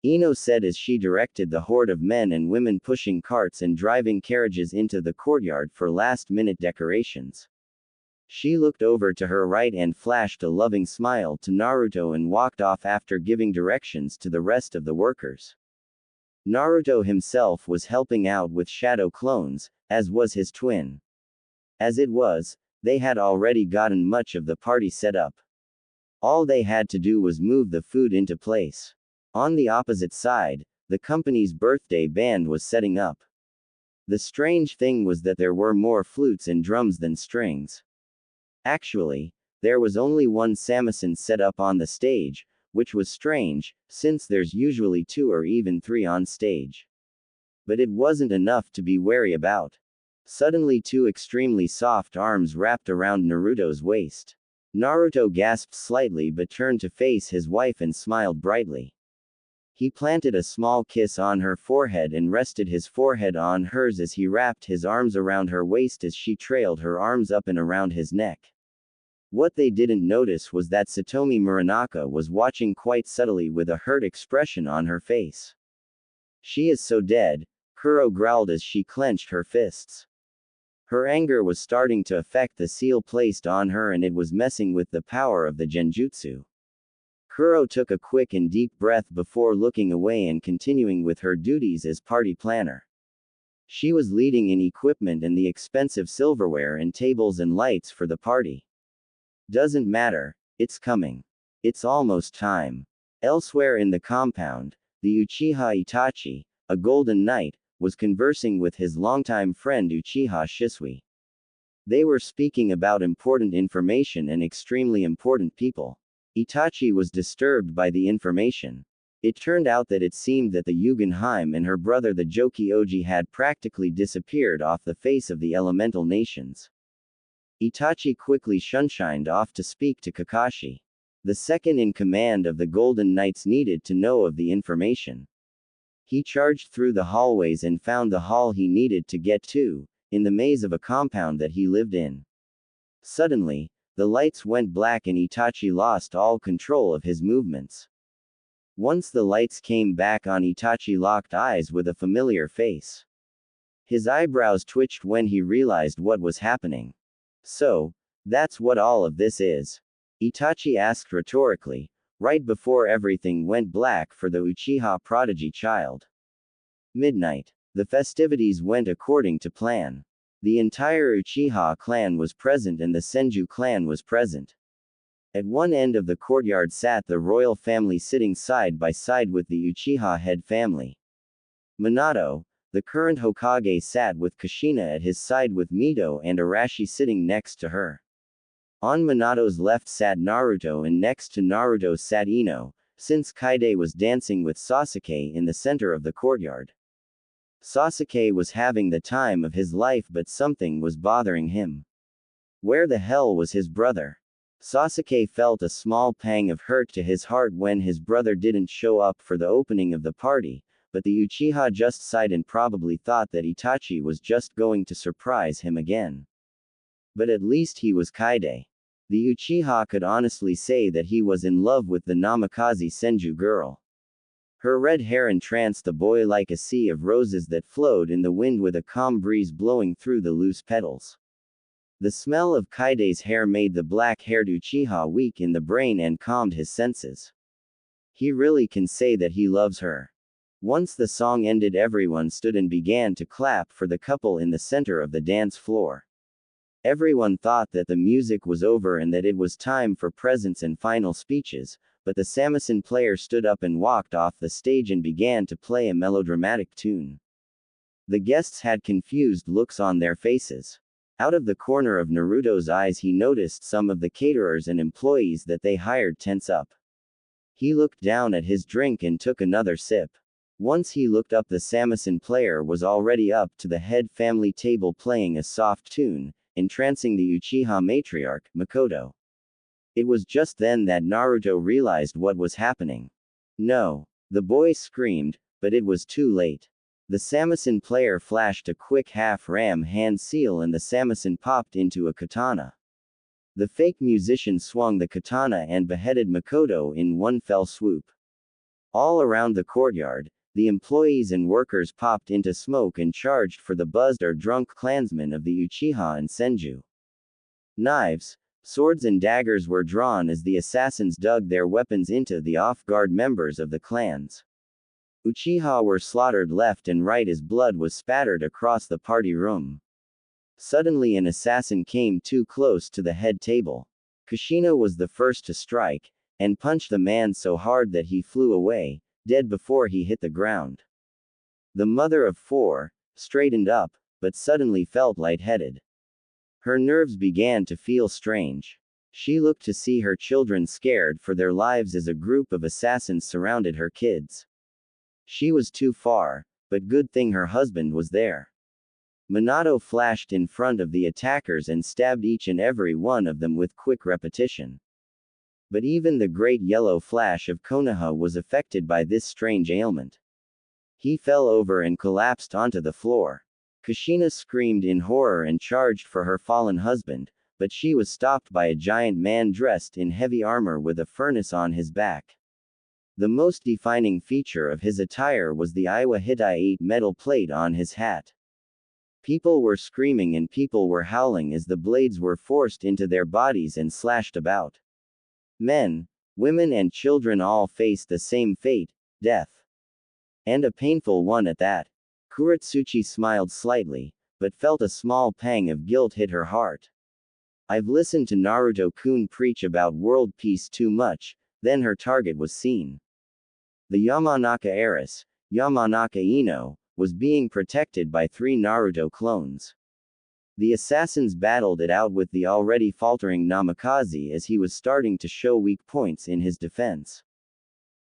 Ino said as she directed the horde of men and women pushing carts and driving carriages into the courtyard for last-minute decorations. She looked over to her right and flashed a loving smile to Naruto and walked off after giving directions to the rest of the workers. Naruto himself was helping out with shadow clones, as was his twin. As it was, they had already gotten much of the party set up. All they had to do was move the food into place. On the opposite side, the company's birthday band was setting up. The strange thing was that there were more flutes and drums than strings. Actually, there was only one samisen set up on the stage, which was strange, since there's usually 2 or even 3 on stage. But it wasn't enough to be wary about. Suddenly 2 extremely soft arms wrapped around Naruto's waist. Naruto gasped slightly but turned to face his wife and smiled brightly. He planted a small kiss on her forehead and rested his forehead on hers as he wrapped his arms around her waist as she trailed her arms up and around his neck. What they didn't notice was that Satomi Muranaka was watching quite subtly with a hurt expression on her face. She is so dead, Kuro growled as she clenched her fists. Her anger was starting to affect the seal placed on her and it was messing with the power of the genjutsu. Kuro took a quick and deep breath before looking away and continuing with her duties as party planner. She was leading in equipment and the expensive silverware and tables and lights for the party. Doesn't matter, it's coming. It's almost time. Elsewhere in the compound, the Uchiha Itachi, a golden knight, was conversing with his longtime friend Uchiha Shisui. They were speaking about important information and extremely important people. Itachi was disturbed by the information. It turned out that it seemed that the Yugenheim and her brother the Joki-Oji had practically disappeared off the face of the elemental nations. Itachi quickly shunshined off to speak to Kakashi. The second in command of the Golden Knights needed to know of the information. He charged through the hallways and found the hall he needed to get to, in the maze of a compound that he lived in. Suddenly, the lights went black and Itachi lost all control of his movements. Once the lights came back on, Itachi locked eyes with a familiar face. His eyebrows twitched when he realized what was happening. So, that's what all of this is? Itachi asked rhetorically, right before everything went black for the Uchiha prodigy child. Midnight. The festivities went according to plan. The entire Uchiha clan was present and the Senju clan was present. At one end of the courtyard sat the royal family sitting side by side with the Uchiha head family. Minato, the current Hokage, sat with Kushina at his side with Mito and Arashi sitting next to her. On Minato's left sat Naruto and next to Naruto sat Ino, since Kaide was dancing with Sasuke in the center of the courtyard. Sasuke was having the time of his life, but something was bothering him. Where the hell was his brother? Sasuke felt a small pang of hurt to his heart when his brother didn't show up for the opening of the party, but the Uchiha just sighed and probably thought that Itachi was just going to surprise him again. But at least he was Kaide. The Uchiha could honestly say that he was in love with the Namikaze Senju girl. Her red hair entranced the boy like a sea of roses that flowed in the wind with a calm breeze blowing through the loose petals. The smell of Kaide's hair made the black-haired Uchiha weak in the brain and calmed his senses. He really can say that he loves her. Once the song ended, everyone stood and began to clap for the couple in the center of the dance floor. Everyone thought that the music was over and that it was time for presents and final speeches, but the samisen player stood up and walked off the stage and began to play a melodramatic tune. The guests had confused looks on their faces. Out of the corner of Naruto's eyes he noticed some of the caterers and employees that they hired tense up. He looked down at his drink and took another sip. Once he looked up, the samisen player was already up to the head family table playing a soft tune, entrancing the Uchiha matriarch, Makoto. It was just then that Naruto realized what was happening. No! The boy screamed, but it was too late. The samisen player flashed a quick half-ram hand seal and the samisen popped into a katana. The fake musician swung the katana and beheaded Makoto in one fell swoop. All around the courtyard, the employees and workers popped into smoke and charged for the buzzed or drunk clansmen of the Uchiha and Senju. Knives, swords and daggers were drawn as the assassins dug their weapons into the off-guard members of the clans. Uchiha were slaughtered left and right as blood was spattered across the party room. Suddenly an assassin came too close to the head table. Kushina was the first to strike, and punched the man so hard that he flew away, dead before he hit the ground. The mother of four straightened up, but suddenly felt lightheaded. Her nerves began to feel strange. She looked to see her children scared for their lives as a group of assassins surrounded her kids. She was too far, but good thing her husband was there. Minato flashed in front of the attackers and stabbed each and every one of them with quick repetition. But even the great yellow flash of Konoha was affected by this strange ailment. He fell over and collapsed onto the floor. Kushina screamed in horror and charged for her fallen husband, but she was stopped by a giant man dressed in heavy armor with a furnace on his back. The most defining feature of his attire was the Iwa Hitai 8 metal plate on his hat. People were screaming and people were howling as the blades were forced into their bodies and slashed about. Men, women and children all faced the same fate, death. And a painful one at that. Kurotsuchi smiled slightly, but felt a small pang of guilt hit her heart. I've listened to Naruto-kun preach about world peace too much. Then her target was seen. The Yamanaka heiress, Yamanaka Ino, was being protected by 3 Naruto clones. The assassins battled it out with the already faltering Namikaze as he was starting to show weak points in his defense.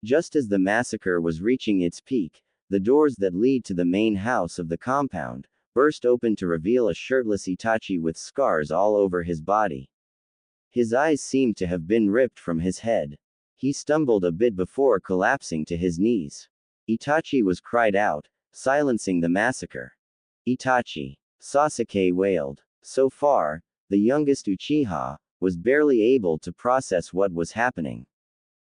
Just as the massacre was reaching its peak, the doors that lead to the main house of the compound burst open to reveal a shirtless Itachi with scars all over his body. His eyes seemed to have been ripped from his head. He stumbled a bit before collapsing to his knees. Itachi was cried out, silencing the massacre. Itachi! Sasuke wailed. So far, the youngest Uchiha was barely able to process what was happening.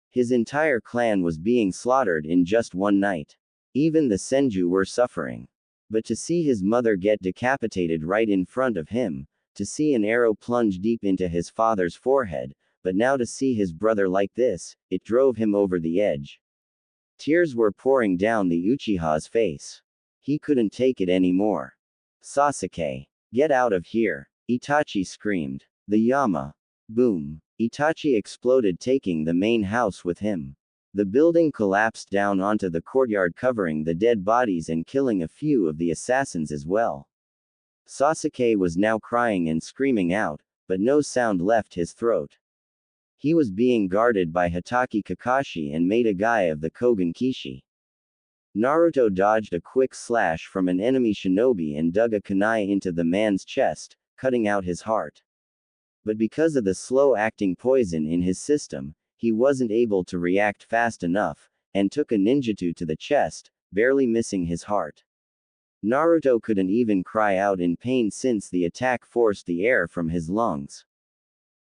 His entire clan was being slaughtered in just one night. Even the Senju were suffering. But to see his mother get decapitated right in front of him, to see an arrow plunge deep into his father's forehead, but now to see his brother like this, it drove him over the edge. Tears were pouring down the Uchiha's face. He couldn't take it anymore. Sasuke! Get out of here! Itachi screamed. The Yama! Boom! Itachi exploded, taking the main house with him. The building collapsed down onto the courtyard, covering the dead bodies and killing a few of the assassins as well. Sasuke was now crying and screaming out, but no sound left his throat. He was being guarded by Hitaki Kakashi and made a guy of the Kogen Kishi. Naruto dodged a quick slash from an enemy shinobi and dug a kunai into the man's chest, cutting out his heart. But because of the slow-acting poison in his system, he wasn't able to react fast enough, and took a ninjutsu to the chest, barely missing his heart. Naruto couldn't even cry out in pain since the attack forced the air from his lungs.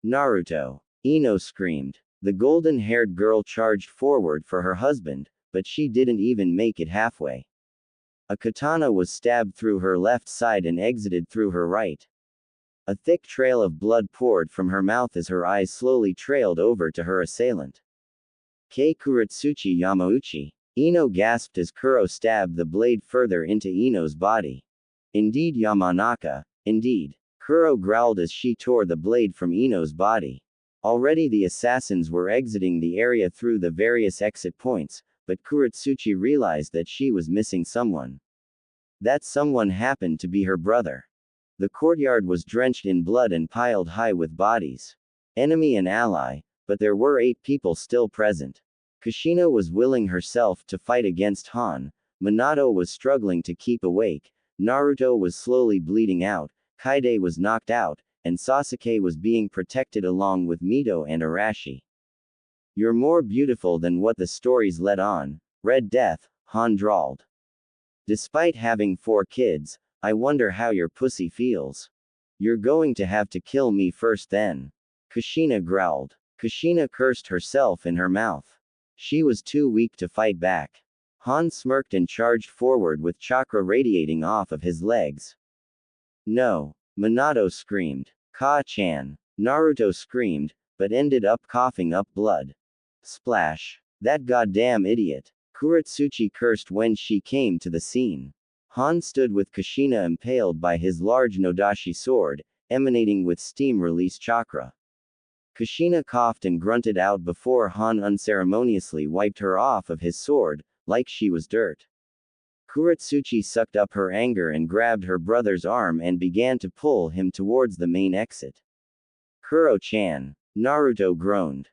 Naruto! Ino screamed. The golden-haired girl charged forward for her husband, but she didn't even make it halfway. A katana was stabbed through her left side and exited through her right. A thick trail of blood poured from her mouth as her eyes slowly trailed over to her assailant. Kei Kurotsuchi Yamauchi. Ino gasped as Kuro stabbed the blade further into Ino's body. Indeed, Yamanaka. Indeed. Kuro growled as she tore the blade from Ino's body. Already the assassins were exiting the area through the various exit points, but Kurotsuchi realized that she was missing someone. That someone happened to be her brother. The courtyard was drenched in blood and piled high with bodies. Enemy and ally, but there were 8 people still present. Kushina was willing herself to fight against Han, Minato was struggling to keep awake, Naruto was slowly bleeding out, Kaide was knocked out, and Sasuke was being protected along with Mito and Arashi. You're more beautiful than what the stories let on, Red Death, Han drawled. Despite having 4 kids, I wonder how your pussy feels. You're going to have to kill me first then. Kushina growled. Kushina cursed herself in her mouth. She was too weak to fight back. Han smirked and charged forward with chakra radiating off of his legs. No. Minato screamed. Ka-chan. Naruto screamed, but ended up coughing up blood. Splash. That goddamn idiot. Kurotsuchi cursed when she came to the scene. Han stood with Kushina impaled by his large Nodashi sword, emanating with steam release chakra. Kushina coughed and grunted out before Han unceremoniously wiped her off of his sword, like she was dirt. Kurotsuchi sucked up her anger and grabbed her brother's arm and began to pull him towards the main exit. Kuro-chan. Naruto groaned.